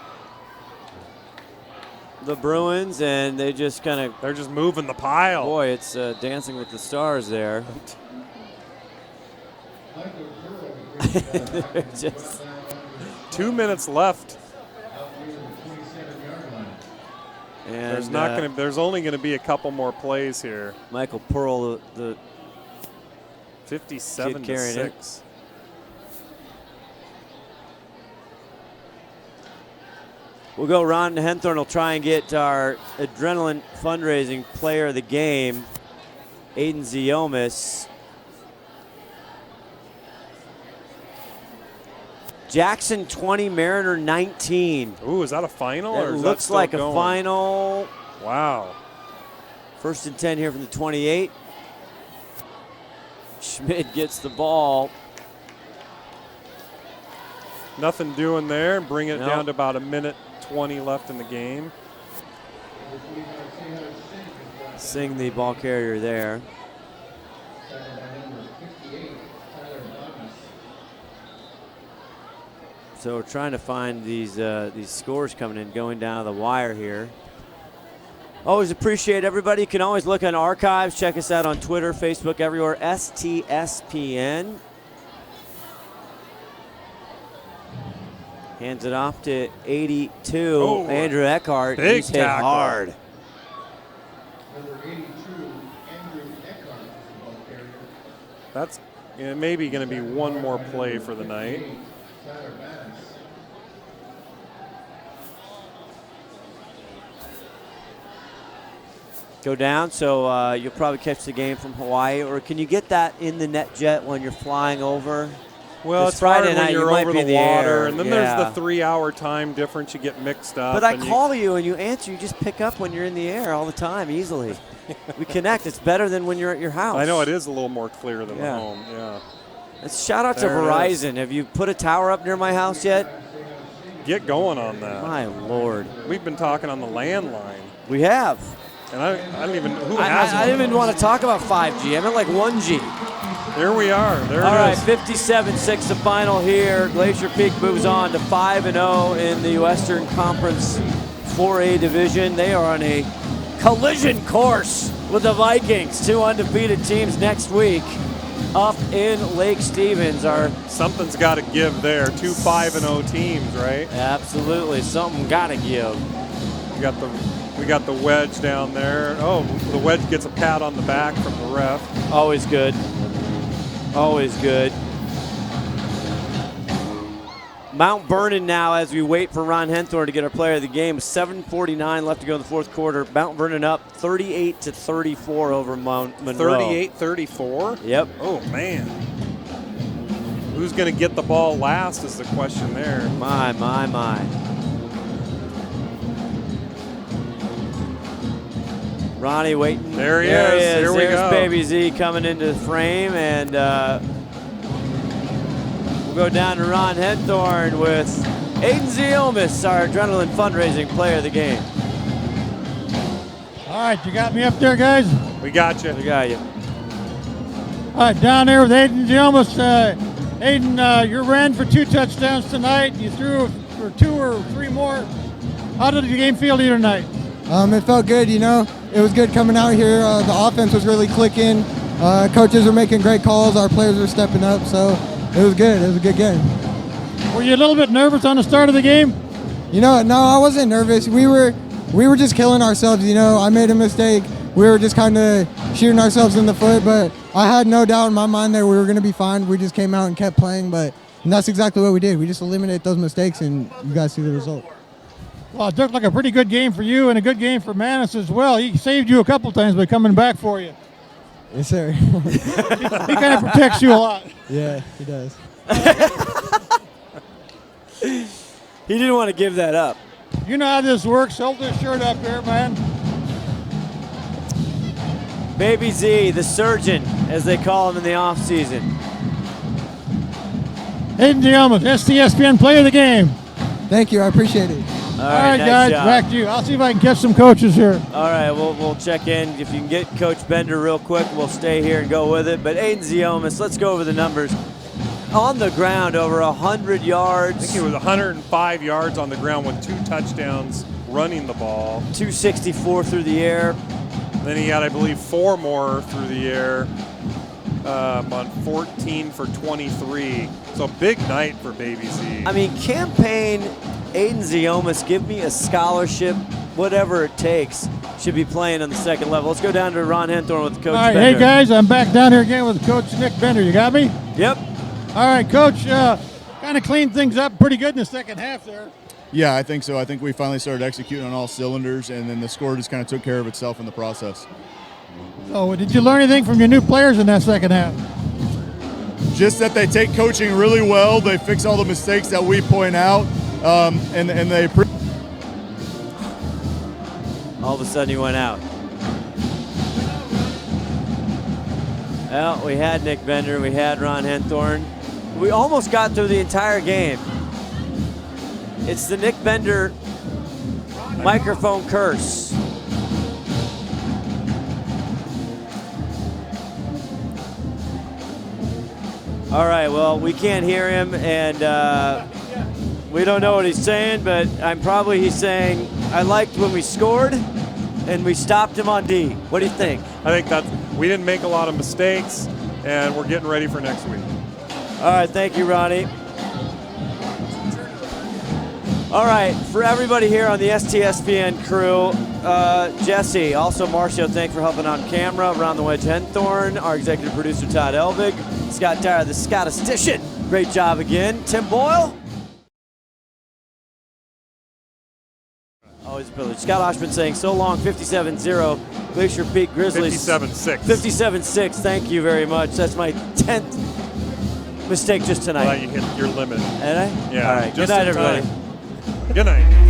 the Bruins, and they just they're just moving the pile. Boy, it's Dancing with the Stars there. Just 2 minutes left. And there's only going to be a couple more plays here. Michael Pearl, the 57-6. We'll go. Ron Henthorn will try and get our adrenaline fundraising player of the game, Aiden Ziomas. Jackson 20, Mariner 19. Ooh, is that a final? It or is looks that still like going? a final. Wow. 1st and 10 here from the 28. Schmidt gets the ball. Nothing doing there. Bring it down to about 1:20 left in the game. Sing the ball carrier there. So we're trying to find these scores coming in, going down the wire here. Always appreciate everybody. You can always look on archives. Check us out on Twitter, Facebook, everywhere. STSPN. Hands it off to 82. Oh, Andrew Eckhart. Big He's hit tackle. hard. Number 82, Andrew Eckhart, ball carrier. That's maybe going to be one more play for the night. Tyler Bannis. Go down, so you'll probably catch the game from Hawaii, or can you get that in the net jet when you're flying over? Well, it's Friday hard night, when you're you might over be the in water, air. and then there's the 3-hour time difference. You get mixed up. But I call you and you answer. You just pick up when you're in the air all the time, easily. We connect. It's better than when you're at your house. I know it is a little more clear than the home. Yeah. Shout out to There it Verizon. Have you put a tower up near my house yet? Get going on that. My Lord. We've been talking on the landline. We have. And I don't even who I has didn't even want to talk about 5G. I meant like 1G. There we are. There All it right, is. 57-6 the final here. Glacier Peak moves on to 5-0 in the Western Conference 4A division. They are on a collision course with the Vikings. 2 undefeated teams next week up in Lake Stevens. Something's got to give there. 2 5-0 teams, right? Absolutely, something got to give. We got the wedge down there. Oh, the wedge gets a pat on the back from the ref. Always good. Always good. Mount Vernon now, as we wait for Ron Henthorn to get our player of the game. 7:49 left to go in the fourth quarter. Mount Vernon up 38-34 over Monroe. 38-34? Yep. Oh, man. Who's going to get the ball last is the question there. My. Ronnie waiting. There he is. Here we There's go. Baby Z coming into the frame, and we'll go down to Ron Henthorn with Aiden Ziomis, our Adrenaline fundraising player of the game. All right, you got me up there, guys? We got you. We got you. All right, down there with Aiden Ziomis. Aiden, you ran for 2 touchdowns tonight. You threw for 2 or 3 more. How did the game feel to you tonight? It felt good, you know. It was good coming out here. The offense was really clicking. Coaches were making great calls. Our players were stepping up, so it was good. It was a good game. Were you a little bit nervous on the start of the game? You know, no, I wasn't nervous. We were just killing ourselves, you know. I made a mistake. We were just kind of shooting ourselves in the foot, but I had no doubt in my mind that we were going to be fine. We just came out and kept playing, and that's exactly what we did. We just eliminated those mistakes, and you guys see the result. Well, it looked like a pretty good game for you and a good game for Manis as well. He saved you a couple times by coming back for you. Yes, sir. He kind of protects you a lot. Yeah, he does. He didn't want to give that up. You know how this works. Hold this shirt up here, man. Baby Z, the surgeon, as they call him in the offseason. Aiden Ziomis, STSPN player of the game. Thank you. I appreciate it. All right, nice guys, job. back to you. I'll see if I can catch some coaches here. All right, we'll check in. If you can get Coach Bender real quick, we'll stay here and go with it. But Aiden Ziomis, let's go over the numbers. On the ground, over 100 yards. I think he was 105 yards on the ground with 2 touchdowns running the ball. 264 through the air. Then he had, I believe, 4 more through the air on 14 for 23. So big night for Baby Z. I mean, campaign Aiden Ziomis, give me a scholarship, whatever it takes, should be playing on the second level. Let's go down to Ron Henthorn with Coach All right, Bender. hey, guys, I'm back down here again with Coach Nick Bender. You got me? Yep. All right, Coach, kind of cleaned things up pretty good in the second half there. Yeah, I think so. I think we finally started executing on all cylinders, and then the score just kind of took care of itself in the process. So did you learn anything from your new players in that second half? Just that they take coaching really well. They fix all the mistakes that we point out, and they. All of a sudden he went out. Well, we had Nick Bender, we had Ron Henthorn. We almost got through the entire game. It's the Nick Bender microphone curse. All right, well, we can't hear him, and we don't know what he's saying, but he's saying, I liked when we scored, and we stopped him on D. What do you think? I think we didn't make a lot of mistakes, and we're getting ready for next week. All right, thank you, Ronnie. All right, for everybody here on the STSPN crew, Jesse, also Marcio, thanks for helping on camera. Around the Wedge Henthorn, our executive producer Todd Elvig, Scott Dyer, the statistician. Great job again. Tim Boyle. Always a privilege. Scott Ohsman saying so long, 57-0, Glacier Peak Grizzlies. 57-6. 57-6, thank you very much. That's my 10th mistake just tonight. Well, you hit your limit. Did I? Yeah. All right, good night, everybody. Good night.